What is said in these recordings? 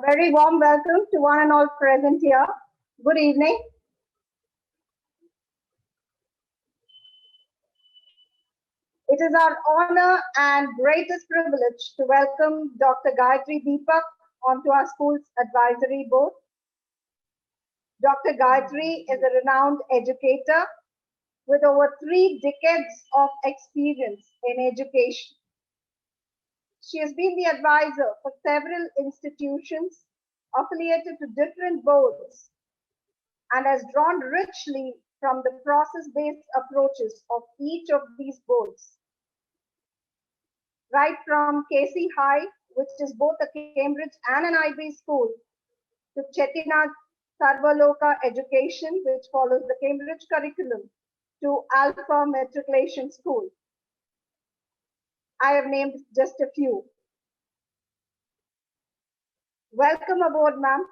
very warm welcome to one and all present here. Good evening. It is our honor and greatest privilege to welcome Dr. Gayathri Deepak onto our school's advisory board. Dr. Gayathri is a renowned educator with over 3 decades of experience in education. She has been the advisor for several institutions affiliated to different boards and has drawn richly from the process-based approaches of each of these boards. Right from KC High, which is both a Cambridge and an IB school, to Chetana Education, which follows the Cambridge curriculum, to Alpha Matriculation School. I have named just a few. Welcome aboard, ma'am.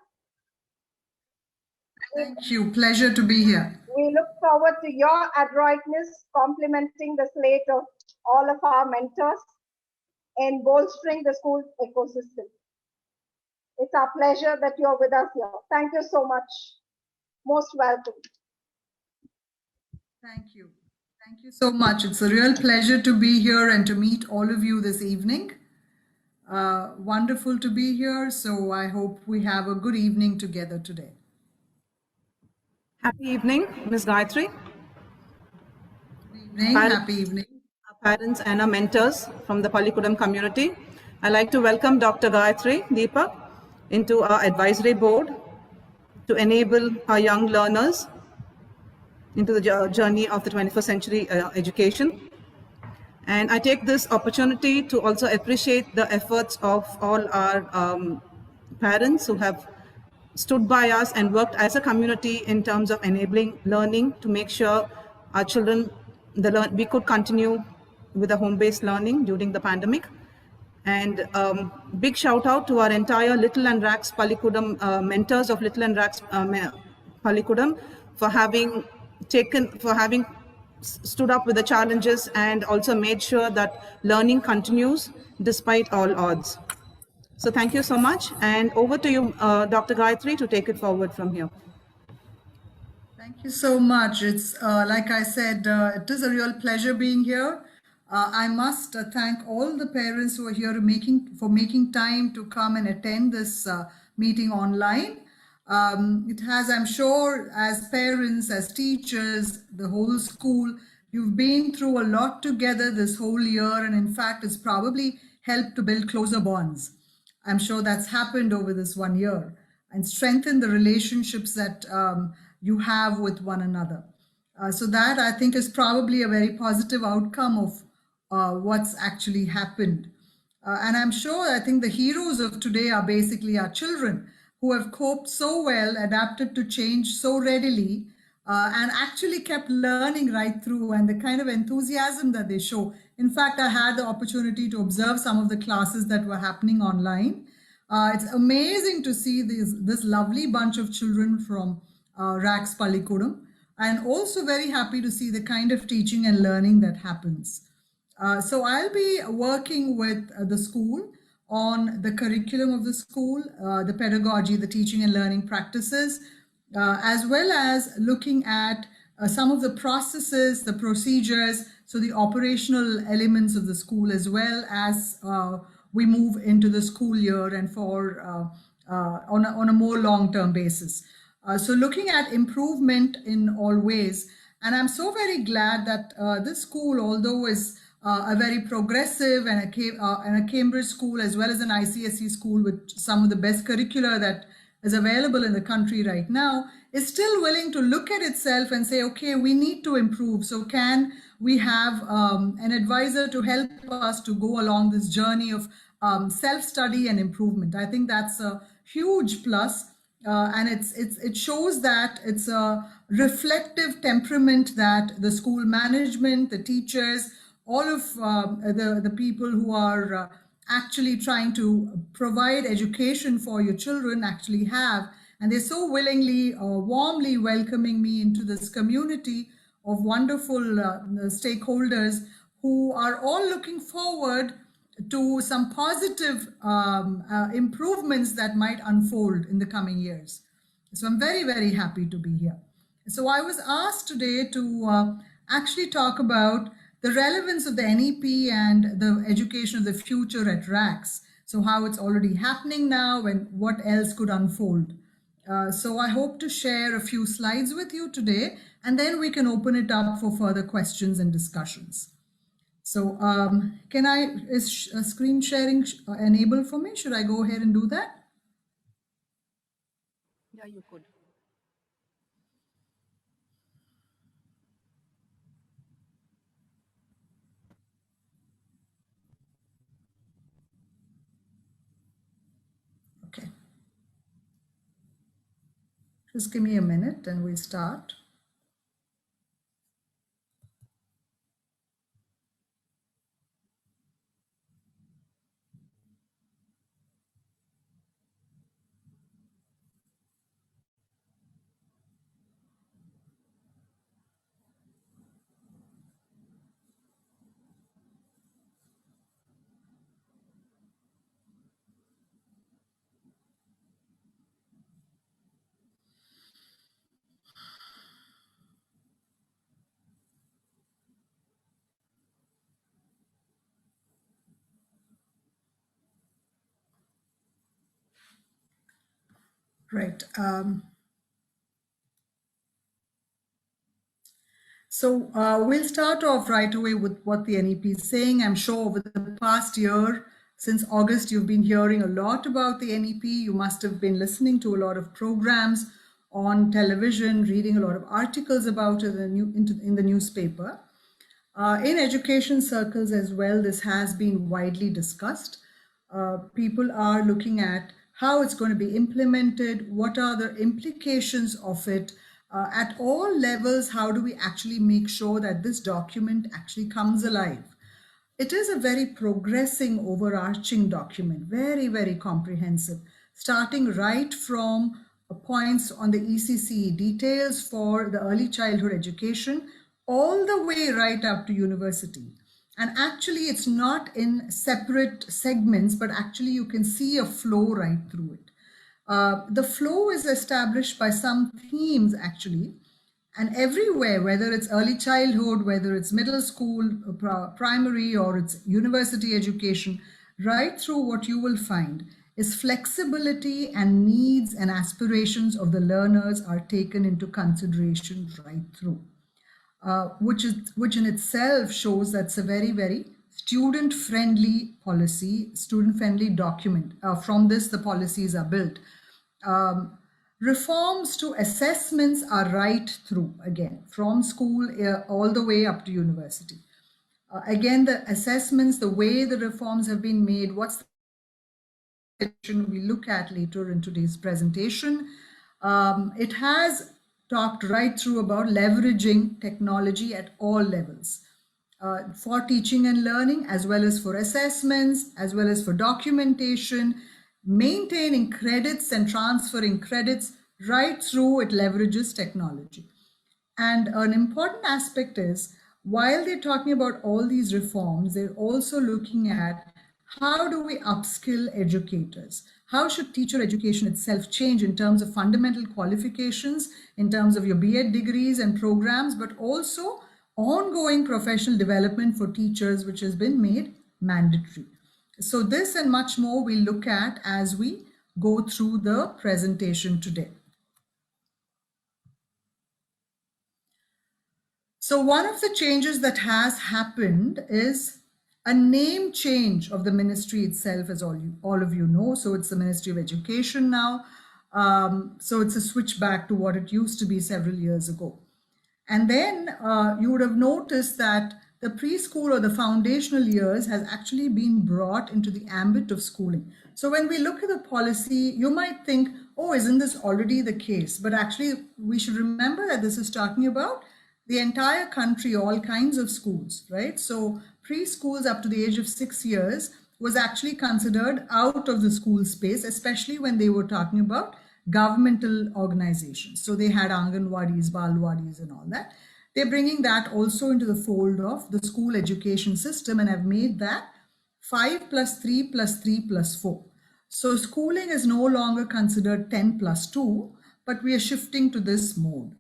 Thank you. Pleasure to be here. We look forward to your adroitness complementing the slate of all of our mentors in bolstering the school ecosystem. It's our pleasure that you're with us here. Thank you so much. Most welcome. Thank you. Thank you so much. It's a real pleasure to be here and to meet all of you this evening. Wonderful to be here. So I hope we have a good evening together today. Happy evening, Ms. Gayatri. Good evening. Happy evening. Our parents and our mentors from the Pallikudam community. I'd like to welcome Dr. Gayathri Deepak into our advisory board to enable our young learners into the journey of the 21st century education. And I take this opportunity to also appreciate the efforts of all our parents who have stood by us and worked as a community in terms of enabling learning to make sure our children, we could continue with the home-based learning during the pandemic. And big shout out to our entire Little and Rags Pallikudam mentors of Little and Rags Pallikudam for having stood up with the challenges and also made sure that learning continues despite all odds. So thank you so much, and over to you, Dr. Gayathri, to take it forward from here. Thank you so much. It's like I said, it is a real pleasure being here. I must thank all the parents who are here for making time to come and attend this meeting online. It has, I'm sure, as parents, as teachers, the whole school, you've been through a lot together this whole year, and in fact, it's probably helped to build closer bonds. I'm sure that's happened over this 1 year and strengthen the relationships that you have with one another. So that, I think, is probably a very positive outcome of what's actually happened. And I'm sure, I think the heroes of today are basically our children who have coped so well, adapted to change so readily, and actually kept learning right through, and the kind of enthusiasm that they show. In fact, I had the opportunity to observe some of the classes that were happening online. It's amazing to see this lovely bunch of children from Rags Pallikudam, and also very happy to see the kind of teaching and learning that happens. So I'll be working with the school on the curriculum of the school, the pedagogy, the teaching and learning practices, as well as looking at some of the processes, the procedures, so the operational elements of the school, as well as we move into the school year and for on a more long-term basis. So looking at improvement in all ways. And I'm so very glad that this school, although is a very progressive and a Cambridge school, as well as an ICSE school with some of the best curricula that is available in the country right now, is still willing to look at itself and say, okay, we need to improve. So can we have an advisor to help us to go along this journey of self-study and improvement? I think that's a huge plus. And it shows that it's a reflective temperament that the school management, the teachers, all of the people who are actually trying to provide education for your children actually have. And they're so willingly or warmly welcoming me into this community of wonderful stakeholders who are all looking forward to some positive improvements that might unfold in the coming years. So I'm very, very happy to be here. So I was asked today to actually talk about the relevance of the NEP and the education of the future at RACS. So how it's already happening now and what else could unfold. So I hope to share a few slides with you today, and then we can open it up for further questions and discussions. So is screen sharing enabled for me? Should I go ahead and do that? Yeah, you could. Okay. Just give me a minute and we'll start. Right. So we'll start off right away with what the NEP is saying. I'm sure over the past year, since August, you've been hearing a lot about the NEP. You must have been listening to a lot of programs on television, reading a lot of articles about it in the newspaper. In education circles as well, this has been widely discussed. People are looking at how it's going to be implemented, what are the implications of it, at all levels, how do we actually make sure that this document actually comes alive? It is a very progressing, overarching document, very, very comprehensive, starting right from points on the ECCE details for the early childhood education, all the way right up to university. And actually, it's not in separate segments, but actually you can see a flow right through it. The flow is established by some themes actually, and everywhere, whether it's early childhood, whether it's middle school, primary, or it's university education, right through what you will find is flexibility and needs and aspirations of the learners are taken into consideration right through, which in itself shows that's a very, very student-friendly policy, student-friendly document. From this, the policies are built. Reforms to assessments are right through, again, from school all the way up to university. Again, the assessments, the way the reforms have been made, what's the we look at later in today's presentation. It has talked right through about leveraging technology at all levels. For teaching and learning, as well as for assessments, as well as for documentation, maintaining credits and transferring credits, right through it leverages technology. And an important aspect is, while they're talking about all these reforms, they're also looking at how do we upskill educators? How should teacher education itself change in terms of fundamental qualifications, in terms of your B.Ed degrees and programs, but also ongoing professional development for teachers, which has been made mandatory. So this and much more we'll look at as we go through the presentation today. So one of the changes that has happened is a name change of the ministry itself, as all of you know. So it's the Ministry of Education now. So it's a switch back to what it used to be several years ago. And then you would have noticed that the preschool or the foundational years has actually been brought into the ambit of schooling. So when we look at the policy, you might think, oh, isn't this already the case? But actually, we should remember that this is talking about the entire country, all kinds of schools, right? So preschools up to the age of 6 years was actually considered out of the school space, especially when they were talking about governmental organizations. So they had Anganwadis, Balwadis and all that. They're bringing that also into the fold of the school education system and have made that 5 plus 3 plus 3 plus 4. So schooling is no longer considered 10 plus 2, but we are shifting to this mode,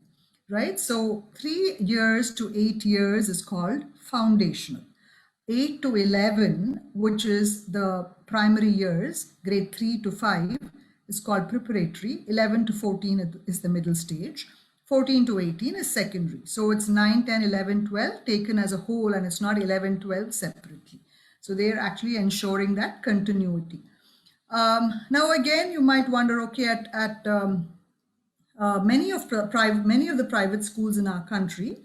right? So 3 years to 8 years is called foundational. 8 to 11, which is the primary years, grade 3 to 5, is called preparatory. 11 to 14 is the middle stage. 14 to 18 is secondary. So it's 9, 10, 11, 12 taken as a whole, and it's not 11, 12 separately. So they're actually ensuring that continuity. Now again, you might wonder, okay, many of the private schools in our country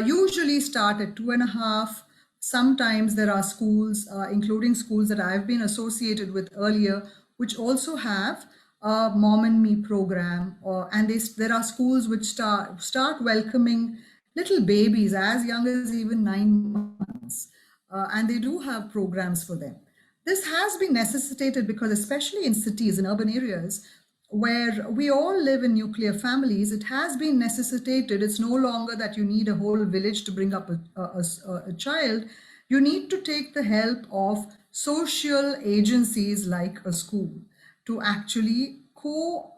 usually start at 2.5. Sometimes there are schools, including schools that I've been associated with earlier, which also have a Mom and Me program, and there are schools which start welcoming little babies as young as even 9 months, and they do have programs for them. This has been necessitated because, especially in cities, in urban areas, where we all live in nuclear families, it has been necessitated. It's no longer that you need a whole village to bring up a child. You need to take the help of social agencies like a school to actually co-partner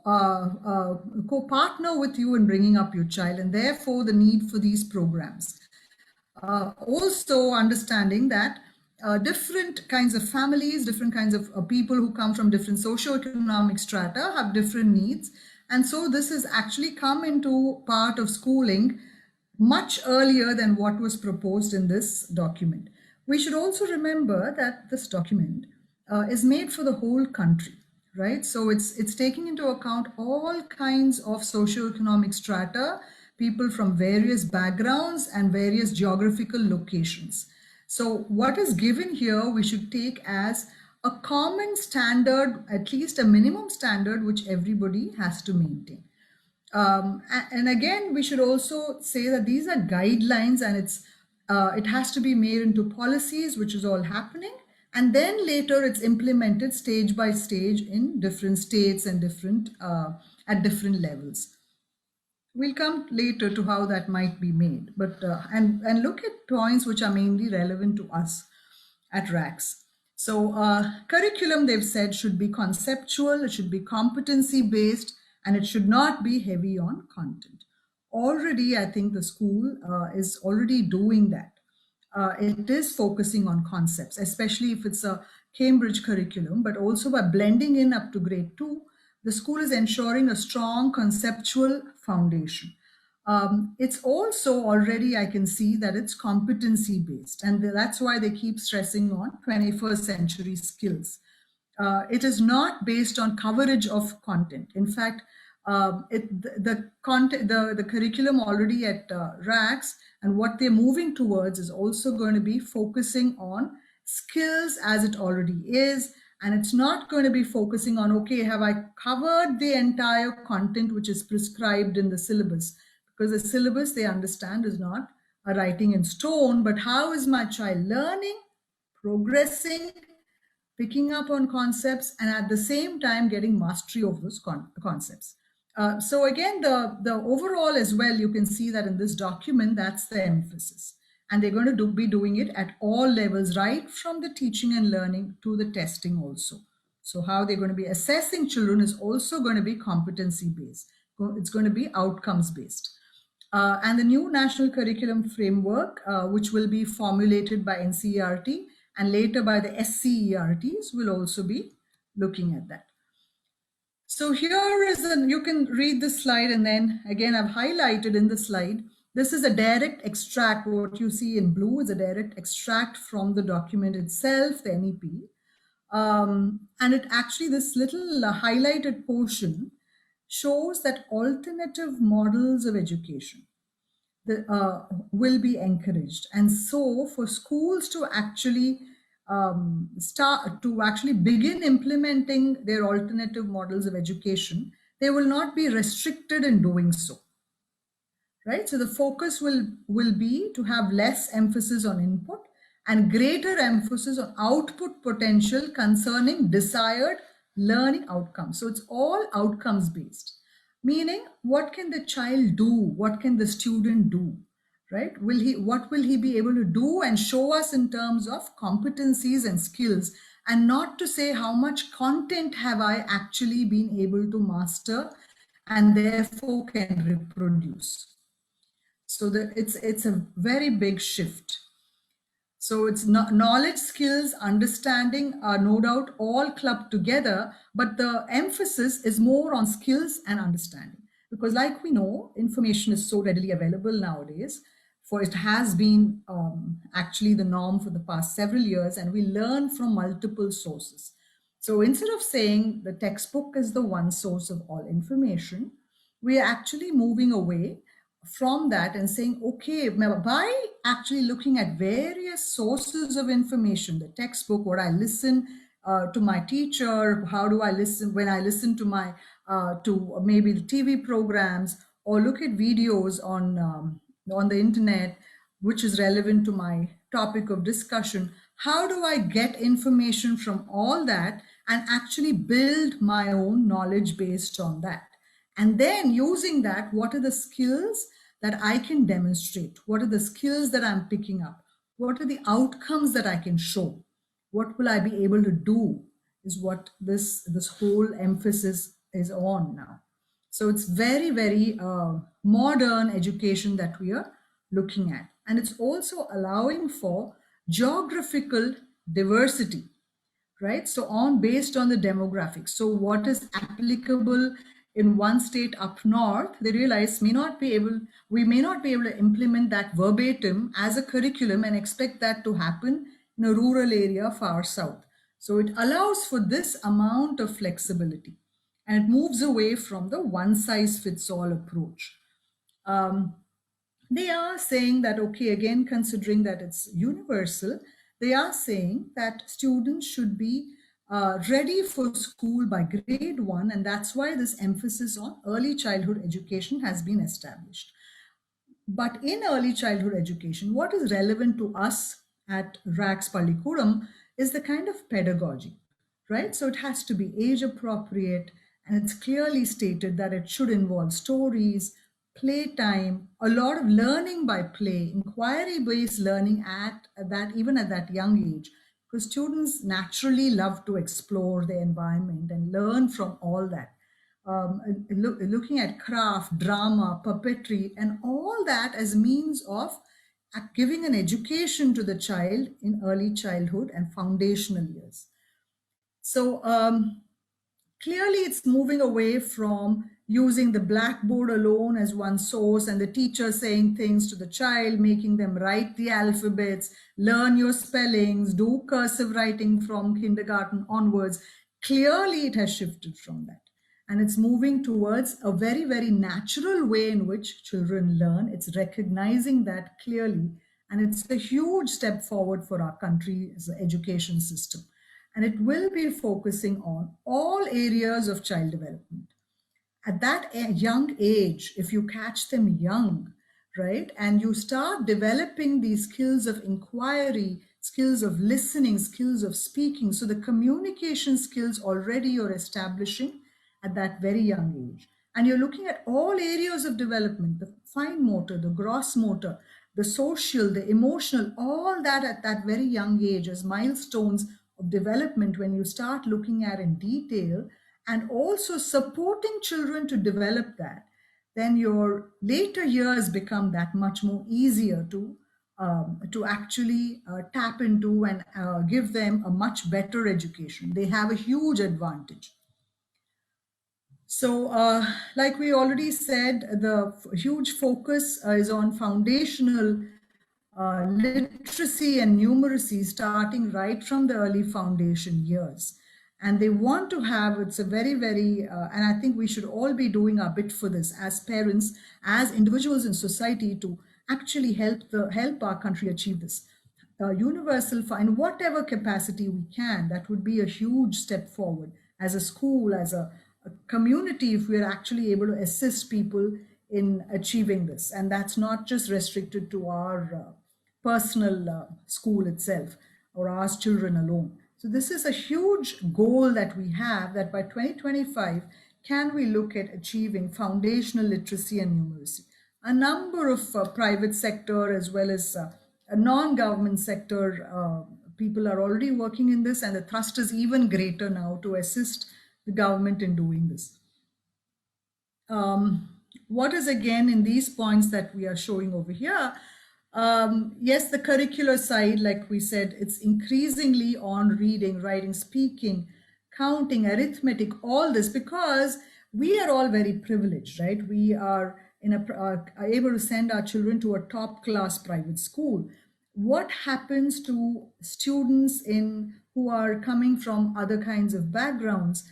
with you in bringing up your child, and therefore the need for these programs. Also understanding that different kinds of families, different kinds of people who come from different socioeconomic strata have different needs. And so this has actually come into part of schooling much earlier than what was proposed in this document. We should also remember that this document is made for the whole country, right? So it's taking into account all kinds of socioeconomic strata, people from various backgrounds and various geographical locations. So what is given here, we should take as a common standard, at least a minimum standard, which everybody has to maintain. And again, we should also say that these are guidelines, and it has to be made into policies, which is all happening. And then later it's implemented stage by stage in different states and at different levels. We'll come later to how that might be made, but and look at points which are mainly relevant to us at RACS. So curriculum, they've said, should be conceptual, it should be competency based, and it should not be heavy on content. Already, I think the school is already doing that. It is focusing on concepts, especially if it's a Cambridge curriculum, but also by blending in up to grade 2, the school is ensuring a strong conceptual foundation. It's also already, I can see that it's competency based, and that's why they keep stressing on 21st century skills. It is not based on coverage of content. In fact, the curriculum already at RACS and what they're moving towards is also going to be focusing on skills as it already is. And it's not going to be focusing on, okay, have I covered the entire content which is prescribed in the syllabus? Because the syllabus, they understand, is not a writing in stone, but how is my child learning, progressing, picking up on concepts, and at the same time getting mastery of those concepts. So again, the overall as well, you can see that in this document, that's the emphasis. And they're going to be doing it at all levels, right from the teaching and learning to the testing also. So how they're going to be assessing children is also going to be competency based. It's going to be outcomes based. And the new national curriculum framework, which will be formulated by NCERT and later by the SCERTs, will also be looking at that. So here is you can read this slide, and then again, I've highlighted in the slide, this is a direct extract. What you see in blue is a direct extract from the document itself, the NEP. And it actually, this little highlighted portion shows that alternative models of education will be encouraged. And so for schools to actually begin implementing their alternative models of education, they will not be restricted in doing so. Right? So the focus will be to have less emphasis on input and greater emphasis on output potential concerning desired learning outcomes. So it's all outcomes based, meaning what can the child do? What can the student do? right? What will he be able to do and show us in terms of competencies and skills, and not to say how much content have I actually been able to master and therefore can reproduce. So it's a very big shift. So it's knowledge, skills, understanding are no doubt all clubbed together, but the emphasis is more on skills and understanding. Because like we know, information is so readily available nowadays, for it has been actually the norm for the past several years, and we learn from multiple sources. So instead of saying the textbook is the one source of all information, we are actually moving away from that and saying, okay, by actually looking at various sources of information, the textbook, what I listen to my teacher, how do I listen when I listen to my to maybe the TV programs, or look at videos on the internet, which is relevant to my topic of discussion. How do I get information from all that and actually build my own knowledge based on that? And then using that, what are the skills that I can demonstrate? What are the skills that I'm picking up? What are the outcomes that I can show? What will I be able to do is what this whole emphasis is on now. So it's very, very modern education that we are looking at. And it's also allowing for geographical diversity, right? So based on the demographics. So what is applicable in one state up north, they realize we may not be able to implement that verbatim as a curriculum and expect that to happen in a rural area far south. So it allows for this amount of flexibility, and it moves away from the one size fits all approach. They are saying that, okay, again, considering that it's universal, they are saying that students should be ready for school by grade 1, and that's why this emphasis on early childhood education has been established. But in early childhood education, what is relevant to us at RACS Pallikudam is the kind of pedagogy, right? So it has to be age appropriate, and it's clearly stated that it should involve stories, playtime, a lot of learning by play, inquiry-based learning even at that young age, because students naturally love to explore their environment and learn from all that. Looking at craft, drama, puppetry, and all that as means of giving an education to the child in early childhood and foundational years. So clearly it's moving away from using the blackboard alone as one source and the teacher saying things to the child, making them write the alphabets, learn your spellings, do cursive writing from kindergarten onwards. Clearly it has shifted from that. And it's moving towards a very, very natural way in which children learn. It's recognizing that clearly. And it's a huge step forward for our country's education system. And it will be focusing on all areas of child development. At that young age, if you catch them young, right, and you start developing these skills of inquiry, skills of listening, skills of speaking, so the communication skills already you're establishing at that very young age. And you're looking at all areas of development, the fine motor, the gross motor, the social, the emotional, all that at that very young age as milestones of development when you start looking at in detail, and also supporting children to develop that, then your later years become that much more easier to actually tap into and give them a much better education. They have a huge advantage. So like we already said, the huge focus is on foundational literacy and numeracy starting right from the early foundation years. And they want to have, it's a very, very, and I think we should all be doing our bit for this as parents, as individuals in society, to actually help our country achieve this. Universal in whatever capacity we can. That would be a huge step forward as a school, as a community, if we're actually able to assist people in achieving this. And that's not just restricted to our personal school itself or our children alone. So this is a huge goal that we have, that by 2025, can we look at achieving foundational literacy and numeracy? a number of private sector as well as a non-government sector people are already working in this, and the thrust is even greater now to assist the government in doing this. What is again in these points that we are showing over here? Yes, the curricular side, like we said, it's increasingly on reading, writing, speaking, counting, arithmetic, all this, because we are all very privileged, right? We are able to send our children to a top class private school. What happens to students who are coming from other kinds of backgrounds?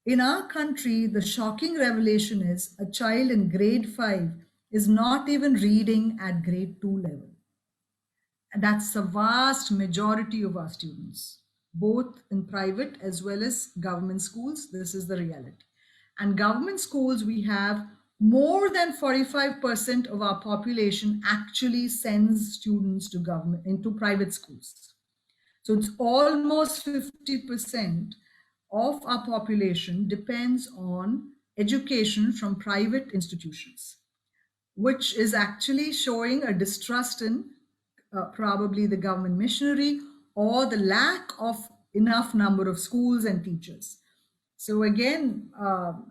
In our country, the shocking revelation is a child in grade 5 is not even reading at grade 2 level. And that's the vast majority of our students, both in private as well as government schools. This is the reality. And government schools, we have more than 45% of our population actually sends students to into private schools. So it's almost 50% of our population depends on education from private institutions, which is actually showing a distrust in probably the government missionary or the lack of enough number of schools and teachers. So again,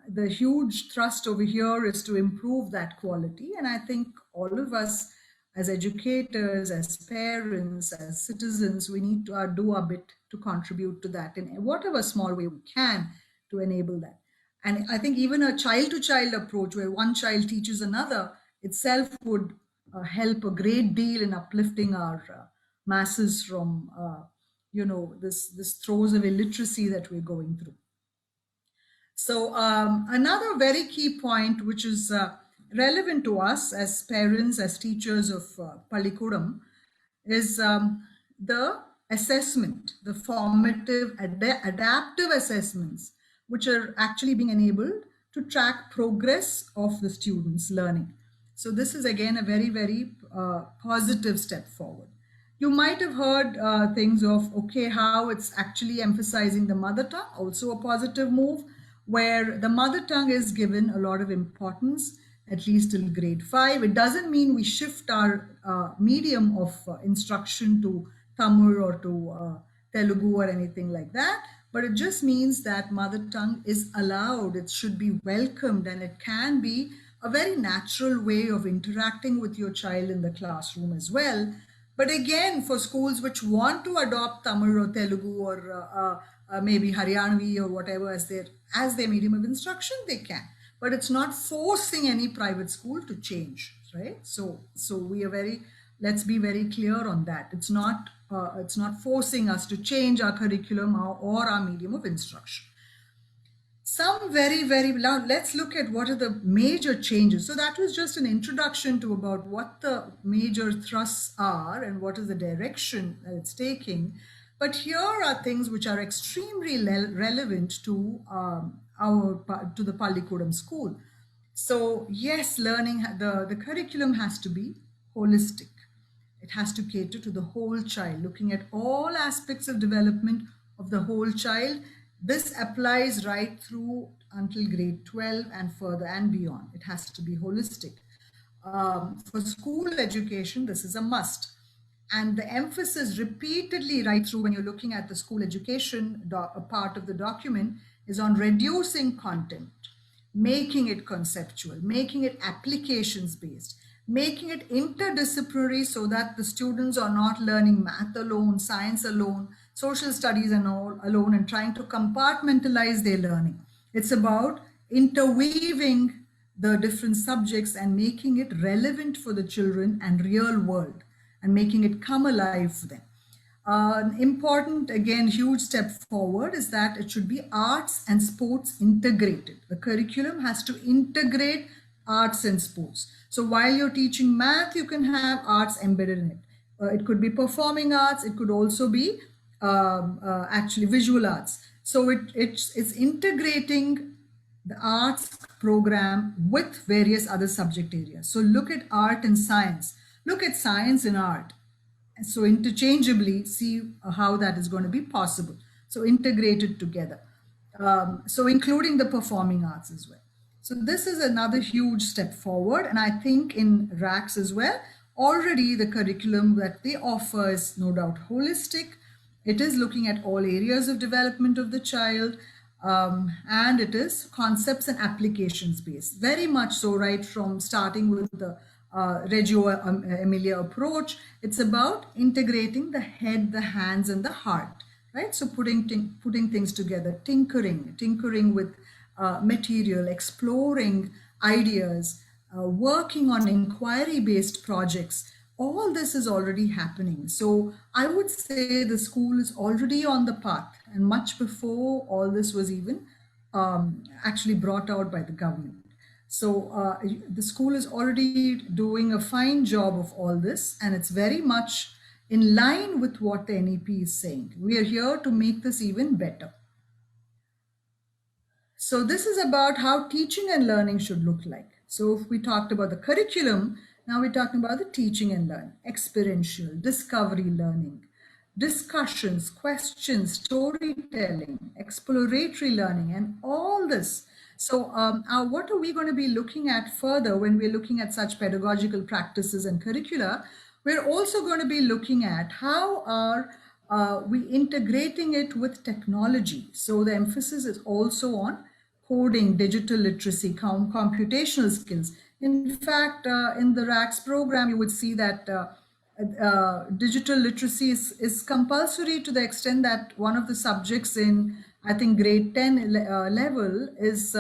the huge thrust over here is to improve that quality. And I think all of us as educators, as parents, as citizens, we need to do our bit to contribute to that in whatever small way we can to enable that. And I think even a child-to-child approach where one child teaches another itself would help a great deal in uplifting our masses from, this throes of illiteracy that we're going through. So another very key point, which is relevant to us as parents, as teachers of Pallikudam, is the assessment, the formative, adaptive assessments, which are actually being enabled to track progress of the students' learning. So this is again a very, very positive step forward. You might have heard things of, okay, how it's actually emphasizing the mother tongue, also a positive move, where the mother tongue is given a lot of importance, at least till grade 5. It doesn't mean we shift our medium of instruction to Tamil or to Telugu or anything like that, but it just means that mother tongue is allowed, it should be welcomed, and it can be a very natural way of interacting with your child in the classroom as well. But again, for schools which want to adopt Tamil or Telugu or maybe Haryanvi or whatever as their medium of instruction, they can. But it's not forcing any private school to change, right? So we are let's be very clear on that. It's not forcing us to change our curriculum or our medium of instruction. Some let's look at what are the major changes. So that was just an introduction to about what the major thrusts are and what is the direction that it's taking. But here are things which are extremely relevant to the Pallikudam school. So yes, the curriculum has to be holistic. It has to cater to the whole child, looking at all aspects of development of the whole child. This applies right through until grade 12 and further and beyond. It has to be holistic. For school education, this is a must. And the emphasis repeatedly right through when you're looking at the school education part of the document is on reducing content, making it conceptual, making it applications based, making it interdisciplinary so that the students are not learning math alone, science alone, social studies and all alone and trying to compartmentalize their learning. It's about interweaving the different subjects and making it relevant for the children and real world and making it come alive for them. Important, again, huge step forward is that it should be arts and sports integrated. The curriculum has to integrate arts and sports. So while you're teaching math, you can have arts embedded in it. It could be performing arts. It could also be actually visual arts. So it's integrating the arts program with various other subject areas. So look at art and science. Look at science and art. So interchangeably see how that is going to be possible. So integrated together. So including the performing arts as well. So this is another huge step forward. And I think in RACs as well, already the curriculum that they offer is no doubt holistic. It is looking at all areas of development of the child, and it is concepts and applications based, very much so, right from starting with the Reggio Emilia approach. It's about integrating the head, the hands, and the heart, right? So putting things together, tinkering with material, exploring ideas, working on inquiry-based projects. All this is already happening. So I would say the school is already on the path, and much before all this was even actually brought out by the government. So the school is already doing a fine job of all this, and it's very much in line with what the NEP is saying. We are here to make this even better. So this is about how teaching and learning should look like. So if we talked about the curriculum, now we're talking about the teaching and learning, experiential, discovery learning, discussions, questions, storytelling, exploratory learning, and all this. So what are we going to be looking at further when we're looking at such pedagogical practices and curricula? We're also going to be looking at how are we integrating it with technology. So the emphasis is also on coding, digital literacy, computational skills. In fact, in the RACS program, you would see that digital literacy is compulsory to the extent that one of the subjects in, I think, grade 10 level is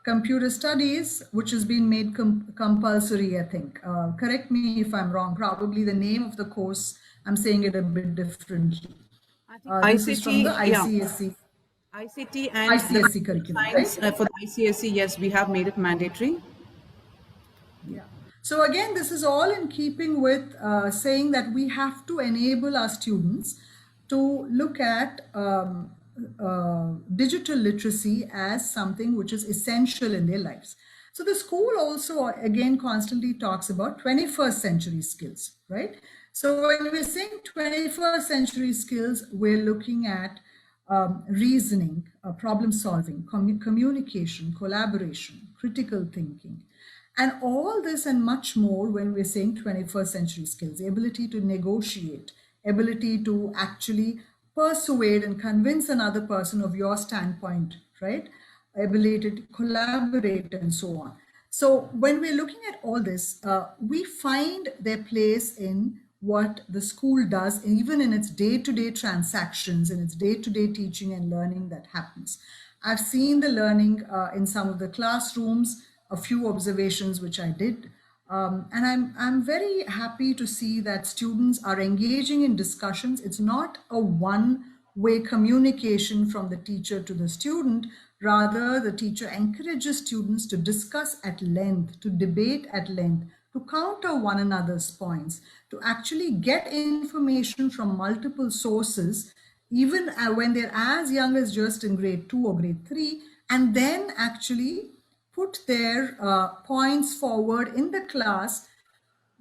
computer studies, which has been made compulsory, I think. Correct me if I'm wrong. Probably the name of the course, I'm saying it a bit differently. This is from the ICSE. ICT and ICSE curriculum, science, right? for the ICSE, yes, we have made it mandatory. Yeah. So again, this is all in keeping with saying that we have to enable our students to look at digital literacy as something which is essential in their lives. So the school also, again, constantly talks about 21st century skills, right? So when we're saying 21st century skills, we're looking at reasoning, problem solving, communication, collaboration, critical thinking, and all this and much more when we're saying 21st century skills, the ability to negotiate, ability to actually persuade and convince another person of your standpoint, right? Ability to collaborate and so on. So when we're looking at all this, we find their place in what the school does, even in its day-to-day transactions, in its day-to-day teaching and learning that happens. I've seen the learning in some of the classrooms, a few observations which I did. And I'm very happy to see that students are engaging in discussions. It's not a one-way communication from the teacher to the student. Rather, the teacher encourages students to discuss at length, to debate at length, to counter one another's points, to actually get information from multiple sources, even when they're as young as just in grade 2 or grade 3, and then actually put their points forward in the class,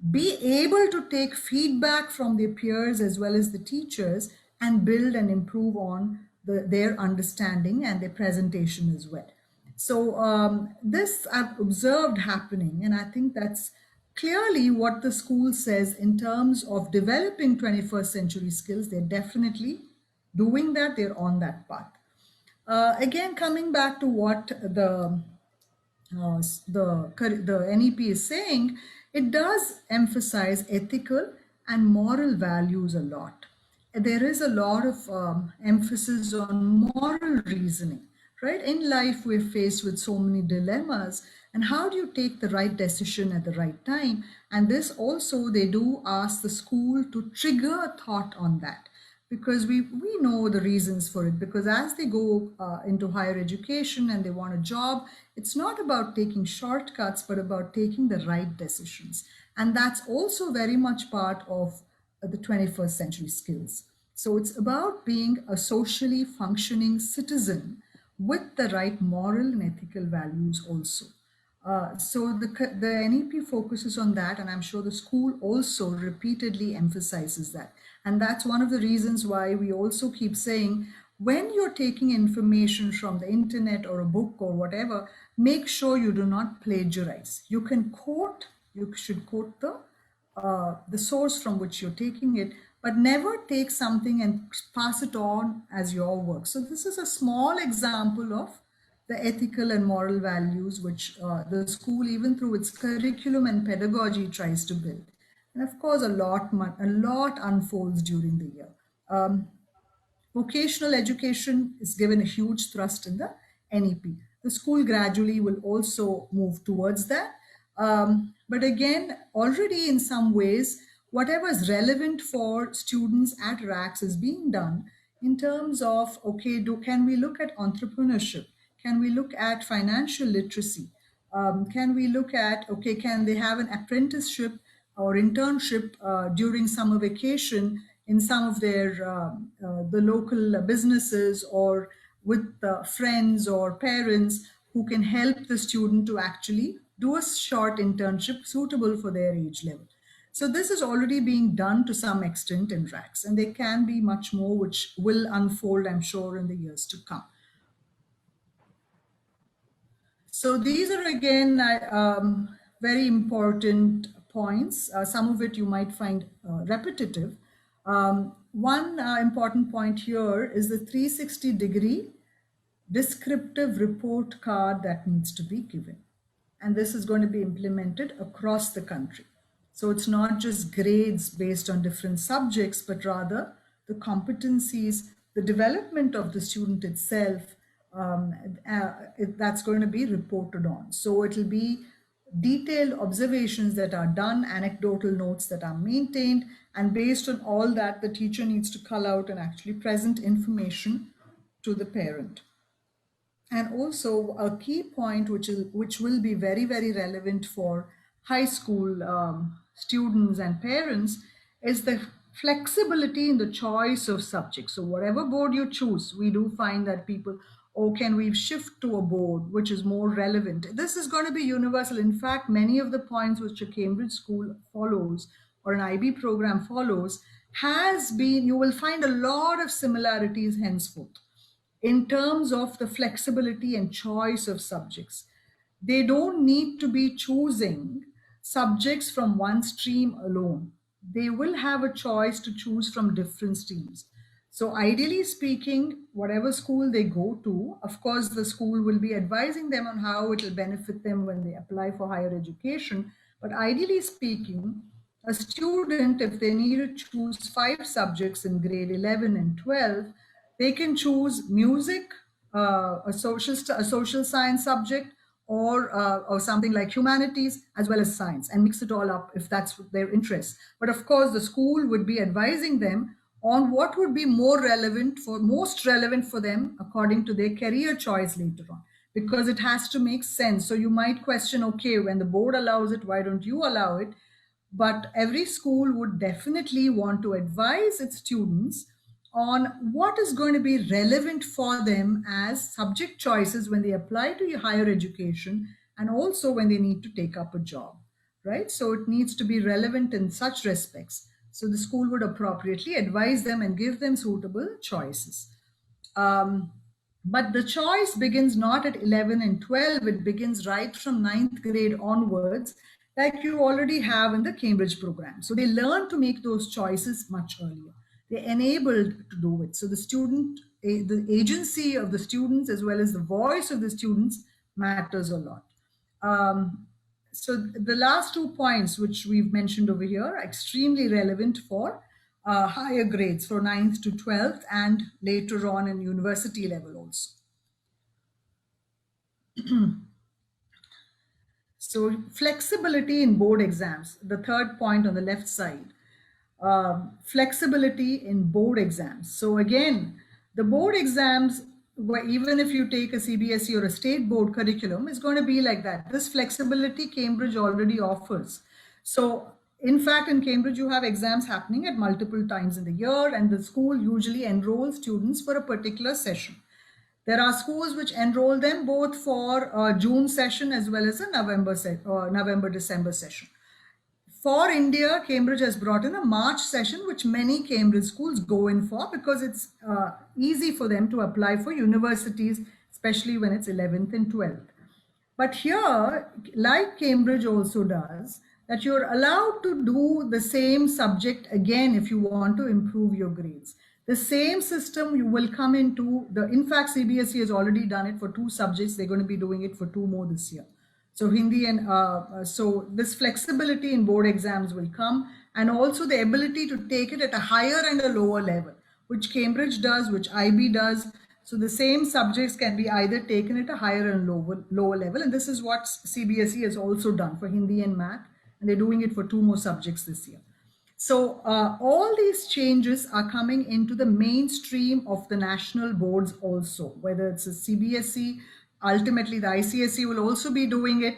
be able to take feedback from their peers as well as the teachers, and build and improve on their understanding and their presentation as well. So this I've observed happening, and I think that's clearly what the school says in terms of developing 21st century skills. They're definitely doing that, they're on that path. Again, coming back to what the NEP is saying, it does emphasize ethical and moral values a lot. There is a lot of emphasis on moral reasoning, right? In life, we're faced with so many dilemmas, and how do you take the right decision at the right time? And this also, they do ask the school to trigger a thought on that, because we know the reasons for it. Because as they go into higher education and they want a job, it's not about taking shortcuts, but about taking the right decisions. And that's also very much part of the 21st century skills. So it's about being a socially functioning citizen with the right moral and ethical values also. So the NEP focuses on that, and I'm sure the school also repeatedly emphasizes that. And that's one of the reasons why we also keep saying, when you're taking information from the internet or a book or whatever, make sure you do not plagiarize. You can quote, you should quote the source from which you're taking it, but never take something and pass it on as your work. So this is a small example of the ethical and moral values which the school, even through its curriculum and pedagogy, tries to build. And of course, a lot unfolds during the year. Vocational education is given a huge thrust in the NEP. The school gradually will also move towards that. But again, already in some ways, whatever is relevant for students at RACS is being done in terms of, okay, can we look at entrepreneurship? Can we look at financial literacy? Can we look at, okay, can they have an apprenticeship or internship during summer vacation in some of their the local businesses, or with friends or parents who can help the student to actually do a short internship suitable for their age level. So this is already being done to some extent in RACS, and there can be much more which will unfold, I'm sure, in the years to come. So these are again very important points. Some of it you might find repetitive. One important point here is the 360-degree descriptive report card that needs to be given. And this is going to be implemented across the country. So it's not just grades based on different subjects, but rather the competencies, the development of the student itself, that's going to be reported on. So it'll be detailed observations that are done, anecdotal notes that are maintained, and based on all that, the teacher needs to cull out and actually present information to the parent. And also a key point which will be very, very relevant for high school students and parents is the flexibility in the choice of subjects. So whatever board you choose, we do find that people, oh, can we shift to a board which is more relevant? This is going to be universal. In fact, many of the points which a Cambridge school follows or an IB program follows has been, you will find a lot of similarities henceforth in terms of the flexibility and choice of subjects. They don't need to be choosing subjects from one stream alone. They will have a choice to choose from different streams. So ideally speaking, whatever school they go to, of course, the school will be advising them on how it will benefit them when they apply for higher education. But ideally speaking, a student, if they need to choose 5 subjects in grade 11 and 12, they can choose music, a social science subject, or something like humanities as well as science, and mix it all up if that's their interest. But of course, the school would be advising them on what would be most relevant for them according to their career choice later on, because it has to make sense. So you might question, okay, when the board allows it, why don't you allow it? But every school would definitely want to advise its students on what is going to be relevant for them as subject choices when they apply to higher education, and also when they need to take up a job, right? So it needs to be relevant in such respects. So the school would appropriately advise them and give them suitable choices. But the choice begins not at 11 and 12, it begins right from 9th grade onwards, like you already have in the Cambridge program. So they learn to make those choices much earlier. They're enabled to do it. So the student, the agency of the students as well as the voice of the students matters a lot. So the last 2 points which we've mentioned over here are extremely relevant for higher grades, for 9th to 12th and later on in university level also. So flexibility in board exams, the 3rd point on the left side. Flexibility in board exams. So again, the board exams, even if you take a CBSE or a state board curriculum, is going to be like that. This flexibility Cambridge already offers. So in fact, in Cambridge, you have exams happening at multiple times in the year, and the school usually enrolls students for a particular session. There are schools which enroll them both for a June session as well as a November-December session. For India, Cambridge has brought in a March session, which many Cambridge schools go in for because it's easy for them to apply for universities, especially when it's 11th and 12th. But here, like Cambridge also does, that you're allowed to do the same subject again if you want to improve your grades. The same system you will come into, in fact, CBSE has already done it for 2 subjects. They're going to be doing it for 2 more this year. So Hindi and so this flexibility in board exams will come, and also the ability to take it at a higher and a lower level, which Cambridge does, which IB does. So the same subjects can be either taken at a higher and lower level. And this is what CBSE has also done for Hindi and Math. And they're doing it for 2 more subjects this year. So all these changes are coming into the mainstream of the national boards also, whether it's a CBSE, ultimately the ICSE will also be doing it.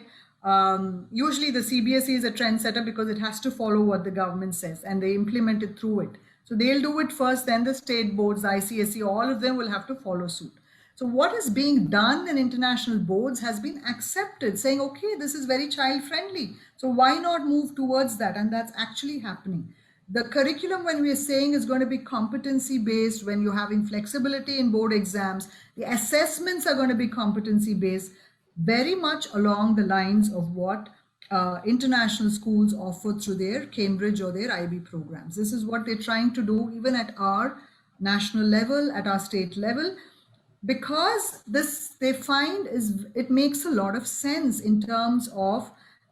Usually the CBSE is a trendsetter because it has to follow what the government says and they implement it through it. So they'll do it first, then the state boards, the ICSE, all of them will have to follow suit. So what is being done in international boards has been accepted, saying, okay, this is very child friendly. So why not move towards that? And that's actually happening. The curriculum, when we're saying, is going to be competency based, when you're having flexibility in board exams, the assessments are going to be competency based, very much along the lines of what international schools offer through their Cambridge or their IB programs. This is what they're trying to do even at our national level, at our state level, because this they find is it makes a lot of sense in terms of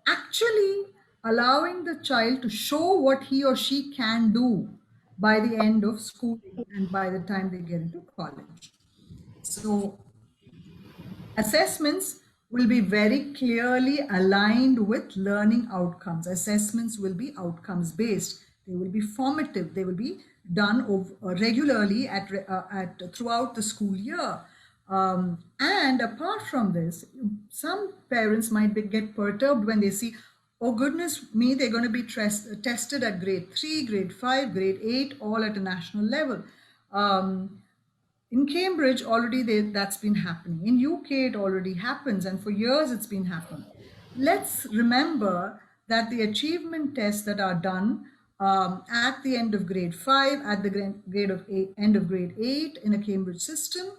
actually allowing the child to show what he or she can do by the end of schooling and by the time they get into college. So assessments will be very clearly aligned with learning outcomes. Assessments will be outcomes based. They will be formative. They will be done regularly throughout the school year. And apart from this, some parents might get perturbed when they see, oh goodness me, they're going to be tested at grade 3, grade 5, grade 8, all at a national level. In Cambridge, already that's been happening. In UK, it already happens, and for years it's been happening. Let's remember that the achievement tests that are done at the end of grade 5, at the end of grade 8 in a Cambridge system,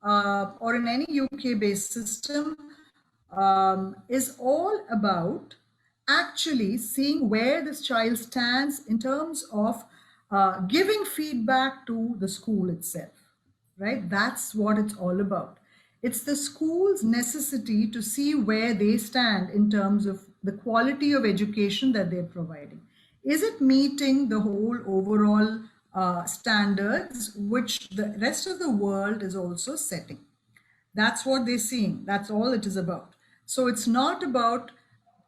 or in any UK-based system, is all about actually seeing where this child stands in terms of giving feedback to the school itself. Right? That's what it's all about. It's the school's necessity to see where they stand in terms of the quality of education that they're providing. Is it meeting the whole overall standards which the rest of the world is also setting? That's what they're seeing. That's all it is about. So it's not about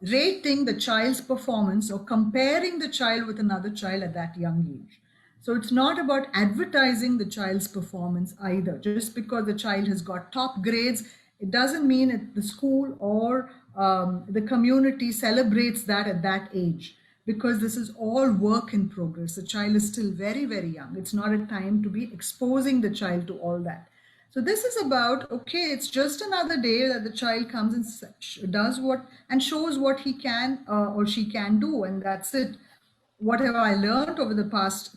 rating the child's performance or comparing the child with another child at that young age. So it's not about advertising the child's performance either. Just because the child has got top grades, it doesn't mean that the school or the community celebrates that at that age, because this is all work in progress. The child is still very, very young. It's not a time to be exposing the child to all that. So this is about, okay, it's just another day that the child comes and does what and shows what he can or she can do, and that's it. What have I learned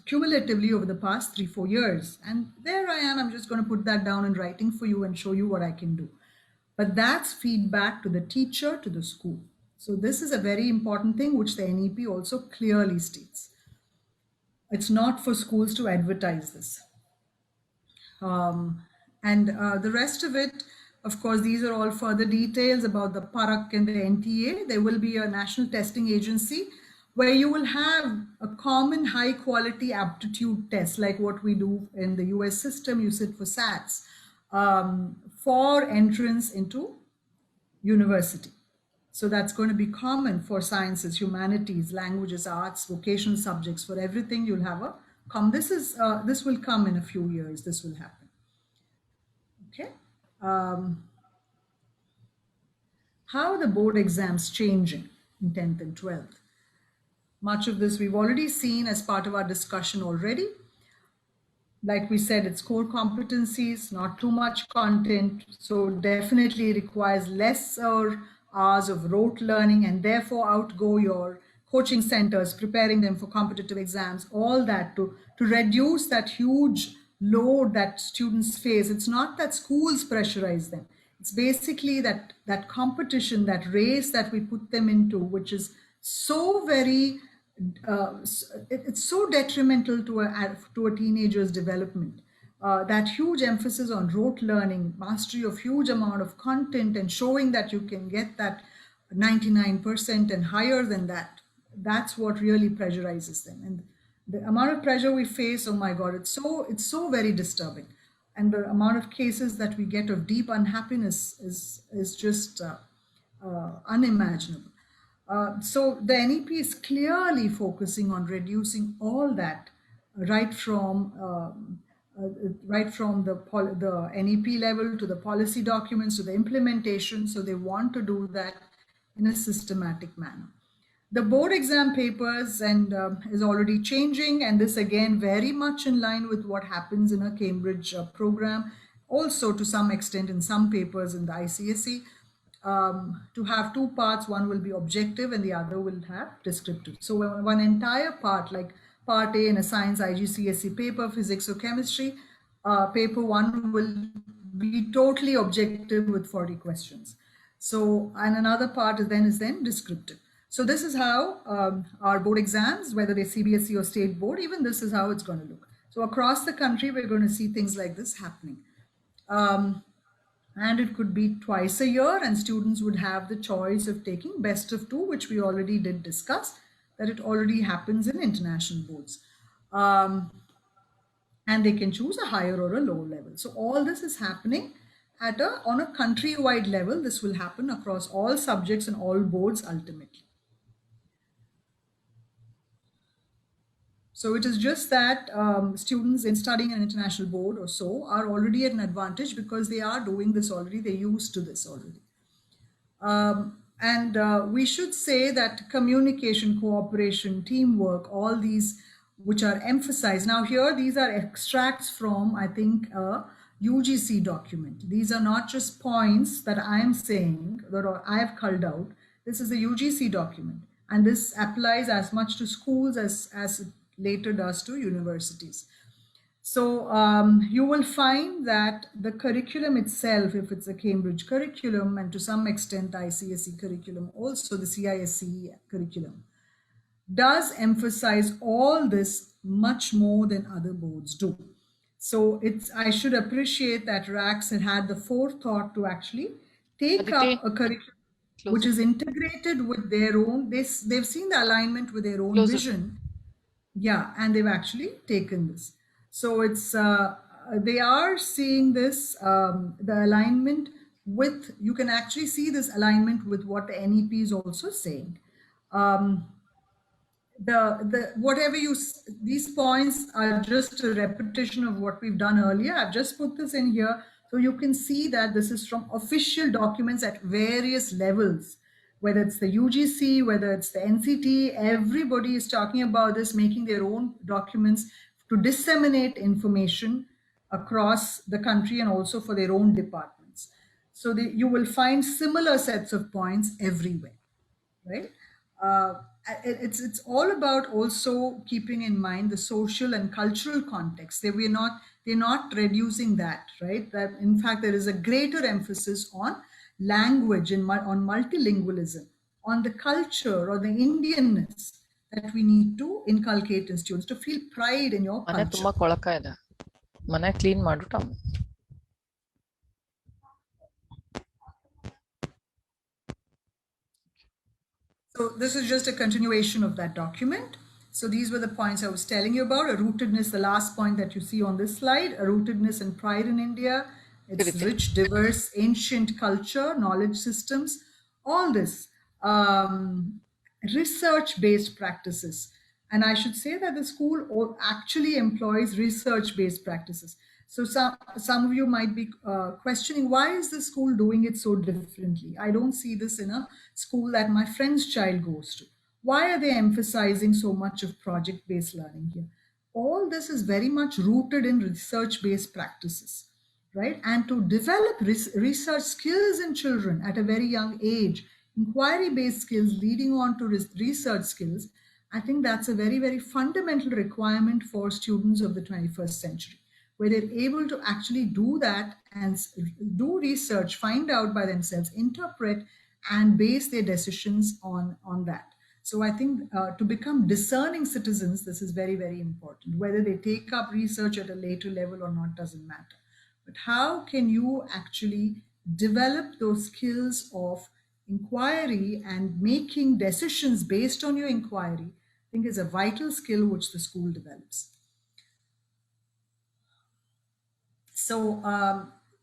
cumulatively over the past 3-4 years? And there I am, I'm just going to put that down in writing for you and show you what I can do. But that's feedback to the teacher, to the school. So this is a very important thing which the NEP also clearly states. It's not for schools to advertise this. The rest of it, of course, these are all further details about the PARAK and the NTA. There will be a national testing agency where you will have a common high quality aptitude test, like what we do in the US system. You sit for SATs for entrance into university. So that's going to be common for sciences, humanities, languages, arts, vocational subjects. For everything you'll have a this will come in a few years. This will happen. Okay. How are the board exams changing in 10th and 12th? Much of this we've already seen as part of our discussion already. Like we said, it's core competencies, not too much content. So definitely requires lesser hours of rote learning, and therefore outgo your coaching centers, preparing them for competitive exams, all that to reduce that huge load that students face. It's not that schools pressurize them. It's basically that competition, that race that we put them into, which is so very, it's so detrimental to a teenager's development. That huge emphasis on rote learning, mastery of huge amount of content, and showing that you can get that 99% and higher than that. That's what really pressurizes them. And the amount of pressure we face, oh my God, it's so very disturbing. And the amount of cases that we get of deep unhappiness is just unimaginable. So the NEP is clearly focusing on reducing all that, right from the NEP level to the policy documents to the implementation. So they want to do that in a systematic manner. The board exam papers is already changing, and this again very much in line with what happens in a Cambridge program, also to some extent in some papers in the ICSE. To have two parts, one will be objective and the other will have descriptive. So one entire part, like part A in a science IGCSE paper, physics or chemistry, paper one will be totally objective with 40 questions. So, and another part is then descriptive. So this is how our board exams, whether they're CBSE or state board, even this is how it's going to look. So across the country, we're going to see things like this happening. And it could be twice a year, and students would have the choice of taking best of two, which we already did discuss, that it already happens in international boards. And they can choose a higher or a lower level. So all this is happening on a countrywide level. This will happen across all subjects and all boards ultimately. So it is just that students in studying an international board or so are already at an advantage because they are doing this already. They're used to this already. And we should say that communication, cooperation, teamwork, all these which are emphasized. Now here, these are extracts from, I think, a UGC document. These are not just points that I am saying that I have culled out. This is a UGC document. And this applies as much to schools as it later does to universities. So you will find that the curriculum itself, if it's a Cambridge curriculum, and to some extent ICSE curriculum, also the CISE curriculum, does emphasize all this much more than other boards do. So I should appreciate that RACS had the forethought to actually take up a curriculum which is integrated with their own, they've seen the alignment with their own vision. Yeah, and they've actually taken this. So it's they are seeing this, the alignment with, you can actually see this alignment with what the NEP is also saying. These points are just a repetition of what we've done earlier. I've just put this in here so you can see that this is from official documents at various levels, whether it's the UGC, whether it's the NCT, everybody is talking about this, making their own documents to disseminate information across the country and also for their own departments. So you will find similar sets of points everywhere, right? It's all about also keeping in mind the social and cultural context. They're not reducing that, right? That in fact there is a greater emphasis on language and on multilingualism, on the culture or the Indianness that we need to inculcate in students to feel pride in your culture. ಮನೆ clean ಮಾಡ್ಬಿಟ್ಟು So this is just a continuation of that document. So these were the points I was telling you about. A rootedness, the last point that you see on this slide, a rootedness and pride in India. It's rich, diverse, ancient culture, knowledge systems, all this. Research-based practices. And I should say that the school actually employs research-based practices. So some of you might be questioning, why is the school doing it so differently? I don't see this in a school that my friend's child goes to. Why are they emphasizing so much of project-based learning here? All this is very much rooted in research-based practices, right? And to develop research skills in children at a very young age, inquiry-based skills leading on to research skills, I think that's a very, very fundamental requirement for students of the 21st century. where they're able to actually do that and do research, find out by themselves, interpret, and base their decisions on that. So I think to become discerning citizens, this is very, very important. Whether they take up research at a later level or not doesn't matter. But how can you actually develop those skills of inquiry and making decisions based on your inquiry, I think is a vital skill which the school develops. So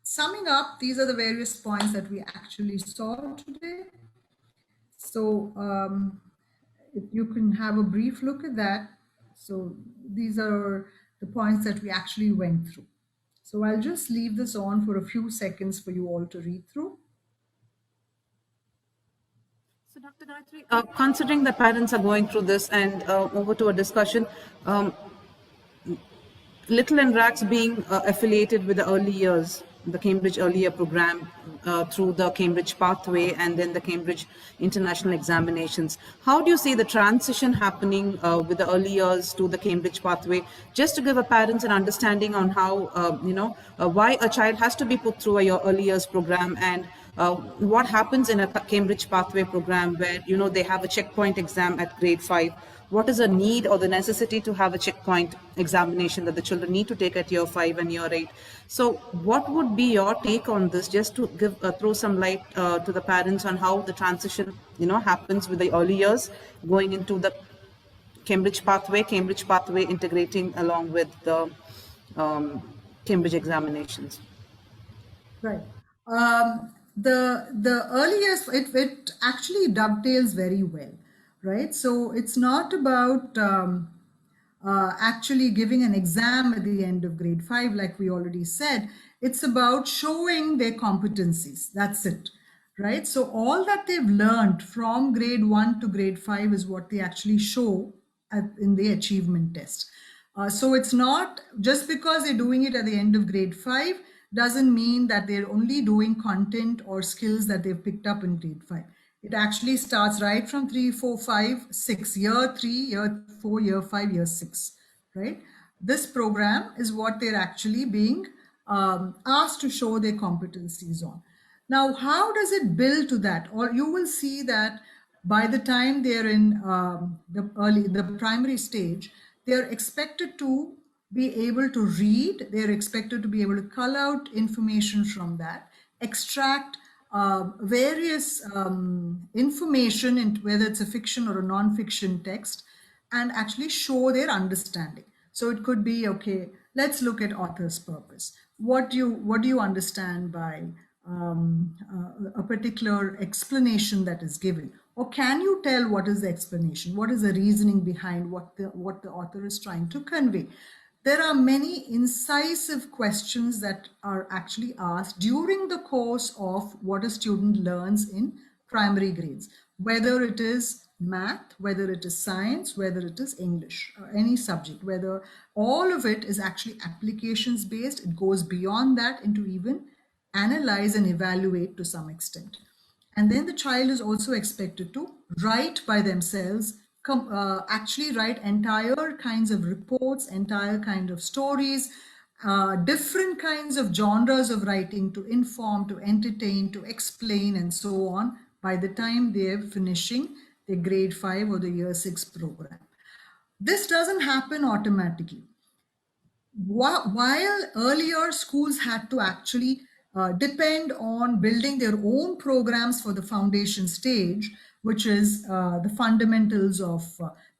summing up, these are the various points that we actually saw today. So if you can have a brief look at that. So these are the points that we actually went through. So I'll just leave this on for a few seconds for you all to read through. So, Dr. Gayatri, considering the parents are going through this and over to a discussion, Little and Rags being affiliated with the early years, the Cambridge Early Year program through the Cambridge Pathway and then the Cambridge International Examinations. How do you see the transition happening with the early years to the Cambridge Pathway? Just to give a parents an understanding on how, why a child has to be put through your early years program and what happens in a Cambridge Pathway program where, they have a checkpoint exam at grade 5. What is the need or the necessity to have a checkpoint examination that the children need to take at year 5 and year 8? So what would be your take on this, just to give throw some light to the parents on how the transition happens with the early years going into the Cambridge Pathway integrating along with the Cambridge examinations? Right. The early years, it actually dovetails very well, right? So it's not about actually giving an exam at the end of grade 5, like we already said. It's about showing their competencies. That's it, right? So all that they've learned from grade 1 to grade 5 is what they actually show in the achievement test. So it's not just because they're doing it at the end of grade 5 doesn't mean that they're only doing content or skills that they've picked up in grade 5. It actually starts right from 3, 4, 5, 6, year 3, year 4, year 5, year 6, right? This program is what they're actually being asked to show their competencies on. Now, how does it build to that? Or you will see that by the time they're in the primary stage, they're expected to be able to read, they're expected to be able to cull out information from that, extract various information, in whether it's a fiction or a non-fiction text, and actually show their understanding. So it could be, okay, let's look at author's purpose. What do you understand by a particular explanation that is given? Or can you tell what is the explanation? What is the reasoning behind what the author is trying to convey? There are many incisive questions that are actually asked during the course of what a student learns in primary grades, whether it is math, whether it is science, whether it is English, or any subject, whether all of it is actually applications based. It goes beyond that into even analyze and evaluate to some extent. And then the child is also expected to write by themselves, actually write entire kinds of reports, entire kind of stories, different kinds of genres of writing to inform, to entertain, to explain, and so on by the time they're finishing their grade 5 or the year 6 program. This doesn't happen automatically. While earlier schools had to actually depend on building their own programs for the foundation stage, which is the fundamentals of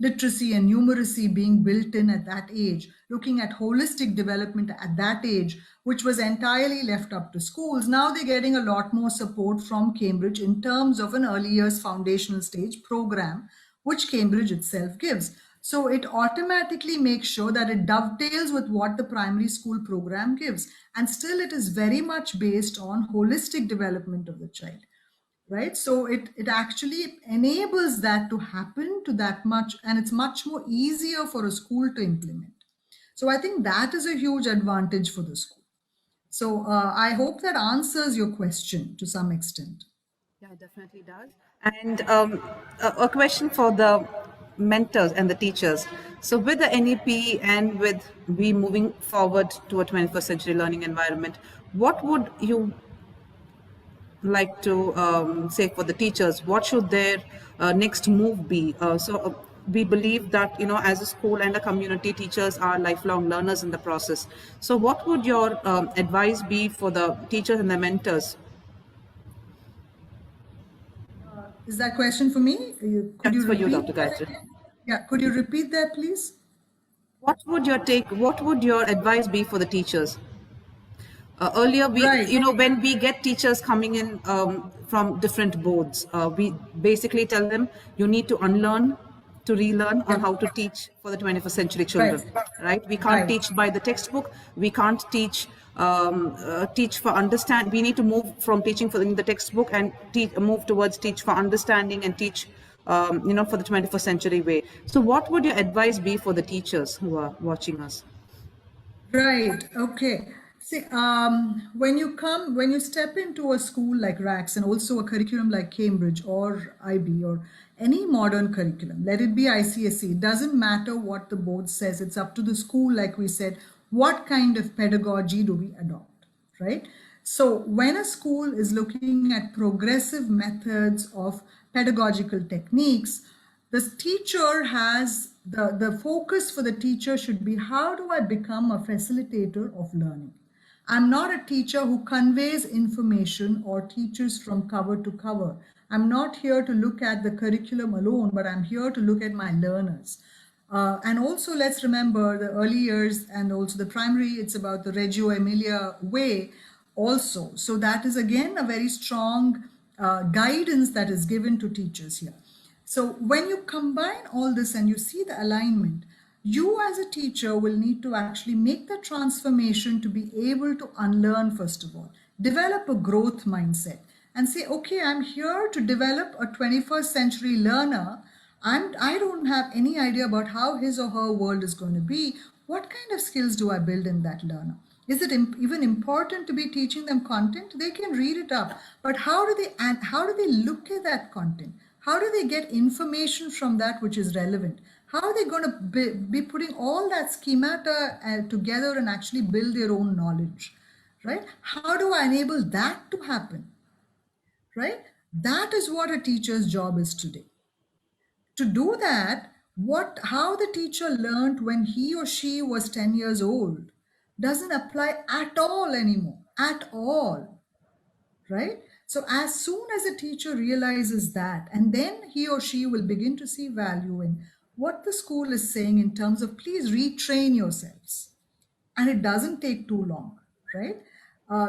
literacy and numeracy being built in at that age, looking at holistic development at that age, which was entirely left up to schools. Now they're getting a lot more support from Cambridge in terms of an early years foundational stage program, which Cambridge itself gives. So it automatically makes sure that it dovetails with what the primary school program gives. And still it is very much based on holistic development of the child, right? So it actually enables that to happen to that much, and it's much more easier for a school to implement. So I think that is a huge advantage for the school. So I hope that answers your question to some extent. Yeah, it definitely does. And a question for the mentors and the teachers. So with the NEP and with we moving forward to a 21st century learning environment, what would you like to say for the teachers? What should their next move be? We believe that, you know, as a school and a community, teachers are lifelong learners in the process. So what would your advice be for the teachers and the mentors? Is that question for me? Could That's you for you, repeat Dr. that Gayatri. again? Yeah, could you repeat that, please? What would your advice be for the teachers? Earlier, Right. when we get teachers coming in from different boards, we basically tell them you need to unlearn to relearn on how to teach for the 21st century children, right? We can't Right. teach by the textbook. We can't teach teach for understand. We need to move from teaching for in the textbook and move towards teach for understanding and teach, for the 21st century way. So, what would your advice be for the teachers who are watching us? Right. Okay. See, when you step into a school like RACS and also a curriculum like Cambridge or IB or any modern curriculum, let it be ICSE, it doesn't matter what the board says. It's up to the school, like we said, what kind of pedagogy do we adopt, right? So when a school is looking at progressive methods of pedagogical techniques, the teacher has the focus for the teacher should be, how do I become a facilitator of learning? I'm not a teacher who conveys information or teaches from cover to cover. I'm not here to look at the curriculum alone, but I'm here to look at my learners. And also, let's remember the early years and also the primary, it's about the Reggio Emilia way also. So that is again a very strong guidance that is given to teachers here. So when you combine all this and you see the alignment, you as a teacher will need to actually make the transformation to be able to unlearn, first of all, develop a growth mindset and say, okay, I'm here to develop a 21st century learner. I don't have any idea about how his or her world is going to be. What kind of skills do I build in that learner? Is it even important to be teaching them content? They can read it up, but how do they look at that content? How do they get information from that which is relevant? How are they going to be putting all that schemata together and actually build their own knowledge, right? How do I enable that to happen, right? That is what a teacher's job is today. To do that, how the teacher learned when he or she was 10 years old doesn't apply at all anymore, at all, right? So as soon as a teacher realizes that, and then he or she will begin to see value in what the school is saying in terms of please retrain yourselves. And it doesn't take too long, right?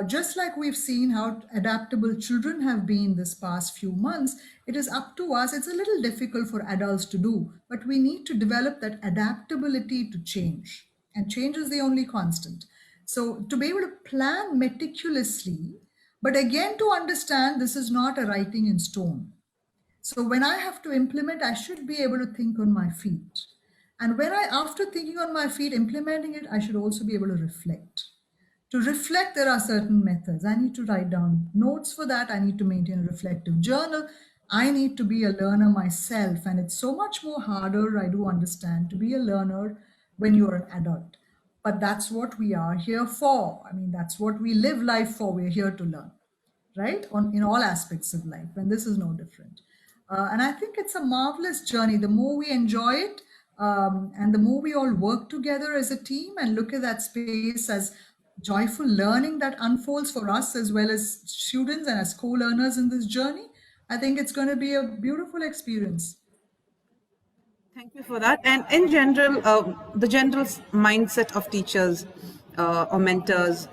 Just like we've seen how adaptable children have been this past few months, it is up to us. It's a little difficult for adults to do, but we need to develop that adaptability to change. And change is the only constant. So to be able to plan meticulously, but again, to understand this is not a writing in stone. So when I have to implement, I should be able to think on my feet. And after thinking on my feet, implementing it, I should also be able to reflect. To reflect, there are certain methods. I need to write down notes for that. I need to maintain a reflective journal. I need to be a learner myself. And it's so much more harder, I do understand, to be a learner when you're an adult. But that's what we are here for. I mean, that's what we live life for. We're here to learn, right? In all aspects of life. And this is no different. And I think it's a marvelous journey. The more we enjoy it, and the more we all work together as a team and look at that space as joyful learning that unfolds for us as well as students and as co-learners in this journey, I think it's going to be a beautiful experience. Thank you for that. And in general, the general mindset of teachers or mentors,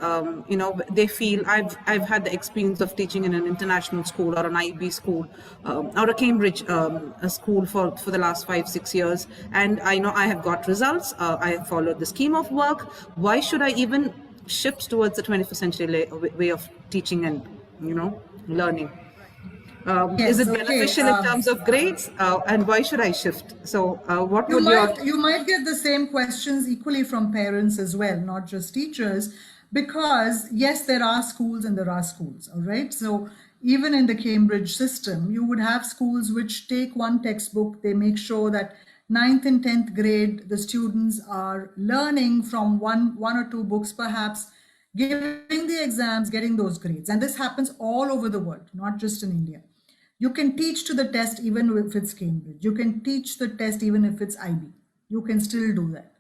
they feel I've had the experience of teaching in an international school or an IB school or a Cambridge a school for the last 5-6 years, and I know I have got results. I have followed the scheme of work. Why should I even shift towards the 21st century way of teaching and learning? Yes, is it okay, beneficial in terms of grades, and why should I shift? So what would you might get the same questions equally from parents as well, not just teachers, because yes, there are schools and there are schools, all right? So even in the Cambridge system, you would have schools which take one textbook, they make sure that ninth and 10th grade, the students are learning from one or two books perhaps, giving the exams, getting those grades. And this happens all over the world, not just in India. You can teach to the test even if it's Cambridge. You can teach the test even if it's IB. You can still do that,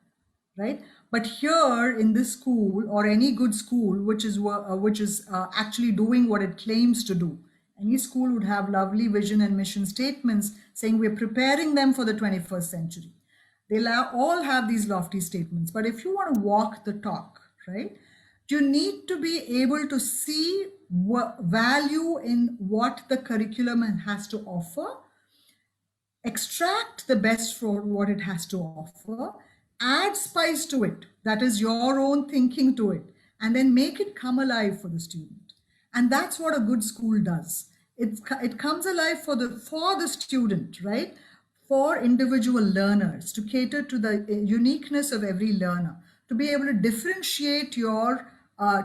right? But here in this school, or any good school which is actually doing what it claims to do, any school would have lovely vision and mission statements saying we're preparing them for the 21st century. They'll all have these lofty statements. But if you want to walk the talk, right, you need to be able to see value in what the curriculum has to offer, extract the best from what it has to offer, add spice to it, that is your own thinking to it, and then make it come alive for the student. And that's what a good school does. It comes alive for the student, right? For individual learners, to cater to the uniqueness of every learner, to be able to differentiate your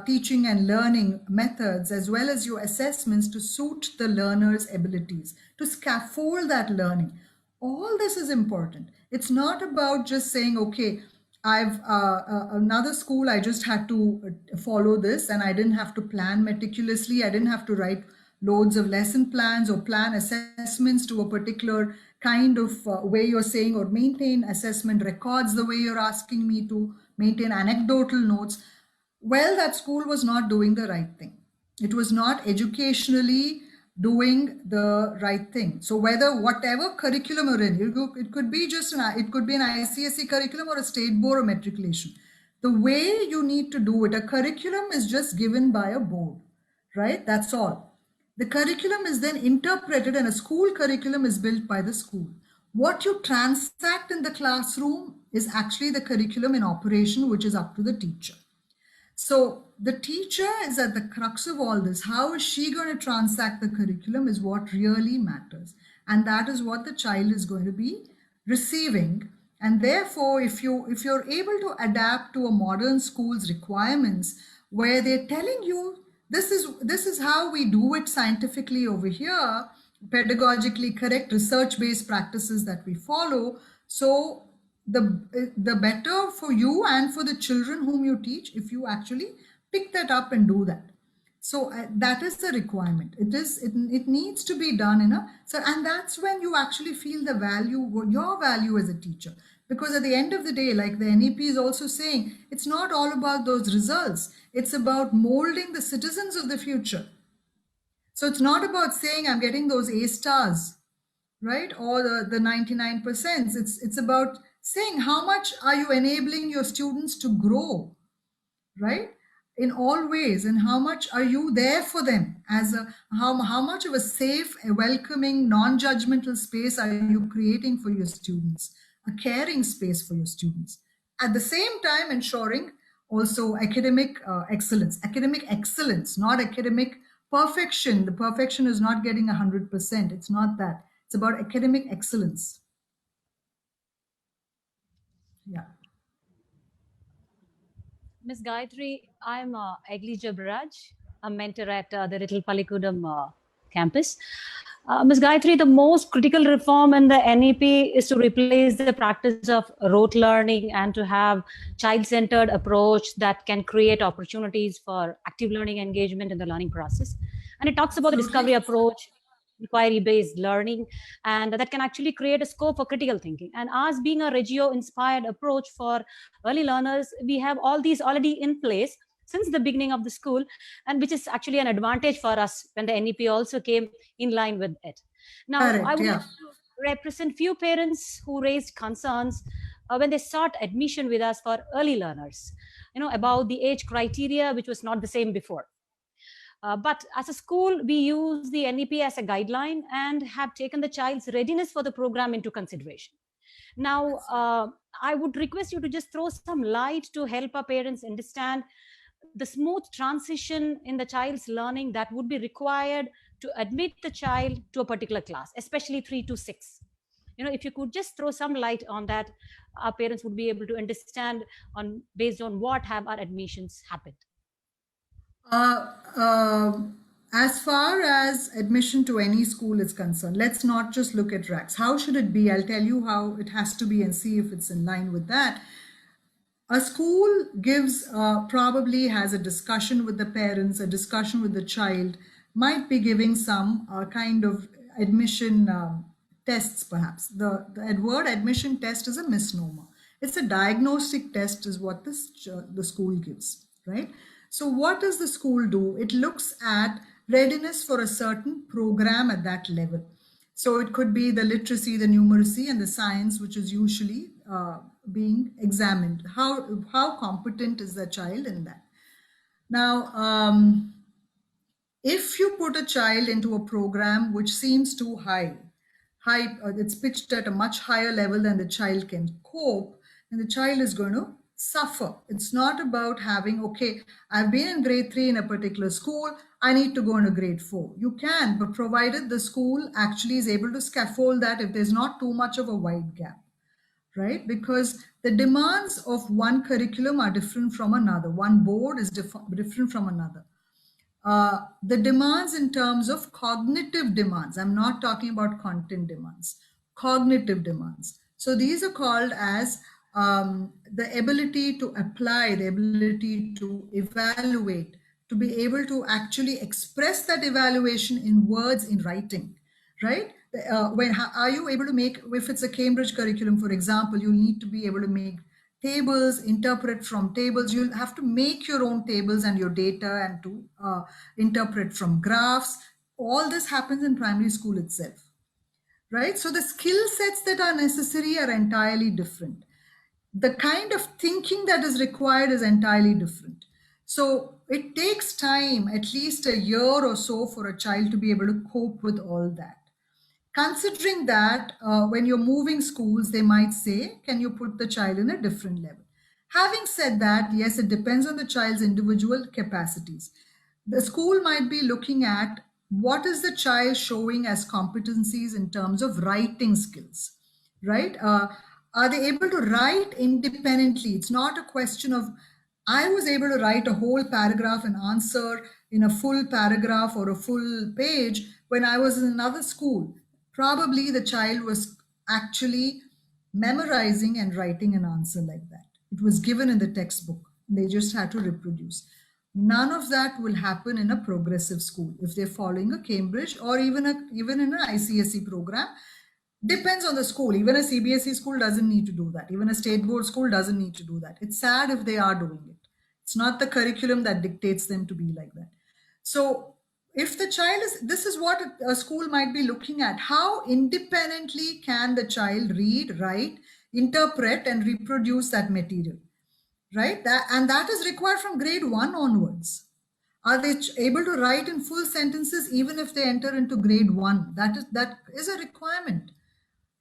teaching and learning methods as well as your assessments to suit the learner's abilities, to scaffold that learning. All this is important. It's not about just saying, okay, I've another school, I just had to follow this and I didn't have to plan meticulously. I didn't have to write loads of lesson plans or plan assessments to a particular kind of way you're saying, or maintain assessment records the way you're asking me to, maintain anecdotal notes. Well, that school was not doing the right thing. It was not educationally doing the right thing. So whatever curriculum you're in, it could be it could be an ICSE curriculum or a state board or matriculation. The way you need to do it, a curriculum is just given by a board, right? That's all. The curriculum is then interpreted, and a school curriculum is built by the school. What you transact in the classroom is actually the curriculum in operation, which is up to the teacher. So the teacher is at the crux of all this. How is she going to transact the curriculum is what really matters. And that is what the child is going to be receiving. And therefore, if you're able to adapt to a modern school's requirements, where they're telling you, this is how we do it scientifically over here, pedagogically correct, research-based practices that we follow. So the better for you and for the children whom you teach if you actually pick that up and do that. So that is the requirement. It needs to be done and that's when you actually feel the value, your value as a teacher. Because at the end of the day, like the NEP is also saying, it's not all about those results. It's about molding the citizens of the future. So it's not about saying I'm getting those A stars, right? Or the 99%. It's about saying how much are you enabling your students to grow, right? In all ways, and how much are you there for them as how much of a safe, a welcoming, non-judgmental space are you creating for your students, a caring space for your students, at the same time ensuring also academic excellence, not academic perfection. The perfection is not getting 100%. It's not that. It's about academic excellence. Yeah. Ms. Gayatri, I'm Egli Jabraj, a mentor at the Little Palikudam campus. Ms. Gayatri, the most critical reform in the NEP is to replace the practice of rote learning and to have child-centered approach that can create opportunities for active learning engagement in the learning process. And it talks about the discovery approach, inquiry-based learning, and that can actually create a scope for critical thinking. And us being a Reggio-inspired approach for early learners, we have all these already in place since the beginning of the school, and which is actually an advantage for us when the NEP also came in line with it. Now, Correct, I would yeah. like to represent few parents who raised concerns when they sought admission with us for early learners, about the age criteria, which was not the same before. But as a school, we use the NEP as a guideline and have taken the child's readiness for the program into consideration. Now, I would request you to just throw some light to help our parents understand the smooth transition in the child's learning that would be required to admit the child to a particular class, especially 3 to 6. If you could just throw some light on that, our parents would be able to understand based on what have our admissions happened. As far as admission to any school is concerned, let's not just look at RACs. How should it be? I'll tell you how it has to be and see if it's in line with that. A school gives, probably has a discussion with the parents, a discussion with the child, might be giving some kind of admission tests perhaps. The word admission test is a misnomer. It's a diagnostic test is what the school gives, right? So what does the school do? It looks at readiness for a certain program at that level. So it could be the literacy, the numeracy, and the science, which is usually being examined. How competent is the child in that? Now, if you put a child into a program which seems too high, it's pitched at a much higher level than the child can cope, and the child is going to suffer. It's not about having, okay, I've been in grade 3 in a particular school, I need to go into grade 4. You can, but provided the school actually is able to scaffold that if there's not too much of a wide gap, right? Because the demands of one curriculum are different from another. One board is different from another. The demands in terms of cognitive demands, I'm not talking about content demands, cognitive demands. So these are called as the ability to apply, the ability to evaluate, to be able to actually express that evaluation in words, in writing, right? Are you able to make, if it's a Cambridge curriculum, for example, you'll need to be able to make tables, interpret from tables. You'll have to make your own tables and your data and to interpret from graphs. All this happens in primary school itself, right? So the skill sets that are necessary are entirely different. The kind of thinking that is required is entirely different. So it takes time, at least a year or so, for a child to be able to cope with all that. Considering that when you're moving schools, they might say, can you put the child in a different level? Having said that, yes, it depends on the child's individual capacities. The school might be looking at what is the child showing as competencies in terms of writing skills, right? Are they able to write independently? It's not a question of, I was able to write a whole paragraph and answer in a full paragraph or a full page when I was in another school. Probably the child was actually memorizing and writing an answer like that. It was given in the textbook. They just had to reproduce. None of that will happen in a progressive school if they're following a Cambridge or even in an ICSE program. Depends on the school. Even a CBSE school doesn't need to do that. Even a state board school doesn't need to do that. It's sad if they are doing it. It's not the curriculum that dictates them to be like that. So if the child is, this is what a school might be looking at. How independently can the child read, write, interpret, and reproduce that material, right? That is required from grade 1 onwards. Are they able to write in full sentences even if they enter into grade 1? That is a requirement,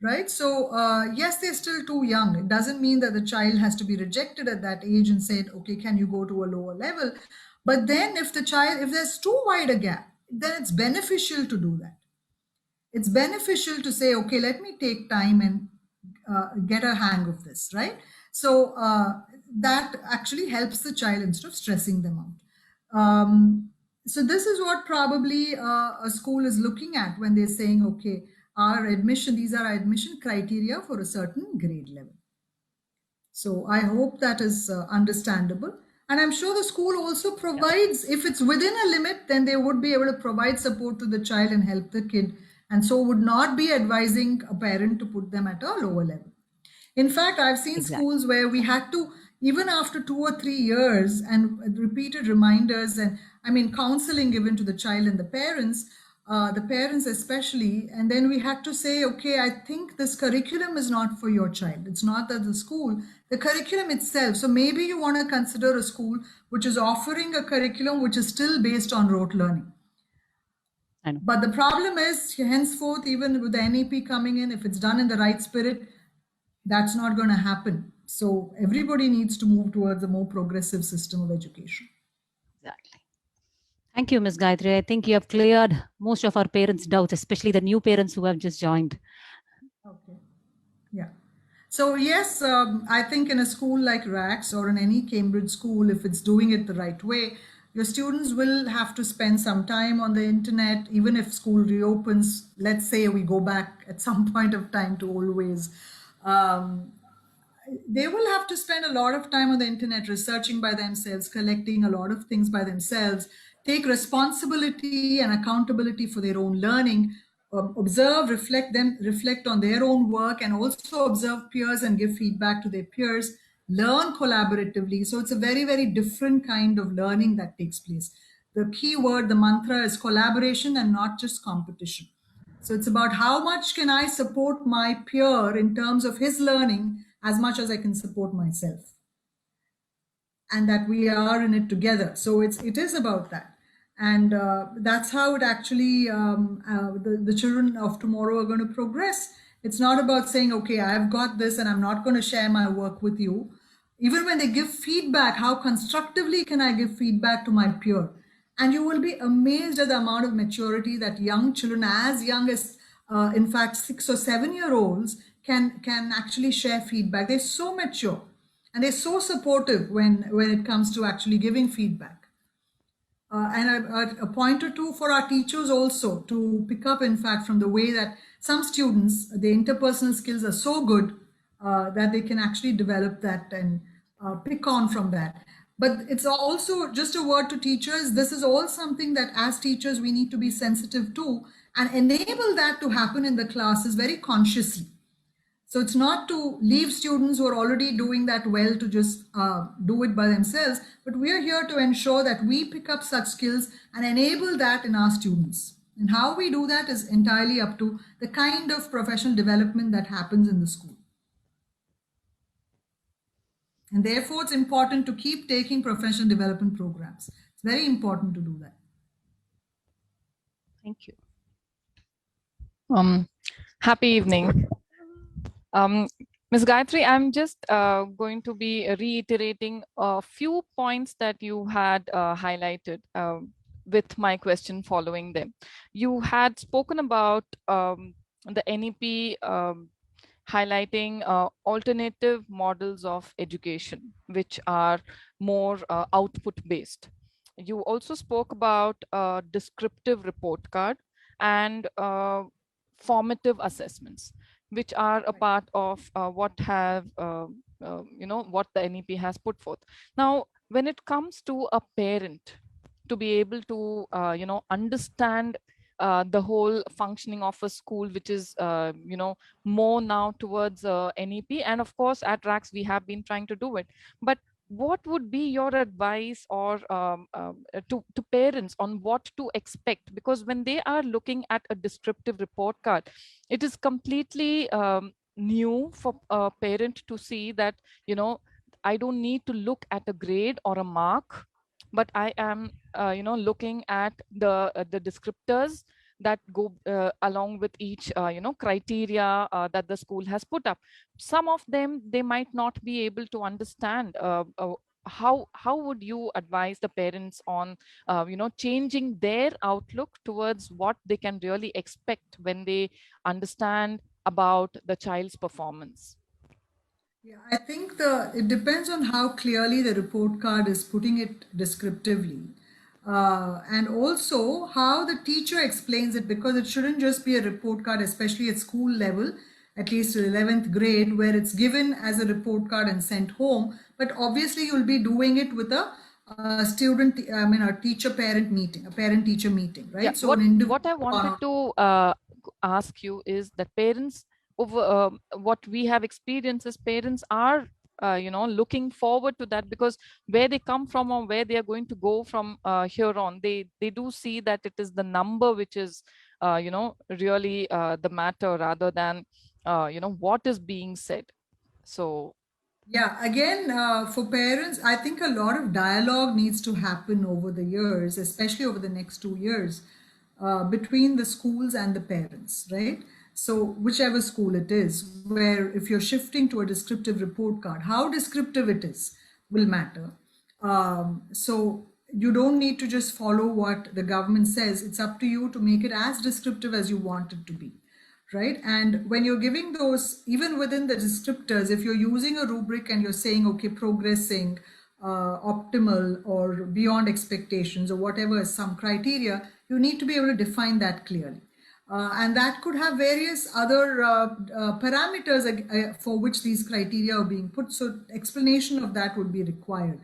right? So yes, they're still too young. It doesn't mean that the child has to be rejected at that age and said, okay, can you go to a lower level? But then if there's too wide a gap, then it's beneficial to do that. It's beneficial to say, okay, let me take time and get a hang of this, right? So that actually helps the child instead of stressing them out. So this is what probably a school is looking at when they're saying, okay, these are our admission criteria for a certain grade level. So I hope that is understandable. And I'm sure the school also provides, if it's within a limit, then they would be able to provide support to the child and help the kid. And so would not be advising a parent to put them at a lower level. In fact, I've seen schools where we had to, even after 2 or 3 years and repeated reminders and counseling given to the child and the parents especially, and then we had to say, okay, I think this curriculum is not for your child. It's not that the school, the curriculum itself. So maybe you want to consider a school which is offering a curriculum which is still based on rote learning. But the problem is, henceforth, even with the NEP coming in, if it's done in the right spirit, that's not going to happen. So everybody needs to move towards a more progressive system of education. Exactly. Thank you, Ms. Gayatri. I think you have cleared most of our parents' doubts, especially the new parents who have just joined. Okay. Yeah. So yes, I think in a school like RACS or in any Cambridge school, if it's doing it the right way, Your students will have to spend some time on the internet, even if school reopens. Let's say we go back at some point of time to always. They will have to spend a lot of time on the internet researching by themselves, collecting a lot of things by themselves, take responsibility and accountability for their own learning, observe, reflect on their own work, and also observe peers and give feedback to their peers, learn collaboratively. So it's a very, very different kind of learning that takes place. The key word, the mantra, is collaboration and not just competition. So it's about how much can I support my peer in terms of his learning as much as I can support myself, and that we are in it together. So it is about that. And that's how it actually, the children of tomorrow are going to progress. It's not about saying, okay, I've got this and I'm not going to share my work with you. Even when they give feedback, how constructively can I give feedback to my peer? And you will be amazed at the amount of maturity that young children, as young as, in fact, 6 or 7 year olds, can actually share feedback. They're so mature and they're so supportive when it comes to actually giving feedback. And a point or two for our teachers also to pick up, in fact, from the way that some students, the interpersonal skills are so good that they can actually develop that and pick on from that. But it's also just a word to teachers. This is all something that as teachers we need to be sensitive to and enable that to happen in the classes very consciously. So it's not to leave students who are already doing that well to just do it by themselves, but we are here to ensure that we pick up such skills and enable that in our students. And how we do that is entirely up to the kind of professional development that happens in the school. And therefore, it's important to keep taking professional development programs. It's very important to do that. Thank you. Happy evening. Ms. Gayatri, I'm just going to be reiterating a few points that you had highlighted with my question following them. You had spoken about the NEP highlighting alternative models of education, which are more output-based. You also spoke about descriptive report card and formative assessments, which are a part of what have what the NEP has put forth. Now, when it comes to a parent to be able to understand the whole functioning of a school, which is more now towards NEP, and of course at RACS we have been trying to do it, but what would be your advice or to parents on what to expect? Because when they are looking at a descriptive report card, it is completely new for a parent to see that, I don't need to look at a grade or a mark, but I am, looking at the descriptors that go along with each, criteria that the school has put up. Some of them, they might not be able to understand. How would you advise the parents on, changing their outlook towards what they can really expect when they understand about the child's performance? Yeah, I think it depends on how clearly the report card is putting it descriptively. And also how the teacher explains it, because it shouldn't just be a report card, especially at school level, at least 11th grade, where it's given as a report card and sent home. But obviously you'll be doing it with a teacher-parent meeting, a parent-teacher meeting, right? Yeah, so what I wanted to ask you is that parents, over what we have experienced as parents, are looking forward to that, because where they come from or where they are going to go from here on, they do see that it is the number which is really the matter, rather than what is being said. So yeah, again, for parents, I think a lot of dialogue needs to happen over the years, especially over the next 2 years, between the schools and the parents, right? So whichever school it is, where if you're shifting to a descriptive report card, how descriptive it is will matter. So you don't need to just follow what the government says. It's up to you to make it as descriptive as you want it to be, right? And when you're giving those, even within the descriptors, if you're using a rubric and you're saying, okay, progressing, optimal or beyond expectations or whatever is some criteria, you need to be able to define that clearly. And that could have various other parameters for which these criteria are being put. So explanation of that would be required.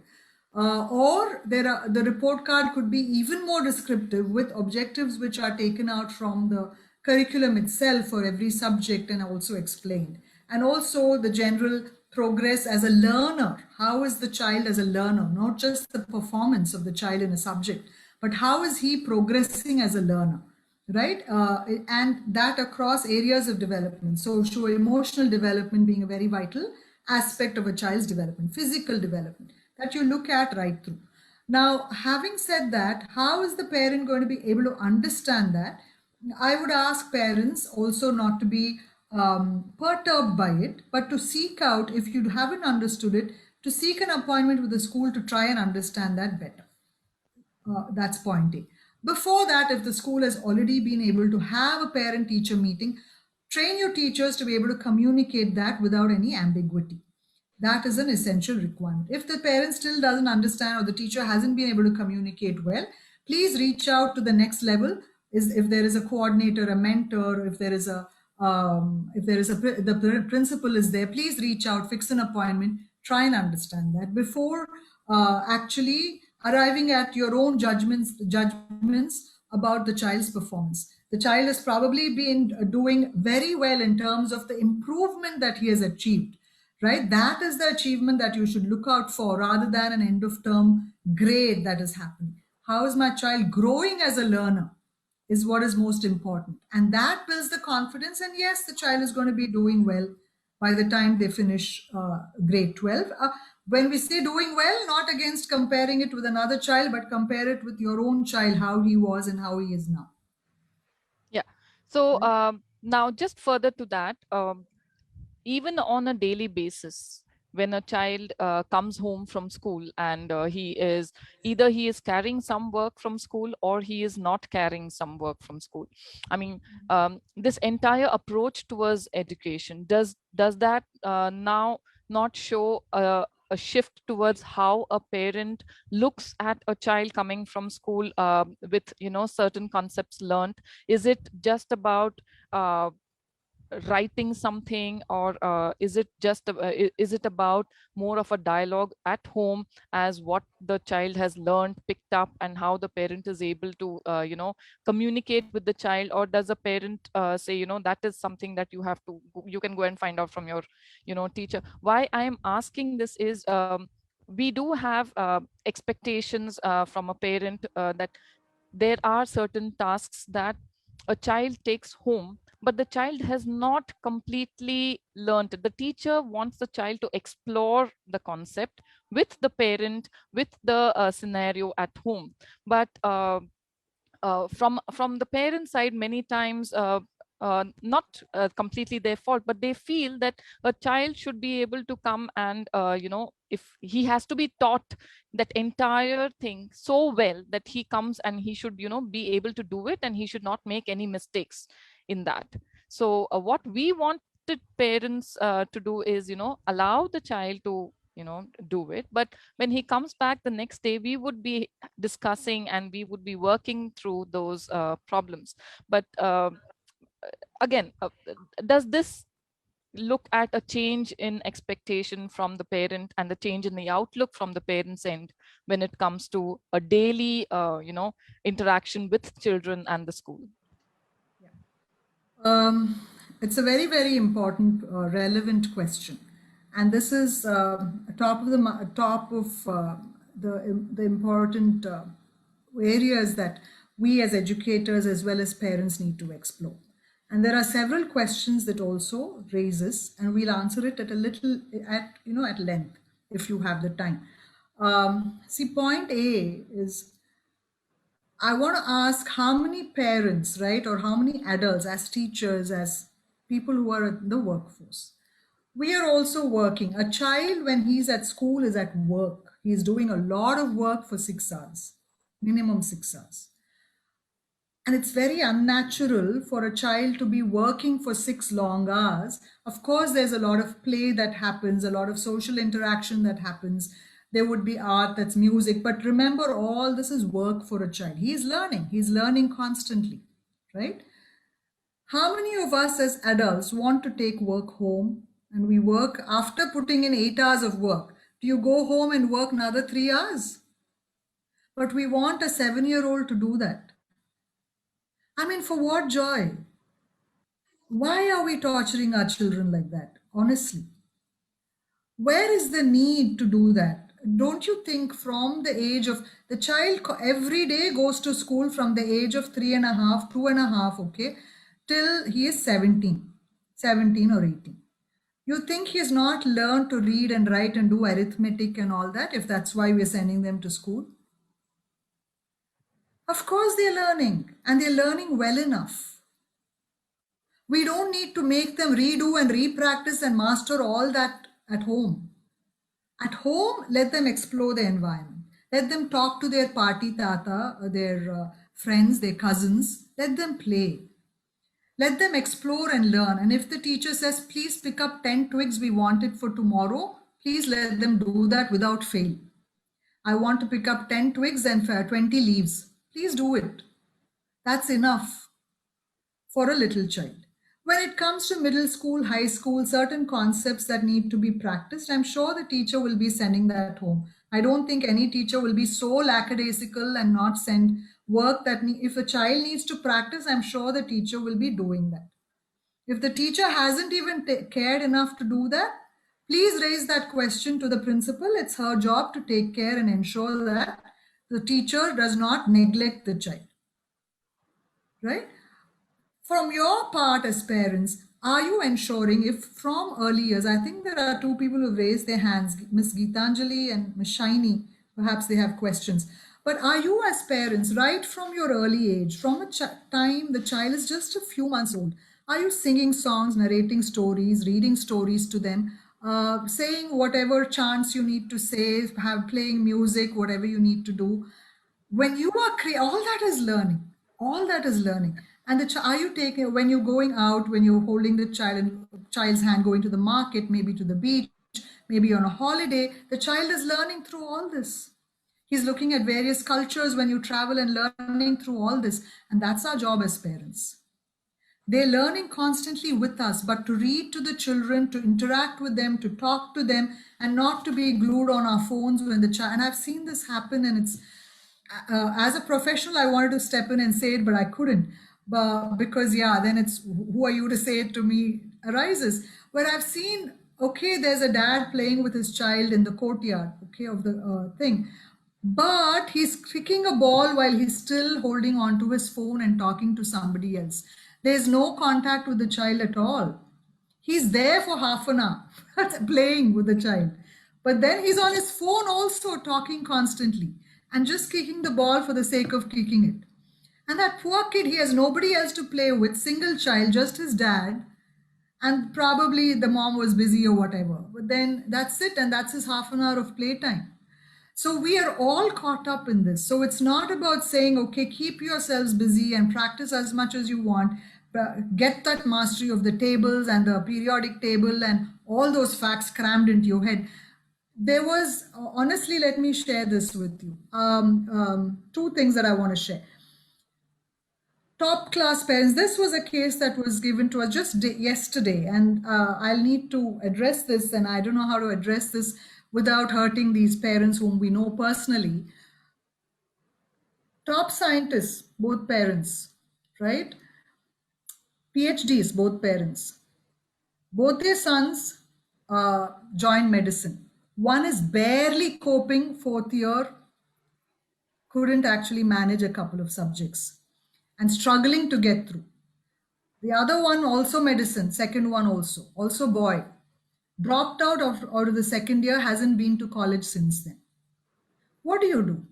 Or the report card could be even more descriptive with objectives which are taken out from the curriculum itself for every subject and also explained. And also the general progress as a learner. How is the child as a learner? Not just the performance of the child in a subject, but how is he progressing as a learner, right? And that across areas of development. Social emotional development being a very vital aspect of a child's development, physical development that you look at right through. Now, having said that, how is the parent going to be able to understand that? I would ask parents also not to be perturbed by it, but to seek out, if you haven't understood it, to seek an appointment with the school to try and understand that better. That's point A. Before that, if the school has already been able to have a parent-teacher meeting, train your teachers to be able to communicate that without any ambiguity. That is an essential requirement. If the parent still doesn't understand or the teacher hasn't been able to communicate well, please reach out to the next level. If there is a coordinator, a mentor, if the principal is there, please reach out, fix an appointment, try and understand that before actually arriving at your own judgments about the child's performance. The child has probably been doing very well in terms of the improvement that he has achieved, right? That is the achievement that you should look out for rather than an end of term grade that is happening. How is my child growing as a learner is what is most important. And that builds the confidence. And yes, the child is going to be doing well by the time they finish grade 12. When we say doing well, not against comparing it with another child, but compare it with your own child, how he was and how he is now. Yeah. So now just further to that, even on a daily basis, when a child comes home from school and he is carrying some work from school or he is not carrying some work from school. I mean, this entire approach towards education, does that now not show a shift towards how a parent looks at a child coming from school with certain concepts learned? Is it just about writing something, or is it about more of a dialogue at home as what the child has learned, picked up, and how the parent is able to communicate with the child? Or does a parent say, that is something that you can go and find out from your teacher? Why I am asking this is we do have expectations from a parent that there are certain tasks that a child takes home, but the child has not completely learned it. The teacher wants the child to explore the concept with the parent, with the scenario at home. But from the parent side, many times, not completely their fault, but they feel that a child should be able to come and if he has to be taught that entire thing so well that he comes and he should be able to do it, and he should not make any mistakes in that. So what we wanted parents to do is allow the child to do it, but when he comes back the next day, we would be discussing and we would be working through those problems. But again, does this look at a change in expectation from the parent and the change in the outlook from the parents' end when it comes to a daily interaction with children and the school? It's a very, very important, relevant question, and this is top of the important areas that we as educators as well as parents need to explore. And there are several questions that also raises, and we'll answer it at length if you have the time. See, point A is, I want to ask how many parents, right, or how many adults as teachers, as people who are in the workforce, we are also working. A child, when he's at school, is at work. He's doing a lot of work for 6 hours, minimum 6 hours. And it's very unnatural for a child to be working for 6 long hours. Of course, there's a lot of play that happens, a lot of social interaction that happens. There would be art, that's music. But remember, all this is work for a child. He's learning constantly, right? How many of us as adults want to take work home and we work after putting in 8 hours of work? Do you go home and work another 3 hours? But we want a 7-year-old to do that. I mean, for what joy? Why are we torturing our children like that? Honestly, where is the need to do that? Don't you think from the age of the child every day goes to school from the age of 3.5, 2.5, okay, till he is 17 or 18. You think he has not learned to read and write and do arithmetic and all that, if that's why we're sending them to school? Of course they're learning, and they're learning well enough. We don't need to make them redo and re-practice and master all that at home. At home, let them explore the environment. Let them talk to their party tata, their friends, their cousins. Let them play. Let them explore and learn. And if the teacher says, please pick up 10 twigs we wanted for tomorrow, please let them do that without fail. I want to pick up 10 twigs and 20 leaves. Please do it. That's enough for a little child. When it comes to middle school, high school, certain concepts that need to be practiced, I'm sure the teacher will be sending that home. I don't think any teacher will be so lackadaisical and not send work that if a child needs to practice, I'm sure the teacher will be doing that. If the teacher hasn't even cared enough to do that, please raise that question to the principal. It's her job to take care and ensure that the teacher does not neglect the child, right? From your part as parents, are you ensuring if from early years, I think there are 2 people who raised their hands, Miss Geetanjali and Miss Shiny, perhaps they have questions. But are you as parents, right from your early age, from a time the child is just a few months old, are you singing songs, narrating stories, reading stories to them, saying whatever chants you need to say, playing music, whatever you need to do? When you are all that is learning, and are you taking, when you're going out, when you're holding the child's hand, going to the market, maybe to the beach, maybe on a holiday, the child is learning through all this. He's looking at various cultures when you travel and learning through all this. And that's our job as parents. They're learning constantly with us, but to read to the children, to interact with them, to talk to them, and not to be glued on our phones when the child, and I've seen this happen, and it's, as a professional, I wanted to step in and say it, but I couldn't. But because, yeah, then it's who are you to say it to me arises. Where I've seen, okay, there's a dad playing with his child in the courtyard, okay, of the thing. But he's kicking a ball while he's still holding on to his phone and talking to somebody else. There's no contact with the child at all. He's there for half an hour playing with the child. But then he's on his phone also talking constantly and just kicking the ball for the sake of kicking it. And that poor kid, he has nobody else to play with, single child, just his dad. And probably the mom was busy or whatever. But then that's it. And that's his half an hour of playtime. So we are all caught up in this. So it's not about saying, okay, keep yourselves busy and practice as much as you want. Get that mastery of the tables and the periodic table and all those facts crammed into your head. There was, honestly, let me share this with you. 2 things that I want to share. Top class parents, this was a case that was given to us just yesterday, and I'll need to address this, and I don't know how to address this without hurting these parents whom we know personally. Top scientists, both parents, right? PhDs, both parents. Both their sons joined medicine. One is barely coping, 4th year, couldn't actually manage a couple of subjects and struggling to get through. The other one also medicine, second one also boy. Dropped out of the 2nd year, hasn't been to college since then. What do you do?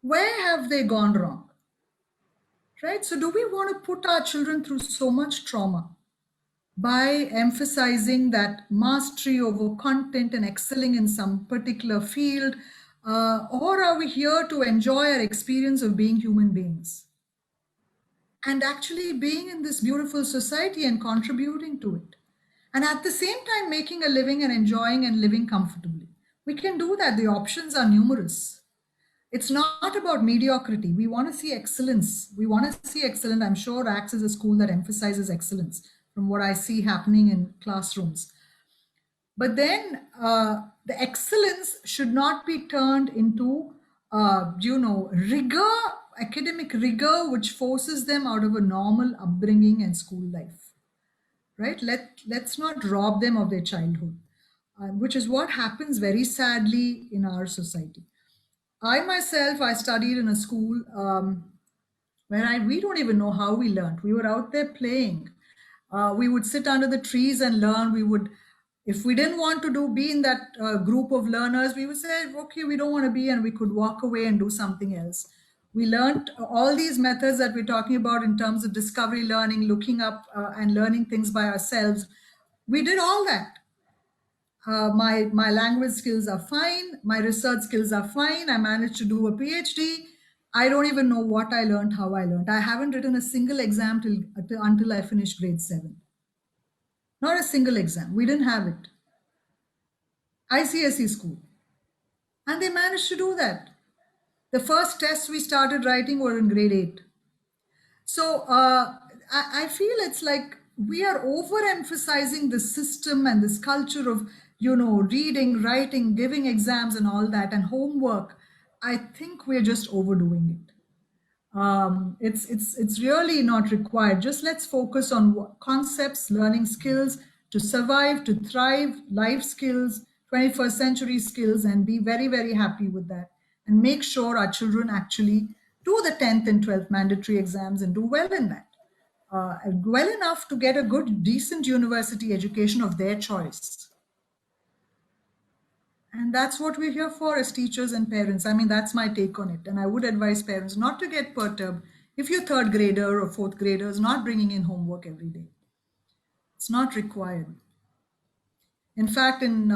Where have they gone wrong? Right? So do we want to put our children through so much trauma by emphasizing that mastery over content and excelling in some particular field? Or are we here to enjoy our experience of being human beings and actually being in this beautiful society and contributing to it? And at the same time, making a living and enjoying and living comfortably. We can do that. The options are numerous. It's not about mediocrity. We want to see excellence. We want to see excellence. I'm sure ACTS is a school that emphasizes excellence from what I see happening in classrooms. But then the excellence should not be turned into, rigor, academic rigor, which forces them out of a normal upbringing and school life, right? Let's not rob them of their childhood, which is what happens very sadly in our society. I studied in a school where we don't even know how we learned. We were out there playing. We would sit under the trees and learn. If we didn't want to be in that group of learners, we would say, okay, we don't want to be, and we could walk away and do something else. We learned all these methods that we're talking about in terms of discovery learning, looking up and learning things by ourselves. We did all that. My language skills are fine. My research skills are fine. I managed to do a PhD. I don't even know what I learned, how I learned. I haven't written a single exam until I finished grade 7. Not a single exam. We didn't have it. ICSE school. And they managed to do that. The first tests we started writing were in grade 8. So I feel it's like we are overemphasizing the system and this culture of, reading, writing, giving exams and all that, and homework. I think we're just overdoing it. It's really not required. Just let's focus on concepts, learning skills to survive, to thrive, life skills, 21st century skills, and be very, very happy with that. And make sure our children actually do the 10th and 12th mandatory exams and do well in that. Well enough to get a good, decent university education of their choice. And that's what we're here for as teachers and parents. I mean, that's my take on it. And I would advise parents not to get perturbed if your third grader or fourth grader is not bringing in homework every day. It's not required. In fact, in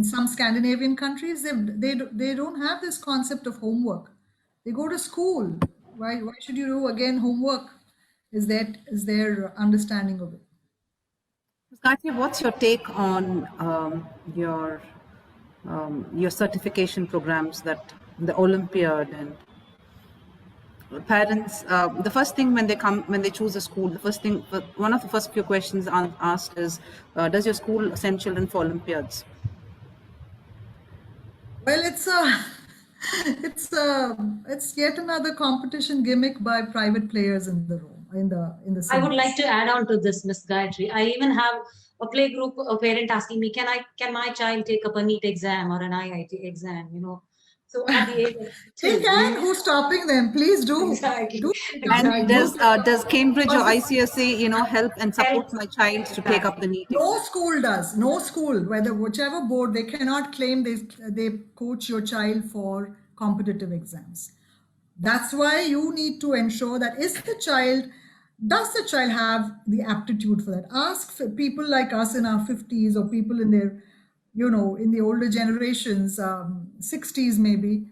some Scandinavian countries, they don't have this concept of homework. They go to school. Why should you do again homework? Is their understanding of it. Gayatri, what's your take on your certification programs, that the Olympiad, and parents? The first thing when they choose a school, one of the first few questions asked is, does your school send children for Olympiads? Well, it's yet another competition gimmick by private players in the room, in the I would like to add on to this, Ms. Gayatri. I even have a play group, a parent asking me, can my child take up a NEET exam or an IIT exam, So at the age of 2, they can. Who's stopping them? Please do. Exactly. Do. And does Cambridge or ICSE, help and support my child to take up the NEET exam? No school does. No school, whichever board, they cannot claim they coach your child for competitive exams. That's why you need to ensure that does the child have the aptitude for that? Ask for people like us in our 50s or people in their, in the older generations, 60s maybe.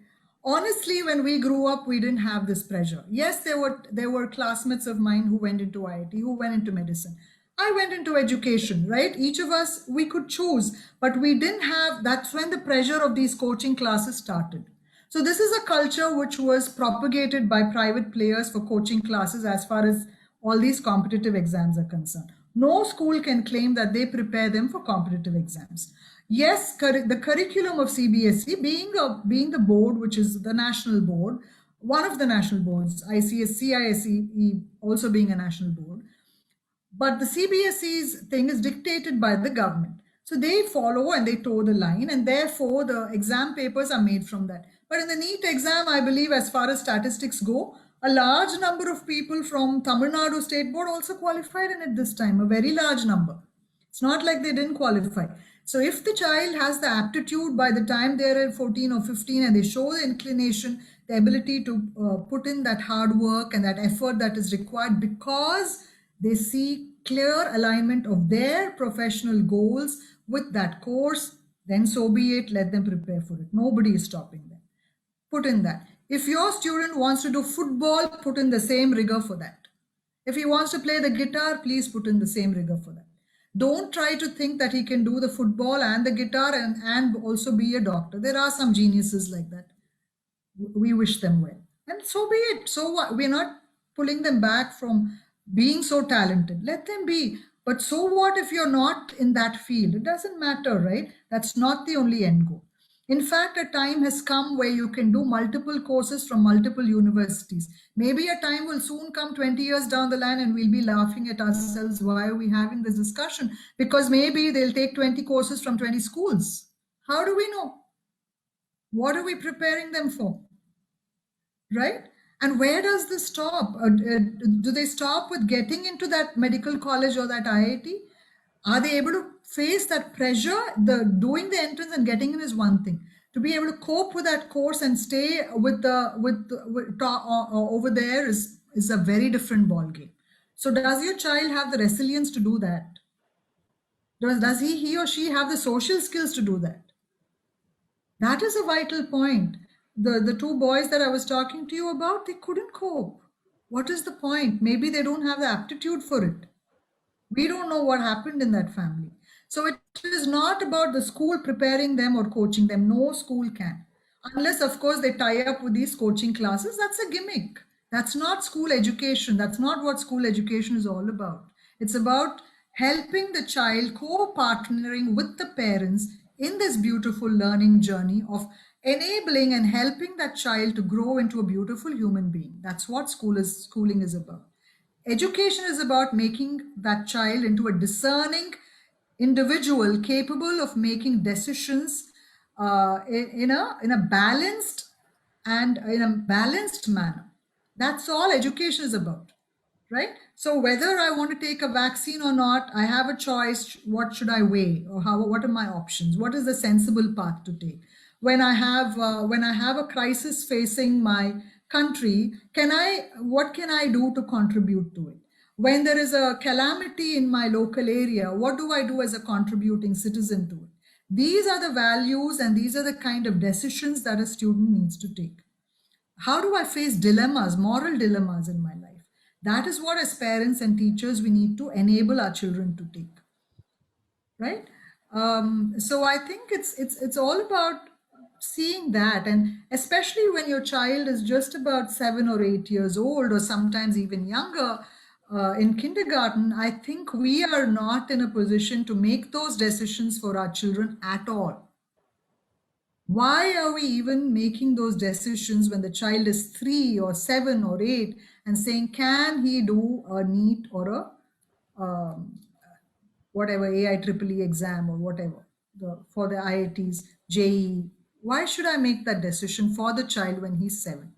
Honestly, when we grew up, we didn't have this pressure. Yes, there were classmates of mine who went into IIT, who went into medicine. I went into education, right? Each of us, we could choose, but we didn't have, that's when the pressure of these coaching classes started. So this is a culture which was propagated by private players for coaching classes as far as all these competitive exams are concerned. No school can claim that they prepare them for competitive exams. Yes, the curriculum of CBSE, being the board, which is the national board, one of the national boards, CISE also being a national board, but the CBSE's thing is dictated by the government. So they follow and they toe the line, and therefore the exam papers are made from that. But in the NEET exam, I believe as far as statistics go, a large number of people from Tamil Nadu State Board also qualified in it this time, a very large number. It's not like they didn't qualify. So if the child has the aptitude by the time they're at 14 or 15 and they show the inclination, the ability to put in that hard work and that effort that is required because they see clear alignment of their professional goals with that course, then so be it, let them prepare for it. Nobody is stopping them. Put in that. If your student wants to do football, put in the same rigor for that. If he wants to play the guitar, please put in the same rigor for that. Don't try to think that he can do the football and the guitar and also be a doctor. There are some geniuses like that. We wish them well. And so be it. So what? We're not pulling them back from being so talented. Let them be. But so what if you're not in that field? It doesn't matter, right? That's not the only end goal. In fact, a time has come where you can do multiple courses from multiple universities. Maybe a time will soon come 20 years down the line and we'll be laughing at ourselves. Why are we having this discussion? Because maybe they'll take 20 courses from 20 schools. How do we know? What are we preparing them for? Right? And where does this stop? Do they stop with getting into that medical college or that IIT? Are they able to face that pressure? The doing the entrance and getting in is one thing. To be able to cope with that course and stay over there is a very different ball game. So does your child have the resilience to do that? Does he or she have the social skills to do that? That is a vital point. The two boys that I was talking to you about, they couldn't cope. What is the point? Maybe they don't have the aptitude for it. We don't know what happened in that family. So it is not about the school preparing them or coaching them. No school can. Unless, of course, they tie up with these coaching classes. That's a gimmick. That's not school education. That's not what school education is all about. It's about helping the child, co-partnering with the parents in this beautiful learning journey of enabling and helping that child to grow into a beautiful human being. That's what schooling is about. Education is about making that child into a discerning individual capable of making decisions in a balanced manner. That's all education is about, right? So whether I want to take a vaccine or not, I have a choice. What should I weigh, or what are my options? What is the sensible path to take? When I have a crisis facing my country, what can I do to contribute to it? When there is a calamity in my local area, what do I do as a contributing citizen to it? These are the values and these are the kind of decisions that a student needs to take. How do I face dilemmas, moral dilemmas in my life? That is what, as parents and teachers, we need to enable our children to take, right? So I think it's all about seeing that, and especially when your child is just about 7 or 8 years old, or sometimes even younger, in kindergarten, I think we are not in a position to make those decisions for our children at all. Why are we even making those decisions when the child is 3 or 7 or 8 and saying, can he do a NEET or a whatever AIEEE exam or whatever for the IITs, JEE? Why should I make that decision for the child when he's 7?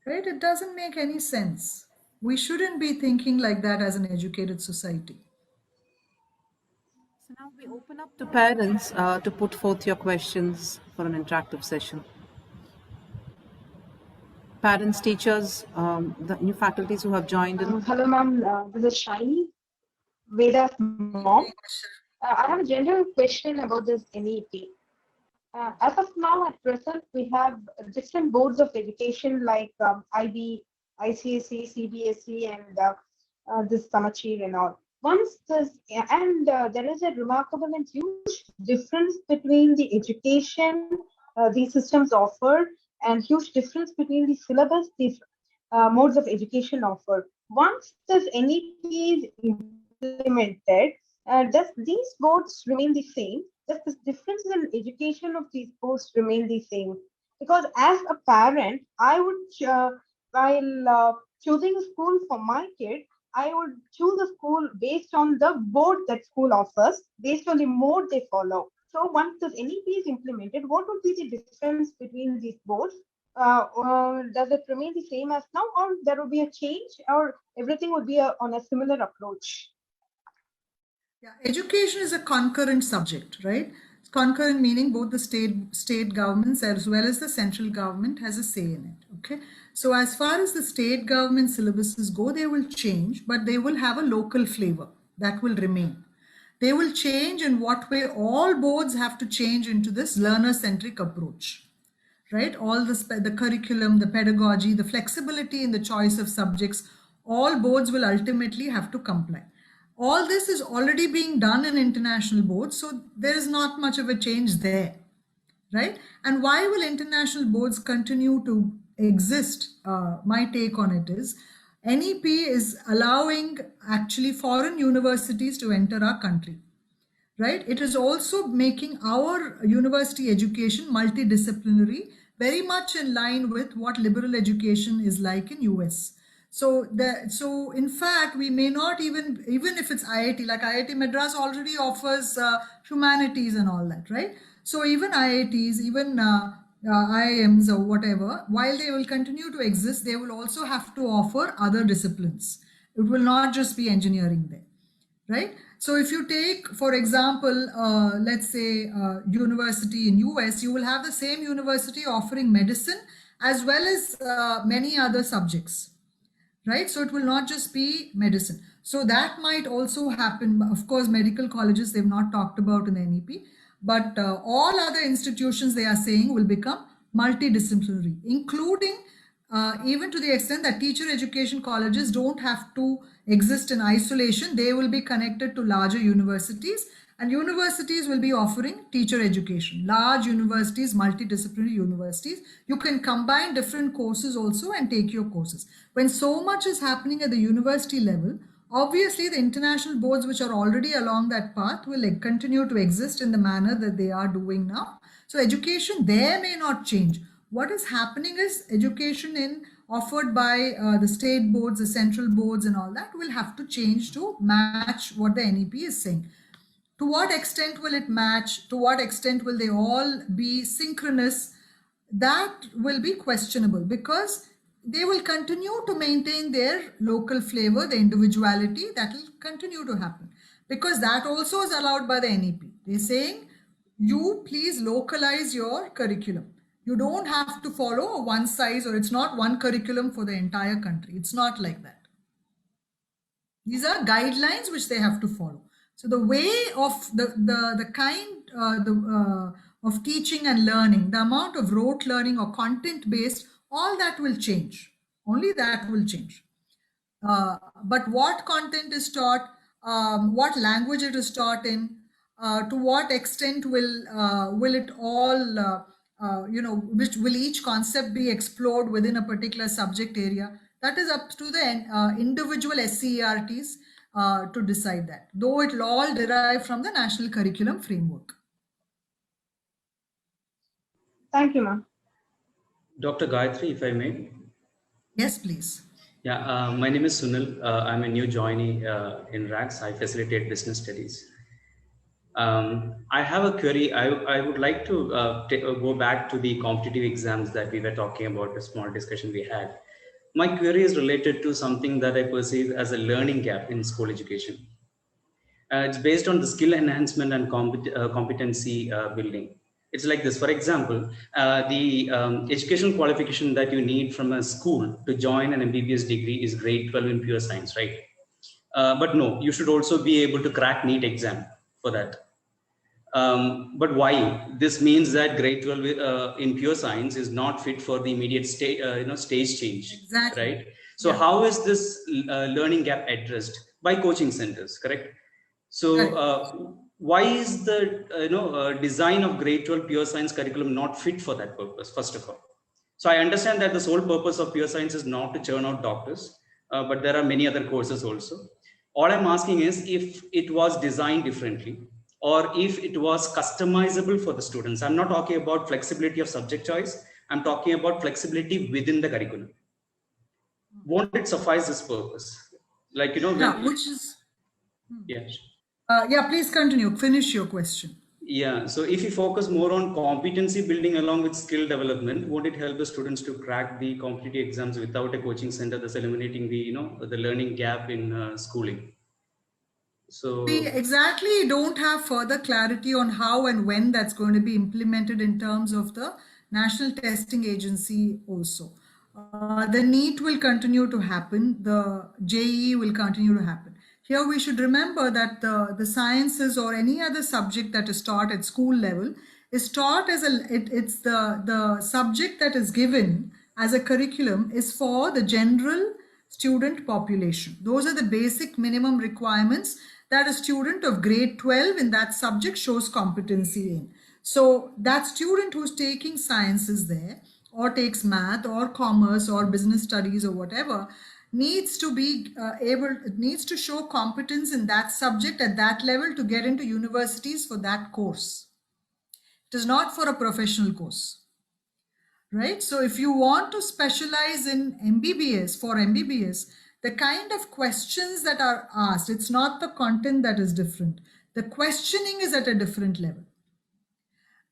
Right? It doesn't make any sense. We shouldn't be thinking like that as an educated society. So now we open up to parents to put forth your questions for an interactive session. Parents, teachers, the new faculties who have joined in. Hello, ma'am. This is Shiny, Veda's mom. I have a general question about this NEP. As of now, at present, we have different boards of education like IB, ICSE, CBSE, and this Samachir and all. Once this, and there is a remarkable and huge difference between the education these systems offer, and huge difference between the syllabus these modes of education offer. Once this NEP is implemented, does these boards remain the same? Does the differences in education of these boards remain the same? Because as a parent, I would, while choosing a school for my kid, I would choose a school based on the board that school offers, based on the mode they follow. So once this NEP is implemented, what would be the difference between these boards? Does it remain the same as now, or there will be a change, or everything would be on a similar approach? Yeah, education is a concurrent subject, right? Concurrent meaning both the state governments as well as the central government has a say in it. Okay, so as far as the state government syllabuses go, they will change, but they will have a local flavor that will remain. They will change in what way all boards have to change into this learner-centric approach, right? All the curriculum, the pedagogy, the flexibility in the choice of subjects, all boards will ultimately have to comply. All this is already being done in international boards, so there is not much of a change there, right? And why will international boards continue to exist? My take on it is NEP is allowing actually foreign universities to enter our country, right? It is also making our university education multidisciplinary, very much in line with what liberal education is like in US. So in fact, we may not even if it's IIT, like IIT Madras already offers humanities and all that, right? So even IITs, even IIMs or whatever, while they will continue to exist, they will also have to offer other disciplines. It will not just be engineering there, right? So if you take, for example, let's say university in US, you will have the same university offering medicine as well as many other subjects, right? So it will not just be medicine. So that might also happen. Of course, medical colleges, they've not talked about in the NEP, but all other institutions, they are saying, will become multidisciplinary, including even to the extent that teacher education colleges don't have to exist in isolation. They will be connected to larger universities, and universities will be offering teacher education. Large universities, multidisciplinary universities, you can combine different courses also and take your courses. When so much is happening at the university level, obviously the international boards which are already along that path will continue to exist in the manner that they are doing now. So education there may not change. What is happening is education offered by the state boards, the central boards and all that will have to change to match what the NEP is saying. To what extent will it match? To what extent will they all be synchronous? That will be questionable, because they will continue to maintain their local flavor, the individuality. That will continue to happen, because that also is allowed by the NEP. They're saying, you please localize your curriculum. You don't have to follow a one size, or it's not one curriculum for the entire country. It's not like that. These are guidelines which they have to follow. So the way of the kind of teaching and learning, the amount of rote learning or content based, all that will change. Only that will change. But what content is taught, what language it is taught in, to what extent will it all, which will each concept be explored within a particular subject area? That is up to the individual SCERTs to decide that, though it will all derive from the national curriculum framework. Thank you, ma'am. Dr. Gayatri, if I may. Yes, please. Yeah, my name is Sunil. I'm a new joinee in RACS. I facilitate business studies. I have a query. I would like to go back to the competitive exams that we were talking about, a small discussion we had. My query is related to something that I perceive as a learning gap in school education. It's based on the skill enhancement and competency building. It's like this. For example, the educational qualification that you need from a school to join an MBBS degree is grade 12 in pure science, right? But no, you should also be able to crack NEET exam for that. But why? This means that grade 12 in pure science is not fit for the immediate stage change, Exactly. right? So how is this learning gap addressed? By coaching centers, correct? So why is the design of grade 12 pure science curriculum not fit for that purpose, first of all? So I understand that the sole purpose of pure science is not to churn out doctors, but there are many other courses also. All I'm asking is if it was designed differently, or if it was customizable for the students. I'm not talking about flexibility of subject choice. I'm talking about flexibility within the curriculum. Won't it suffice this purpose? Like, Yeah, which is... Yeah. Yeah, please continue. Finish your question. Yeah, so if you focus more on competency building along with skill development, won't it help the students to crack the competitive exams without a coaching center, thus eliminating the, the learning gap in schooling? So we exactly don't have further clarity on how and when that's going to be implemented in terms of the National Testing Agency also. The NEET will continue to happen. The JEE will continue to happen. Here we should remember that the sciences or any other subject that is taught at school level is taught as it's the subject that is given as a curriculum is for the general student population. Those are the basic minimum requirements that a student of grade 12 in that subject shows competency in. So that student who's taking sciences there, or takes math or commerce or business studies or whatever, needs to be needs to show competence in that subject at that level to get into universities for that course. It is not for a professional course, right? So if you want to specialize in MBBS, for MBBS, the kind of questions that are asked, it's not the content that is different. The questioning is at a different level,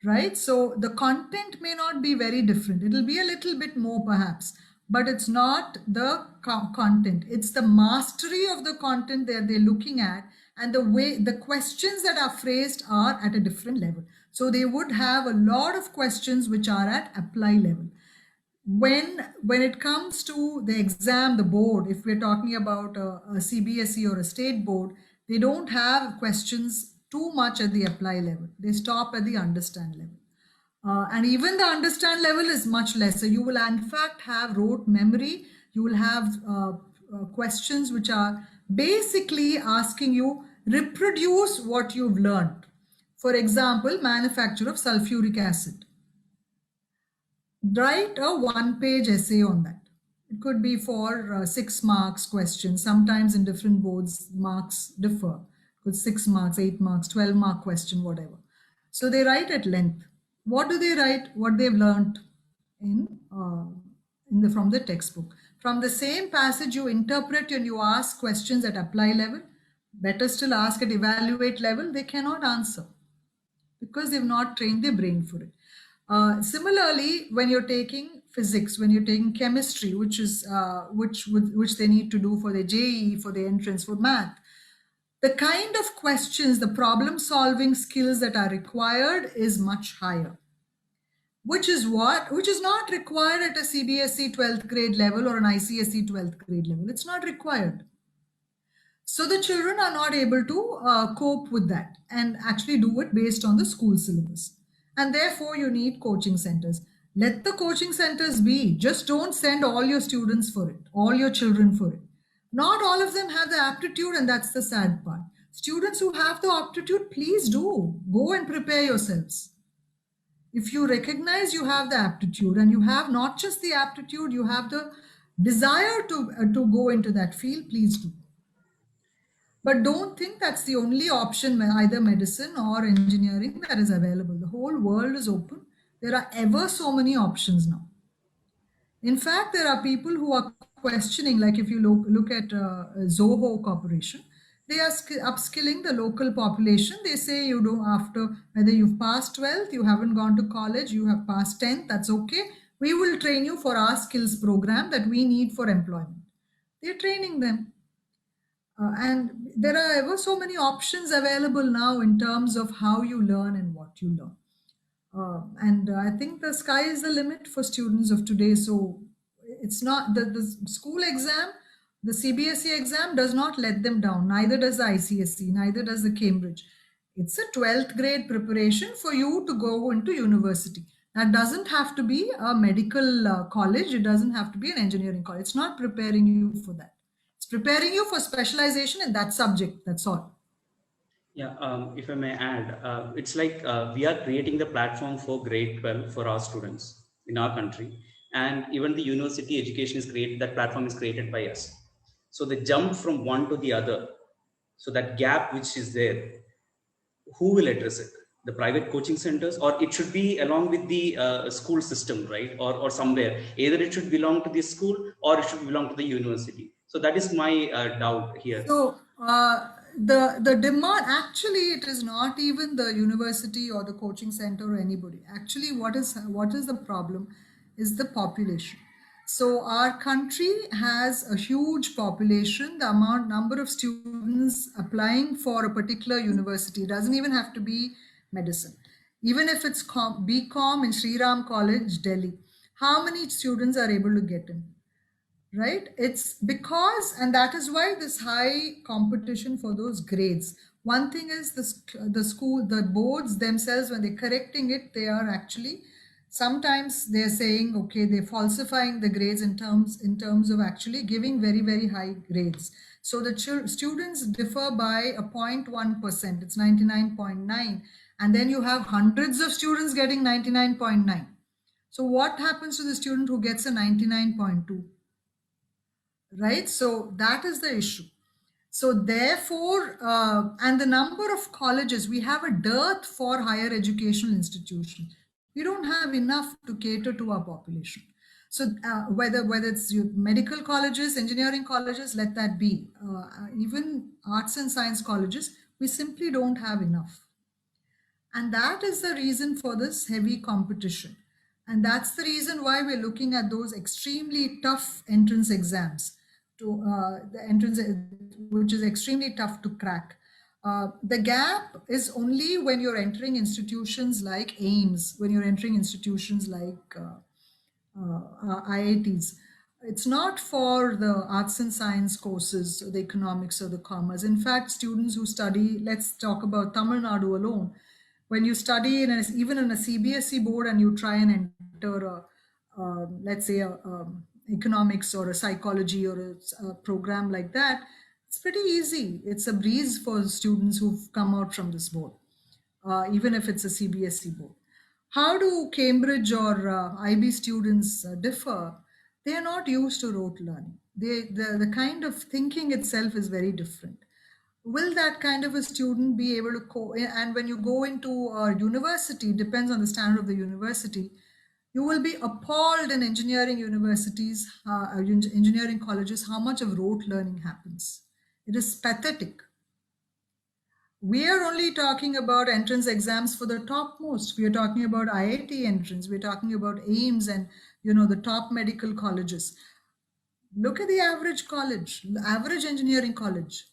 right? So the content may not be very different. It'll be a little bit more perhaps, but it's not the content. It's the mastery of the content that they're looking at, and the way the questions that are phrased are at a different level. So they would have a lot of questions which are at apply level. When it comes to the exam, the board, if we're talking about a CBSE or a state board, they don't have questions too much at the apply level. They stop at the understand level. And even the understand level is much lesser. You will in fact have rote memory. You will have questions which are basically asking you reproduce what you've learned. For example, manufacture of sulfuric acid. Write a one-page essay on that. It could be for 6 marks question. Sometimes in different boards, marks differ. It could 6 marks, 8 marks, 12-mark question, whatever. So they write at length. What do they write? What they've learned from the textbook. From the same passage, you interpret and you ask questions at apply level. Better still, ask at evaluate level. They cannot answer because they've not trained their brain for it. Similarly, when you're taking physics, when you're taking chemistry, which they need to do for their JEE, for their entrance, for math, the kind of questions, the problem solving skills that are required is much higher, which is not required at a CBSE 12th grade level or an ICSE 12th grade level. It's not required. So the children are not able to cope with that and actually do it based on the school syllabus. And therefore you need coaching centers. Let the coaching centers be. Just don't send all your students for it, all your children for it. Not all of them have the aptitude, and that's the sad part. Students who have the aptitude, please do. Go and prepare yourselves. If you recognize you have the aptitude, and you have not just the aptitude, you have the desire to go into that field, please do. But don't think that's the only option, either medicine or engineering, that is available. The whole world is open. There are ever so many options now. In fact, there are people who are questioning, like if you look at Zoho Corporation, they are upskilling the local population. They say you do, after whether you've passed 12th, you haven't gone to college, you have passed 10th, that's okay. We will train you for our skills program that we need for employment. They're training them. And there are ever so many options available now in terms of how you learn and what you learn. And I think the sky is the limit for students of today. So it's not the school exam, the CBSE exam does not let them down. Neither does the ICSE, neither does the Cambridge. It's a 12th grade preparation for you to go into university. That doesn't have to be a medical college. It doesn't have to be an engineering college. It's not preparing you for that. It's preparing you for specialization in that subject. That's all. Yeah, if I may add, it's like we are creating the platform for grade 12 for our students in our country. And even the university education is created, that platform is created by us. So the jump from one to the other, so that gap which is there, who will address it? The private coaching centers, or it should be along with the school system, right? Or somewhere, either it should belong to the school or it should belong to the university. So that is my doubt here. So the demand, actually, it is not even the university or the coaching center or anybody. Actually, what is the problem is the population. So our country has a huge population. The number of students applying for a particular university, it doesn't even have to be medicine. Even if it's BCom in Sri Ram College, Delhi, how many students are able to get in? Right? It's because, and that is why this high competition for those grades. One thing is the school, the boards themselves, when they're correcting it, they are actually sometimes they're saying, okay, they're falsifying the grades in terms of actually giving very, very high grades. So the students differ by a 0.1%, it's 99.9, and then you have hundreds of students getting 99.9. So what happens to the student who gets a 99.2? Right? So that is the issue. So therefore, and the number of colleges, we have a dearth for higher educational institutions. We don't have enough to cater to our population. So whether it's medical colleges, engineering colleges, let that be, even arts and science colleges, we simply don't have enough. And that is the reason for this heavy competition. And that's the reason why we're looking at those extremely tough entrance exams, to the entrance, which is extremely tough to crack. The gap is only when you're entering institutions like AIMS, when you're entering institutions like IITs. It's not for the arts and science courses, or the economics or the commerce. In fact, students who study, let's talk about Tamil Nadu alone, when you study even in a CBSE board and you try and enter let's say economics or a psychology or a program like that, it's pretty easy. It's a breeze for students who've come out from this board, even if it's a CBSE board. How do Cambridge or IB students differ? They are not used to rote learning. The kind of thinking itself is very different. Will that kind of a student be able to and when you go into a university, depends on the standard of the university, you will be appalled in engineering universities, engineering colleges, how much of rote learning happens. It is pathetic. We are only talking about entrance exams for the topmost. We are talking about IIT entrance. We're talking about AIMS and the top medical colleges. Look at the average college, the average engineering college,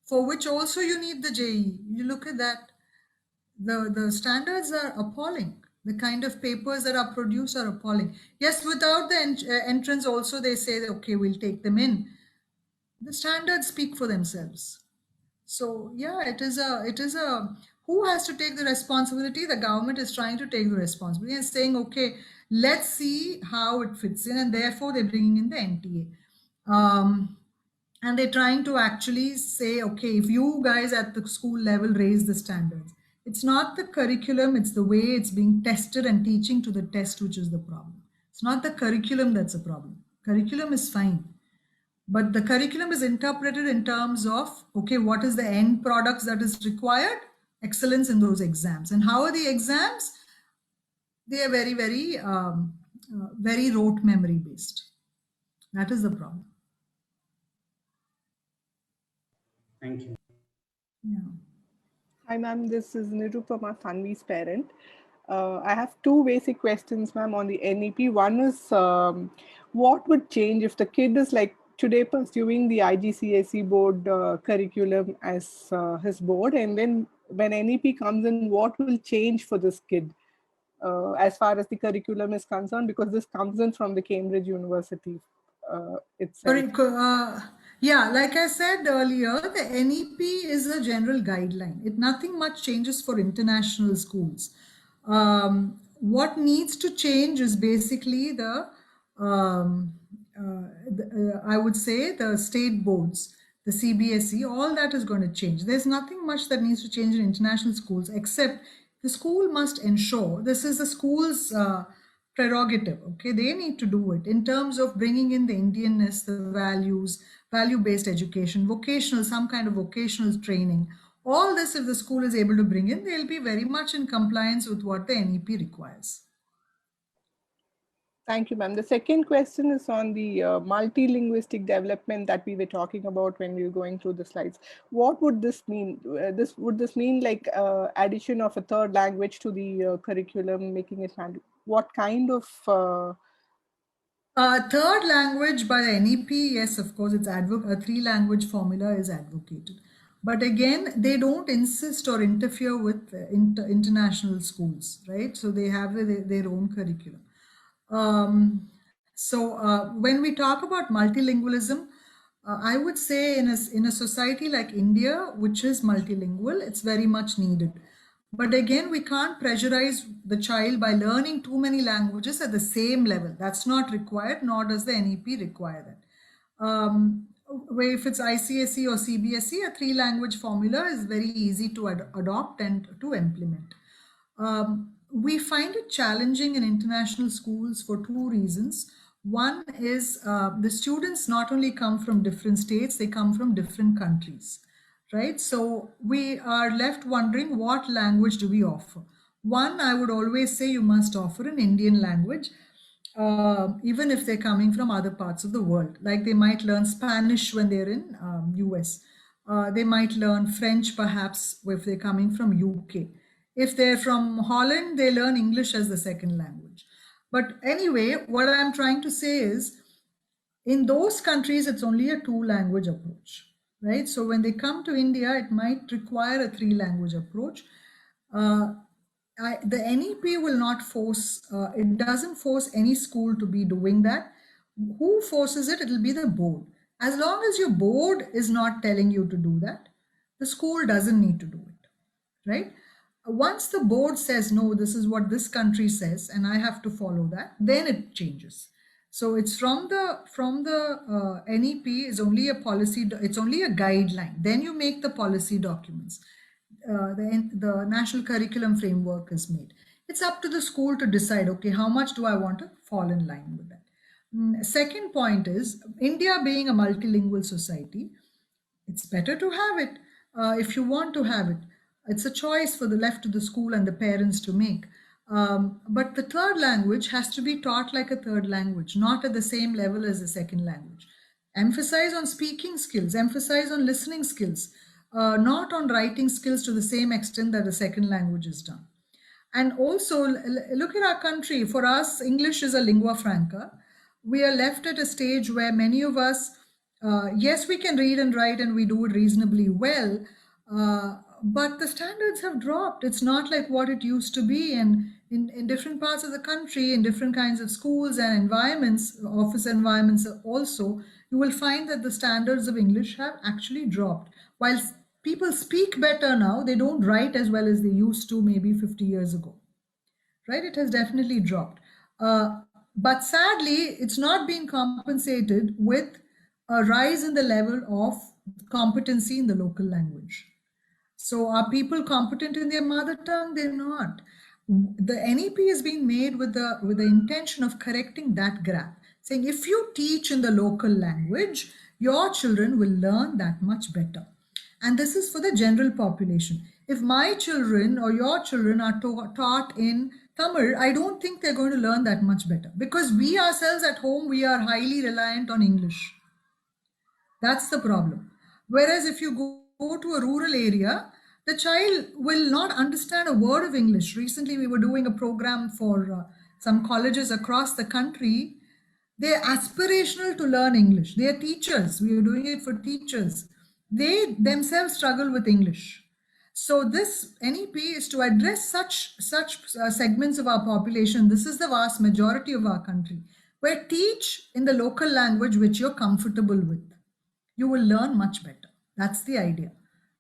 for which also you need the JEE. You look at that, the standards are appalling. The kind of papers that are produced are appalling. Yes, without the entrance also they say, okay, we'll take them in. The standards speak for themselves. So yeah, it is a who has to take the responsibility? The government is trying to take the responsibility and saying, okay, let's see how it fits in, and therefore they're bringing in the NTA. And they're trying to actually say, okay, if you guys at the school level raise the standards, it's not the curriculum, it's the way it's being tested and teaching to the test which is the problem. It's not the curriculum that's a problem. Curriculum is fine. But the curriculum is interpreted in terms of, okay, what is the end products that is required? Excellence in those exams. And how are the exams? They are very, very, very rote memory based. That is the problem. Thank you. Yeah. Hi, ma'am. This is Nirupama Tanvi's parent. I have two basic questions, ma'am, on the NEP. One is, what would change if the kid is like today pursuing the IGCSE board curriculum as his board, and then when NEP comes in, what will change for this kid as far as the curriculum is concerned? Because this comes in from the Cambridge University itself. Yeah, like I said earlier, the NEP is a general guideline. Nothing much changes for international schools. What needs to change is basically I would say the state boards, the CBSE, all that is going to change. There's nothing much that needs to change in international schools, except the school must ensure, this is the school's prerogative, okay? They need to do it in terms of bringing in the Indianness, the values, value-based education, vocational, some kind of vocational training. All this, if the school is able to bring in, they'll be very much in compliance with what the NEP requires. Thank you, ma'am. The second question is on the multi-linguistic development that we were talking about when we were going through the slides. What would this mean? Would this mean like addition of a third language to the curriculum, making it what kind of third language by the NEP, yes, of course, it's a three-language formula is advocated. But again, they don't insist or interfere with international schools, right? So they have their own curriculum. When we talk about multilingualism, I would say in a society like India, which is multilingual, it's very much needed. But again, we can't pressurize the child by learning too many languages at the same level. That's not required, nor does the NEP require that. Where if it's ICSE or CBSE, a 3-language formula is very easy to adopt and to implement. We find it challenging in international schools for 2 reasons. One is the students not only come from different states, they come from different countries, right? So we are left wondering, what language do we offer? One, I would always say you must offer an Indian language, even if they're coming from other parts of the world. Like they might learn Spanish when they're in US. They might learn French perhaps if they're coming from UK. If they're from Holland, they learn English as the second language. But anyway, what I'm trying to say is, in those countries, it's only a 2-language approach, right? So when they come to India, it might require a 3-language approach. The NEP will not force, it doesn't force any school to be doing that. Who forces it? It'll be the board. As long as your board is not telling you to do that, the school doesn't need to do it, right? Once the board says, no, this is what this country says, and I have to follow that, then it changes. So it's from the NEP is only a policy, it's only a guideline. Then you make the policy documents. The national curriculum framework is made. It's up to the school to decide, okay, how much do I want to fall in line with that? Second point is, India being a multilingual society, it's better to have it if you want to have it. It's a choice for the left to the school and the parents to make. But the 3rd language has to be taught like a 3rd language, not at the same level as the 2nd language. Emphasize on speaking skills, emphasize on listening skills, not on writing skills to the same extent that the 2nd language is done. And also look at our country. For us, English is a lingua franca. We are left at a stage where many of us, yes, we can read and write and we do it reasonably well, but the standards have dropped. It's not like what it used to be. And in different parts of the country, in different kinds of schools and environments, office environments also, you will find that the standards of English have actually dropped. While people speak better now, they don't write as well as they used to maybe 50 years ago, right? It has definitely dropped. But sadly, it's not being compensated with a rise in the level of competency in the local language. So are people competent in their mother tongue? They're not. The NEP is being made with the intention of correcting that gap, saying if you teach in the local language, your children will learn that much better. And this is for the general population. If my children or your children are taught in Tamil, I don't think they're going to learn that much better, because we ourselves at home, we are highly reliant on English. That's the problem. Whereas if you go to a rural area, the child will not understand a word of English. Recently, we were doing a program for some colleges across the country. They're aspirational to learn English. They are teachers. We were doing it for teachers. They themselves struggle with English. So this NEP is to address such segments of our population. This is the vast majority of our country, where teach in the local language which you're comfortable with. You will learn much better. That's the idea.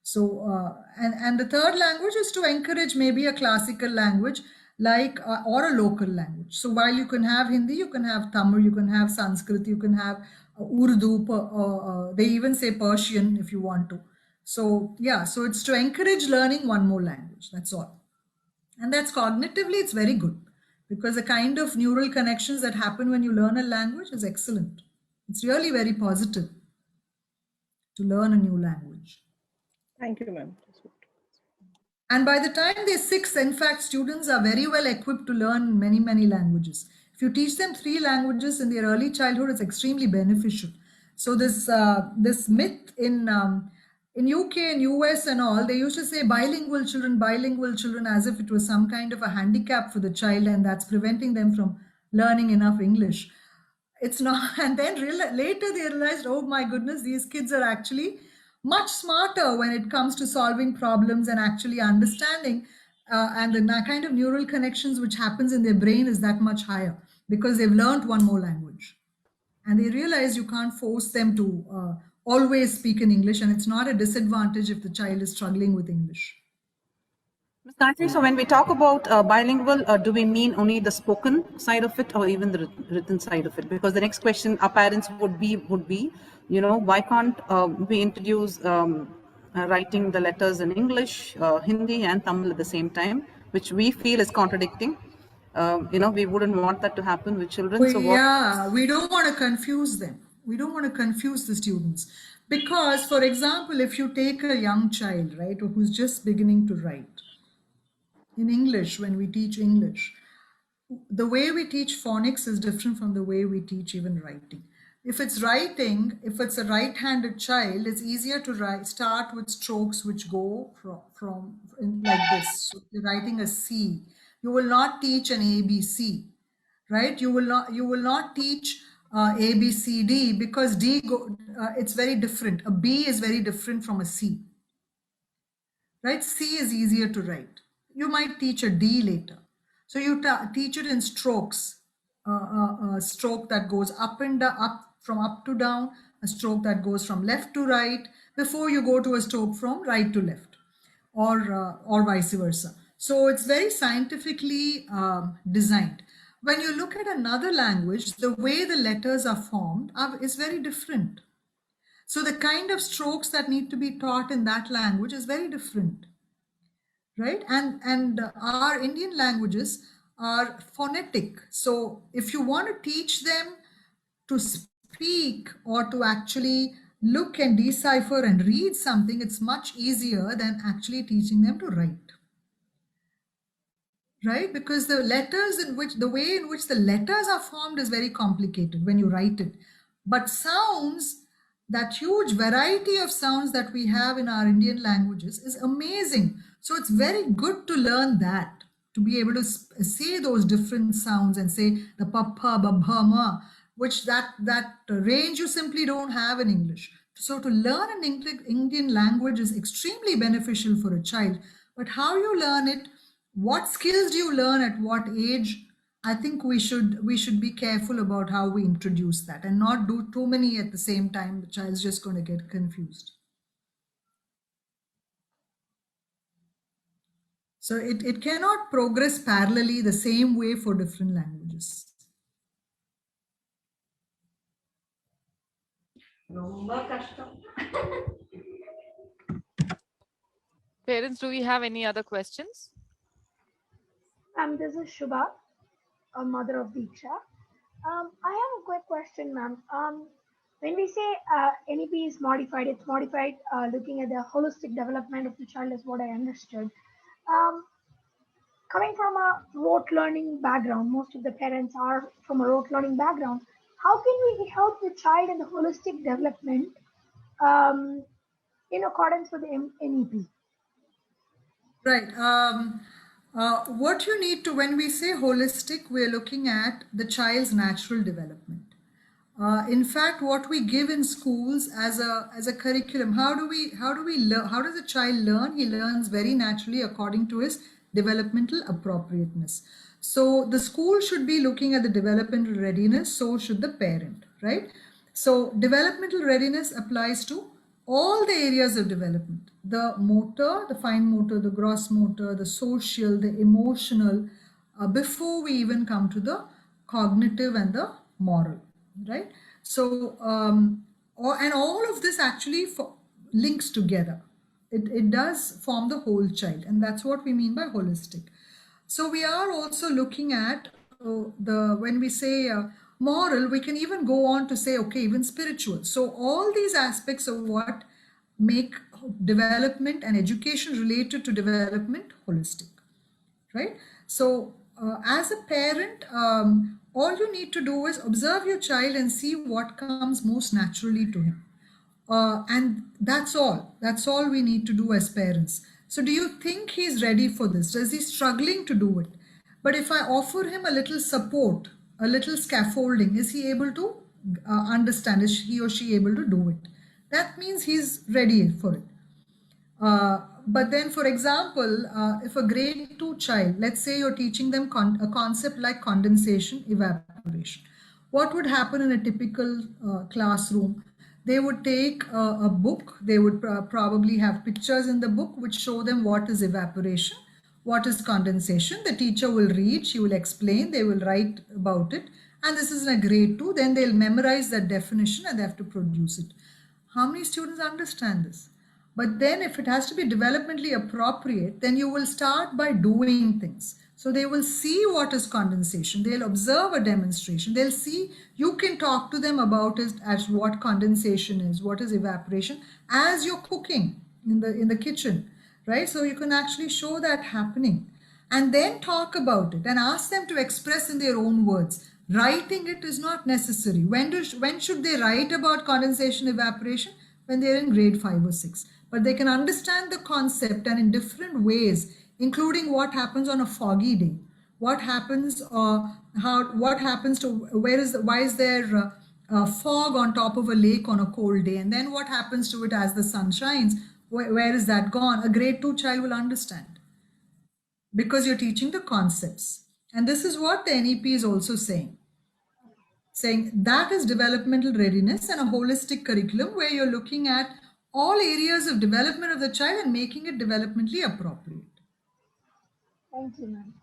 So, and the 3rd language is to encourage maybe a classical language like or a local language. So while you can have Hindi, you can have Tamil, you can have Sanskrit, you can have Urdu, they even say Persian if you want to. So yeah, so it's to encourage learning one more language, that's all. And that's cognitively, it's very good, because the kind of neural connections that happen when you learn a language is excellent. It's really very positive to learn a new language. Thank you, ma'am. And by the time they're 6, in fact, students are very well equipped to learn many, many languages. If you teach them 3 languages in their early childhood, it's extremely beneficial. So this myth in UK and US and all, they used to say bilingual children, as if it was some kind of a handicap for the child and that's preventing them from learning enough English. It's not. And then later they realized, oh my goodness, these kids are actually much smarter when it comes to solving problems and actually understanding, and the kind of neural connections which happens in their brain is that much higher because they've learned one more language. And they realize you can't force them to always speak in English, and it's not a disadvantage if the child is struggling with English. Ms. Gayatri, so when we talk about bilingual, do we mean only the spoken side of it or even the written side of it? Because the next question our parents would be, you know, why can't we introduce writing the letters in English, Hindi and Tamil at the same time, which we feel is contradicting. You know, we wouldn't want that to happen with children. So Yeah, we don't want to confuse them. We don't want to confuse the students. Because, for example, if you take a young child, right, who's just beginning to write, in English, when we teach English, the way we teach phonics is different from the way we teach even writing. If it's writing, if it's a right-handed child, it's easier to start with strokes which go like this. So you're writing a C. You will not teach an ABC, right? You will not teach A, B, C, D because it's very different. A B is very different from a C, right? C is easier to write. You might teach a D later. So you teach it in strokes, a stroke that goes up and up from up to down, a stroke that goes from left to right, before you go to a stroke from right to left, or vice versa. So it's very scientifically designed. When you look at another language, the way the letters are formed is very different. So the kind of strokes that need to be taught in that language is very different, right? And our Indian languages are phonetic. So if you want to teach them to speak or to actually look and decipher and read something, it's much easier than actually teaching them to write. Right? Because the way in which the letters are formed is very complicated when you write it. But sounds, that huge variety of sounds that we have in our Indian languages is amazing. So it's very good to learn that, to be able to say those different sounds and say the papa, babha, ma, which that range you simply don't have in English. So to learn an Indian language is extremely beneficial for a child. But how you learn it, what skills do you learn at what age? I think we should be careful about how we introduce that and not do too many at the same time. The child's just going to get confused. So it cannot progress parallelly the same way for different languages. Parents, do we have any other questions? This is Shubha, a mother of Deeksha. I have a quick question, ma'am. When we say NEP is modified, it's modified looking at the holistic development of the child is what I understood. Coming from a rote learning background, most of the parents are from a rote learning background. How can we help the child in the holistic development in accordance with the NEP? Right. What you need to, when we say holistic, we're looking at the child's natural development. In fact, what we give in schools as a curriculum, how does a child learn? He learns very naturally according to his developmental appropriateness. So the school should be looking at the developmental readiness, so should the parent, right? So developmental readiness applies to all the areas of development: the motor, the fine motor, the gross motor, the social, the emotional, before we even come to the cognitive and the moral, right? So and all of this actually links together. It does form the whole child, and that's what we mean by holistic. So we are also looking at when we say moral, we can even go on to say, okay, even spiritual. So all these aspects of what make development and education related to development holistic, right? So as a parent, all you need to do is observe your child and see what comes most naturally to him. And that's all we need to do as parents. So do you think he's ready for this? Is he struggling to do it? But if I offer him a little support, a little scaffolding, is he able to understand? Is he or she able to do it? That means he's ready for it. But then, for example, if a grade 2 child, let's say you're teaching them a concept like condensation, evaporation. What would happen in a typical classroom? They would take a book. They would probably have pictures in the book which show them what is evaporation, what is condensation. The teacher will read, she will explain, they will write about it. And this is in a grade 2, then they'll memorize that definition and they have to produce it. How many students understand this? But then if it has to be developmentally appropriate, then you will start by doing things. So they will see what is condensation. They'll observe a demonstration. They'll see, you can talk to them about it as what condensation is, what is evaporation, as you're cooking in the kitchen, right? So you can actually show that happening and then talk about it and ask them to express in their own words. Writing it is not necessary. When should they write about condensation, evaporation? When they're in grade 5 or 6. But they can understand the concept and in different ways, including what happens on a foggy day, what happens, what happens to, why is there fog on top of a lake on a cold day, and then what happens to it as the sun shines, where is that gone? A grade 2 child will understand because you're teaching the concepts. And this is what the NEP is also saying that is developmental readiness and a holistic curriculum where you're looking at all areas of development of the child and making it developmentally appropriate. Thank you, ma'am.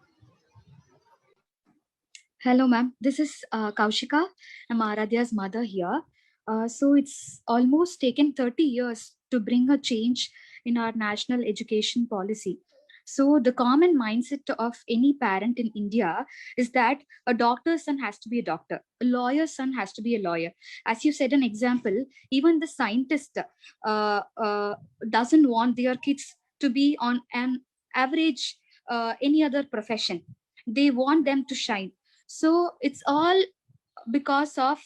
Hello, ma'am. This is Kaushika. I'm Aradhya's mother here. So it's almost taken 30 years to bring a change in our national education policy. So the common mindset of any parent in India is that a doctor's son has to be a doctor, a lawyer's son has to be a lawyer. As you said, an example, even the scientist doesn't want their kids to be on an average any other profession. They want them to shine. So it's all because of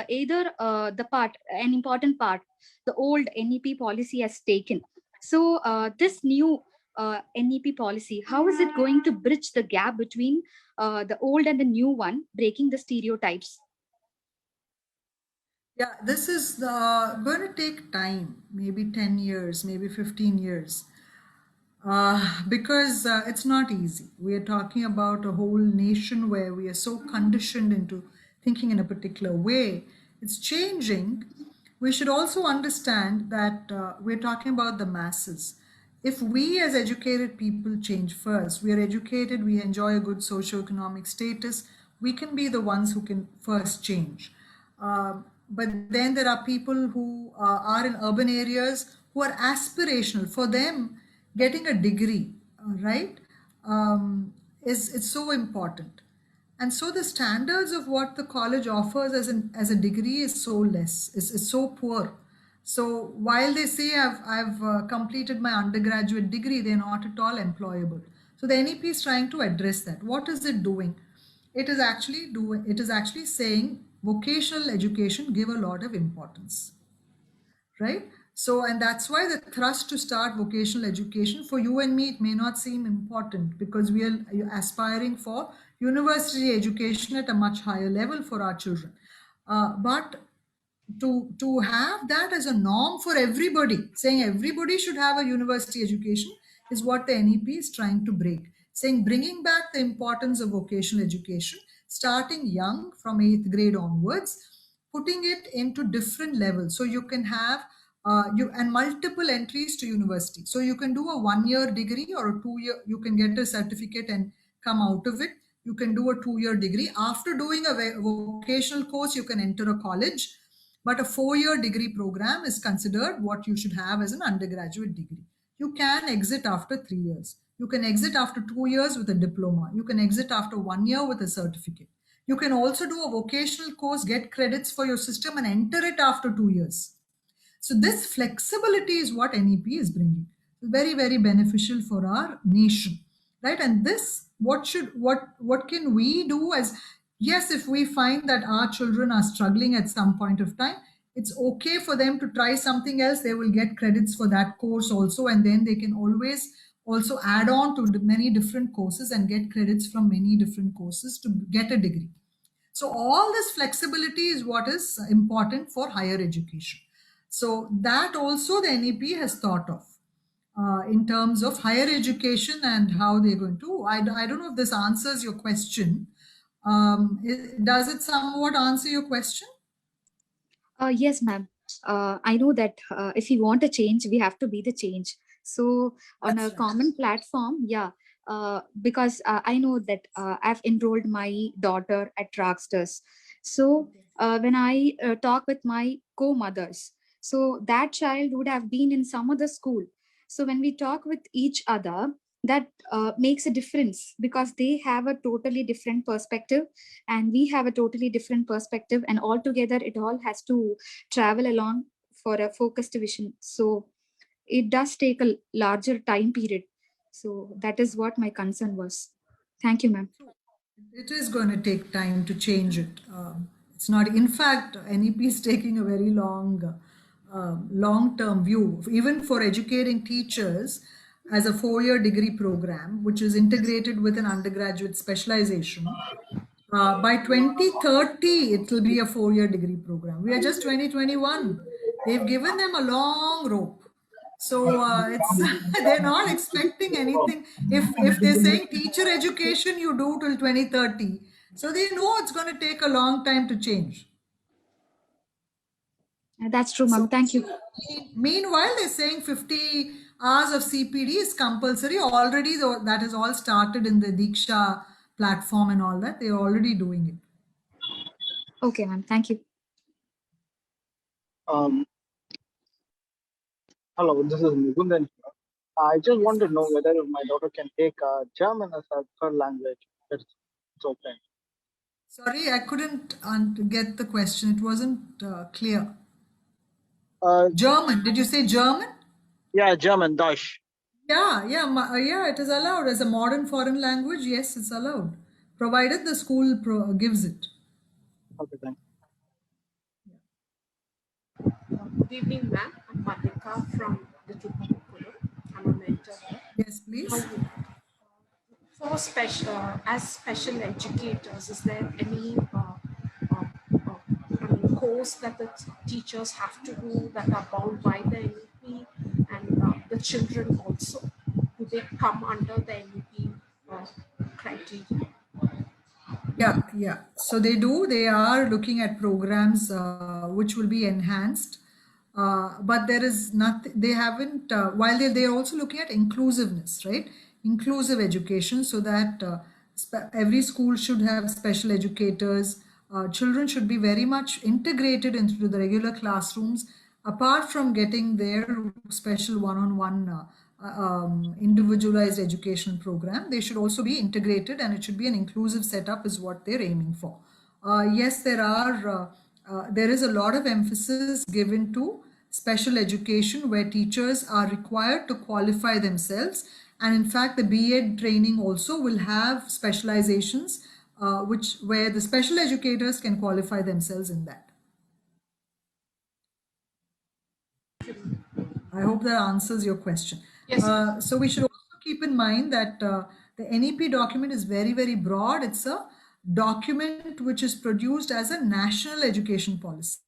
either an important part, the old NEP policy has taken. So this new NEP policy, how is it going to bridge the gap between the old and the new one, breaking the stereotypes? Yeah, this is going to take time, maybe 10 years, maybe 15 years. Because it's not easy. We are talking about a whole nation where we are so conditioned into thinking in a particular way. It's changing. We should also understand that we're talking about the masses. If we as educated people change first, we are educated, we enjoy a good socioeconomic status, we can be the ones who can first change. But then there are people who are in urban areas who are aspirational. For them, getting a degree, right, is so important. And so the standards of what the college offers as a degree is so less, is so poor. So while they say I've completed my undergraduate degree, they're not at all employable. So the NEP is trying to address that. What is it doing? It is actually saying vocational education give a lot of importance, right? So, and that's why the thrust to start vocational education for you and me, it may not seem important because we are aspiring for university education at a much higher level for our children. But to have that as a norm for everybody, saying everybody should have a university education is what the NEP is trying to break. Saying bringing back the importance of vocational education, starting young from 8th grade onwards, putting it into different levels. So you can have and multiple entries to university. So you can do a 1-year degree or a 2-year, you can get a certificate and come out of it. You can do a 2-year degree. After doing a vocational course, you can enter a college. But a 4-year degree program is considered what you should have as an undergraduate degree. You can exit after 3 years. You can exit after 2 years with a diploma. You can exit after 1 year with a certificate. You can also do a vocational course, get credits for your system and enter it after 2 years. So this flexibility is what NEP is bringing. Very, very beneficial for our nation, right? And this, what can we do as, yes, if we find that our children are struggling at some point of time, it's okay for them to try something else. They will get credits for that course also, and then they can always also add on to many different courses and get credits from many different courses to get a degree. So all this flexibility is what is important for higher education. So that also the NEP has thought of in terms of higher education and how they're going to. I don't know if this answers your question. Does it somewhat answer your question? Yes, ma'am. I know that if we want a change, we have to be the change. So on a common platform, yeah, because I know that I've enrolled my daughter at Tracksters. So when I talk with my co-mothers, so that child would have been in some other school. So when we talk with each other, that makes a difference because they have a totally different perspective and we have a totally different perspective, and altogether it all has to travel along for a focused vision. So it does take a larger time period. So that is what my concern was. Thank you, ma'am. It is going to take time to change it. It's not, in fact, NEP is taking a very long-term view, even for educating teachers as a 4-year degree program, which is integrated with an undergraduate specialization. By 2030, it will be a 4-year degree program. We are just 2021. They've given them a long rope. So it's they're not expecting anything. If they're saying teacher education, you do till 2030. So they know it's going to take a long time to change. That's true, ma'am. Thank you. Meanwhile, they're saying 50 hours of CPD is compulsory already. That is all started in the Diksha platform and all that. They're already doing it. Okay, ma'am. Thank you. Hello, this is Mukundan. I just want to know whether my daughter can take German as a third language. It's open. Sorry, I couldn't get the question. It wasn't clear. German. Did you say German? Yeah, German, Deutsch. Yeah, it is allowed as a modern foreign language. Yes, it's allowed, provided the school gives it. Okay, thanks. Good evening, ma'am. I'm Madhika from the Trupakuru. I'm a mentor. Yes, please. For as special educators, is there any course that the teachers have to do that are bound by the NEP, and the children also? Do they come under the NEP criteria? Yeah. So they do. They are looking at programs which will be enhanced. But there is nothing, they haven't, while they're also looking at inclusiveness, right? Inclusive education, so that every school should have special educators. Children should be very much integrated into the regular classrooms, apart from getting their special one-on-one individualized education program. They should also be integrated, and it should be an inclusive setup is what they're aiming for. Yes, there is a lot of emphasis given to special education where teachers are required to qualify themselves, and in fact the B.Ed training also will have specializations where the special educators can qualify themselves in that. I hope that answers your question. Yes. So we should also keep in mind that the NEP document is very, very broad. It's a document which is produced as a national education policy.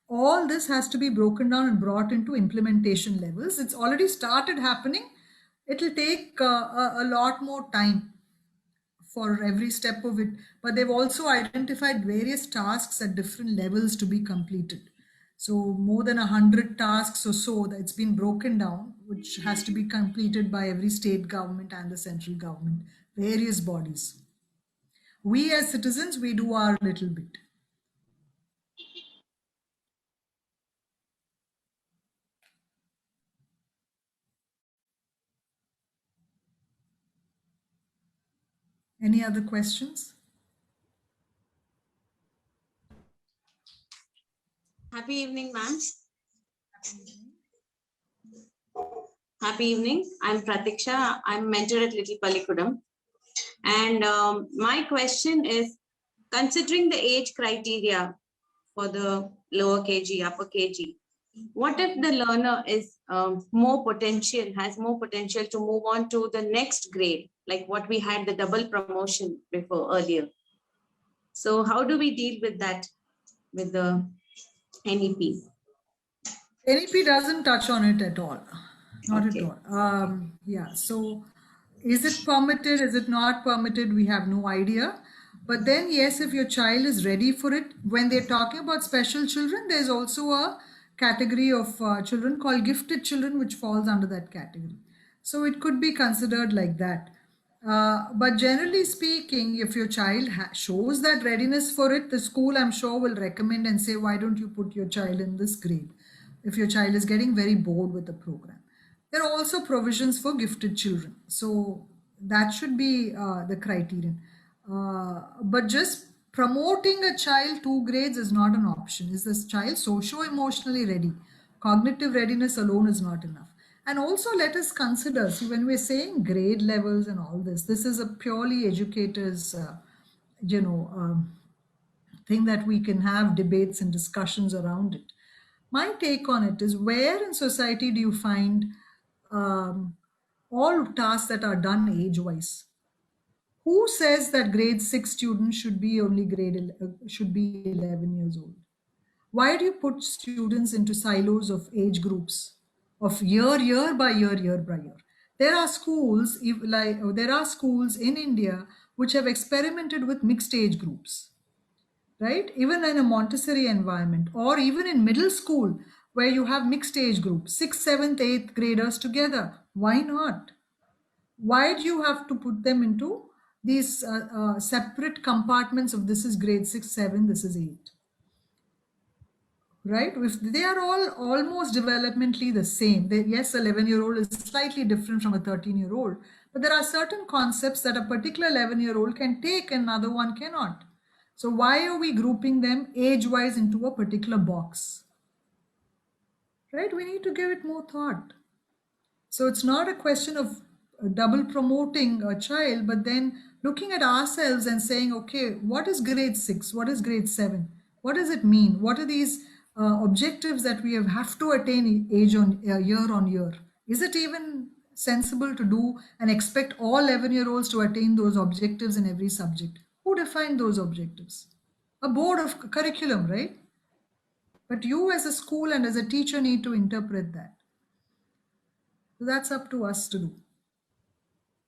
All this has to be broken down and brought into implementation levels. It's already started happening. It'll take a lot more time for every step of it, but they've also identified various tasks at different levels to be completed. So more than 100 tasks or so that's been broken down, which has to be completed by every state government and the central government, various bodies. We as citizens, we do our little bit. Any other questions? Happy evening, ma'am. Happy evening. I'm Pratiksha. I'm mentor at Little Pallikudam. And my question is, considering the age criteria for the lower KG, upper KG, what if the learner is has more potential to move on to the next grade, like what we had the double promotion before earlier? So how do we deal with that with the NEP? NEP doesn't touch on it at all. Not Okay. at all. Yeah. So is it permitted? Is it not permitted? We have no idea. But then, yes, if your child is ready for it, when they're talking about special children, there's also a category of children called gifted children, which falls under that category. So it could be considered like that. But generally speaking, if your child shows that readiness for it, the school, I'm sure, will recommend and say, why don't you put your child in this grade if your child is getting very bored with the program. There are also provisions for gifted children. So that should be the criterion. But just promoting a child 2 grades is not an option. Is this child socio-emotionally ready? Cognitive readiness alone is not enough. And also let us consider, see, when we're saying grade levels and all this is a purely educators, thing that we can have debates and discussions around it. My take on it is, where in society do you find all tasks that are done age-wise? Who says that grade 6 students should be only should be 11 years old? Why do you put students into silos of age groups of year by year by year? There are schools, there are schools in India which have experimented with mixed age groups, right? Even in a Montessori environment, or even in middle school where you have mixed age groups, 6th, 7th, 8th graders together. Why not? Why do you have to put them into these separate compartments of this is grade 6, 7, this is 8? Right? If they are all almost developmentally the same. Yes, 11-year-old is slightly different from a 13-year-old, but there are certain concepts that a particular 11-year-old can take and another one cannot. So why are we grouping them age-wise into a particular box? Right? We need to give it more thought. So it's not a question of double promoting a child, but then looking at ourselves and saying, okay, what is grade 6? What is grade 7? What does it mean? What are these objectives that we have to attain year on year? Is it even sensible to do and expect all 11-year-olds to attain those objectives in every subject? Who defined those objectives? A board of curriculum, right? But you as a school and as a teacher need to interpret that. So that's up to us to do.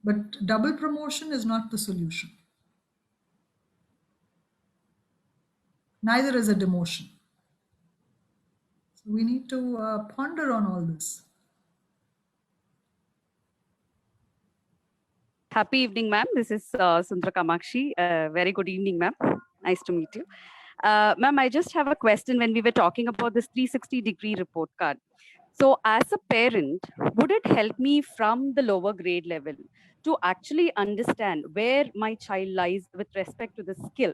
But double promotion is not the solution. Neither is a demotion. So we need to ponder on all this. Happy evening, ma'am. This is Sundra Kamakshi. Very good evening, ma'am. Nice to meet you. Ma'am, I just have a question when we were talking about this 360-degree report card. So as a parent, would it help me from the lower grade level to actually understand where my child lies with respect to the skill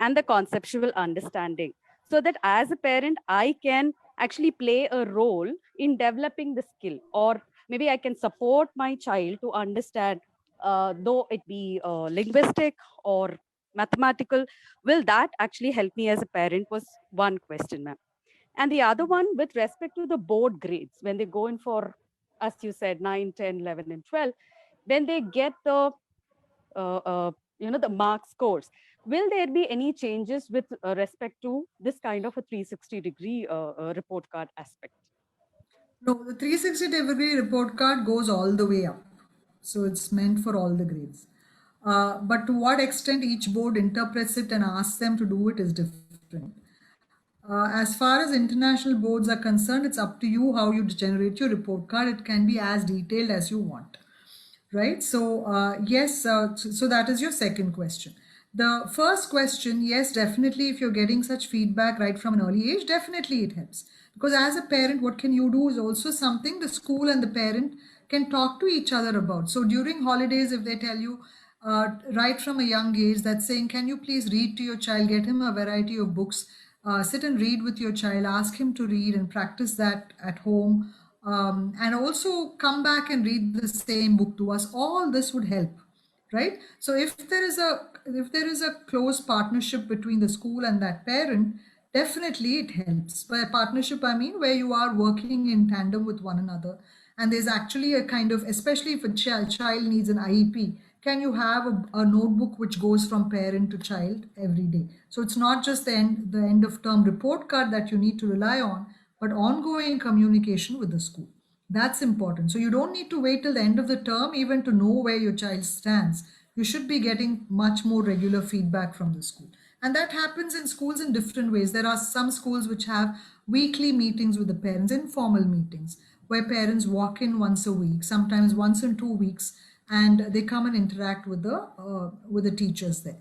and the conceptual understanding, so that as a parent, I can actually play a role in developing the skill, or maybe I can support my child to understand, though it be linguistic or mathematical? Will that actually help me as a parent, was one question, ma'am. And the other one, with respect to the board grades, when they go in for, as you said, 9, 10, 11, and 12, when they get the the mark scores, will there be any changes with respect to this kind of a 360-degree report card aspect? No, the 360-degree report card goes all the way up. So it's meant for all the grades. But to what extent each board interprets it and asks them to do it is different. As far as international boards are concerned, it's up to you how you generate your report card. It can be as detailed as you want. Right? So yes, so that is your second question. The first question, yes, definitely, if you're getting such feedback right from an early age, definitely it helps. Because as a parent, what can you do is also something the school and the parent can talk to each other about. So during holidays, if they tell you right from a young age that saying, can you please read to your child, get him a variety of books, sit and read with your child, ask him to read and practice that at home. And also come back and read the same book to us. All this would help, right? So if there is a close partnership between the school and that parent, definitely it helps. By partnership, I mean where you are working in tandem with one another, and there's actually a kind of, especially if a child needs an IEP, can you have a notebook which goes from parent to child every day? So it's not just the end of term report card that you need to rely on, but ongoing communication with the school. That's important. So you don't need to wait till the end of the term even to know where your child stands. You should be getting much more regular feedback from the school. And that happens in schools in different ways. There are some schools which have weekly meetings with the parents, informal meetings, where parents walk in once a week, sometimes once in 2 weeks, and they come and interact with the teachers there.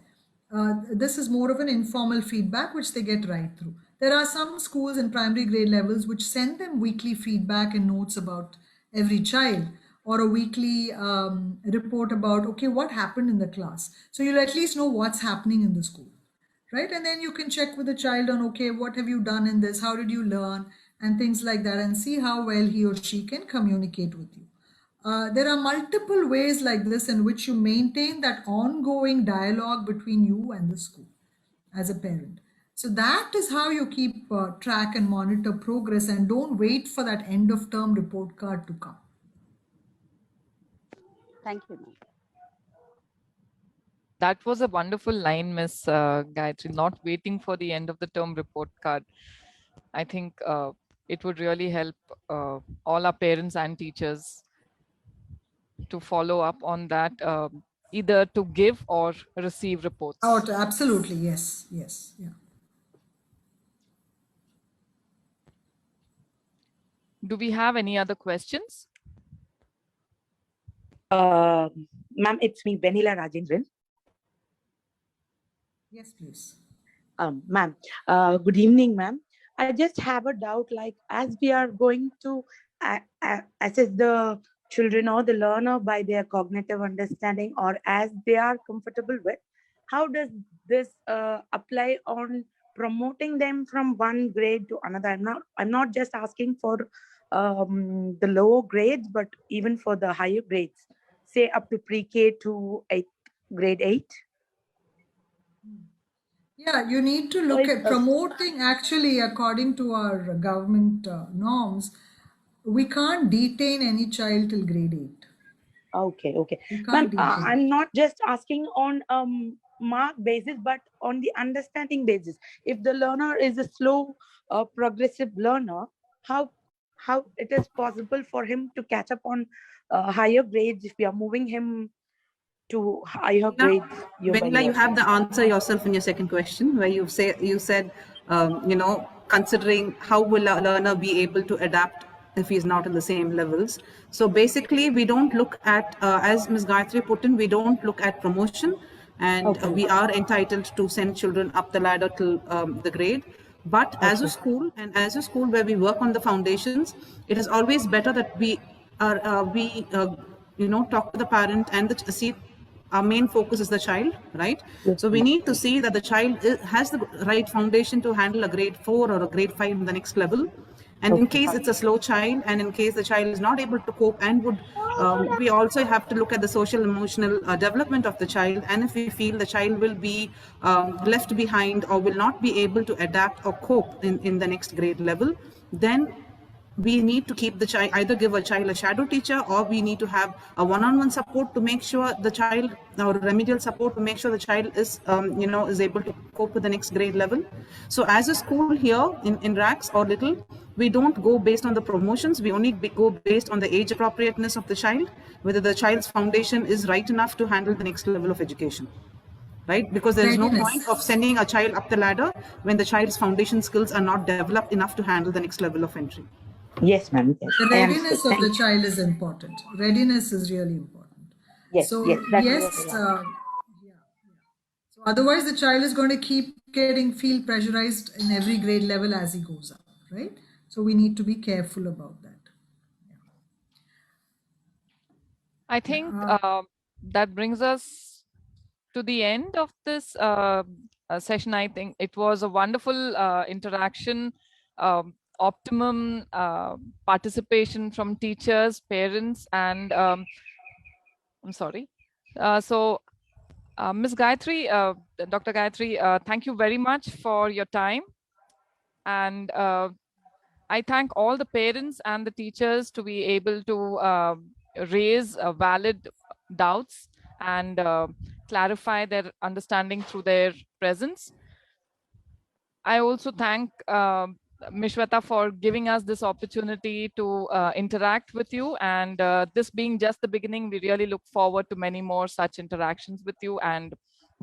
This is more of an informal feedback which they get right through. There are some schools in primary grade levels which send them weekly feedback and notes about every child, or a weekly report about, okay, what happened in the class. So you'll at least know what's happening in the school, right? And then you can check with the child on, okay, what have you done in this? How did you learn? And things like that, and see how well he or she can communicate with you. There are multiple ways like this in which you maintain that ongoing dialogue between you and the school as a parent. So that is how you keep track and monitor progress, and don't wait for that end of term report card to come. Thank you. That was a wonderful line, Miss Gayatri, not waiting for the end of the term report card. I think it would really help all our parents and teachers to follow up on that, either to give or receive reports. Oh, absolutely. Yes. Yes. Yeah. Do we have any other questions? Ma'am, it's me, Benila Rajendran. Yes, please. Ma'am, good evening, ma'am. I just have a doubt, like, as we are going to assess the children or the learner by their cognitive understanding, or as they are comfortable with, how does this apply on promoting them from one grade to another? I'm not just asking for the lower grades, but even for the higher grades, say up to pre-K to grade 8. Yeah, you need to look at promoting, actually, according to our government norms. We can't detain any child till grade 8. Okay. Ma'am, I'm not just asking on mark basis, but on the understanding basis. If the learner is a slow, progressive learner, how it is possible for him to catch up on higher grades if we are moving him to higher grades? Benila, you have the answer yourself in your second question, where you said, considering how will a learner be able to adapt if he's not in the same levels. So basically, we don't look at, as Ms. Gayatri put in, we don't look at promotion, and we are entitled to send children up the ladder till the grade. But as a school, and as a school where we work on the foundations, it is always better that we talk to the parent and see. Our main focus is the child, right? So we need to see that the child has the right foundation to handle a grade 4 or a grade 5 in the next level. And in case it's a slow child, and in case the child is not able to cope, and we also have to look at the social emotional development of the child. And if we feel the child will be left behind or will not be able to adapt or cope in the next grade level, then we need to keep the child, either give a child a shadow teacher, or we need to have a one-on-one support to make sure the child, or remedial support to make sure the child is, is able to cope with the next grade level. So as a school here in RACS or Little, we don't go based on the promotions. We only go based on the age appropriateness of the child, whether the child's foundation is right enough to handle the next level of education. Right? Because there is no point of sending a child up the ladder when the child's foundation skills are not developed enough to handle the next level of entry. Yes, ma'am. Yes. The readiness of the child is important. Readiness is really important. Yes. So Yes. So otherwise, the child is going to keep feel pressurized in every grade level as he goes up, right? So we need to be careful about that. I think that brings us to the end of this session. I think it was a wonderful interaction, optimum participation from teachers, parents, and I'm sorry. Ms. Gayatri, Dr. Gayatri, thank you very much for your time. And I thank all the parents and the teachers to be able to raise valid doubts and clarify their understanding through their presence. I also thank Ms. Shweta for giving us this opportunity to interact with you, and this being just the beginning, we really look forward to many more such interactions with you and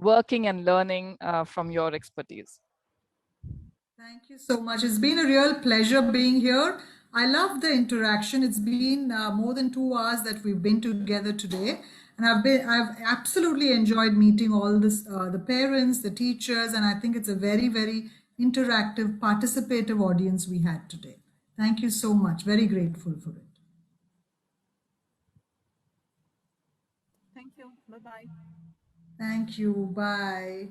working and learning from your expertise. Thank you so much. It's been a real pleasure being here. I love the interaction. It's been more than 2 hours that we've been together today. And I've absolutely enjoyed meeting all this, the parents, the teachers, and I think it's a very, very interactive, participative audience we had today. Thank you so much. Very grateful for it. Thank you. Bye-bye. Thank you. Bye.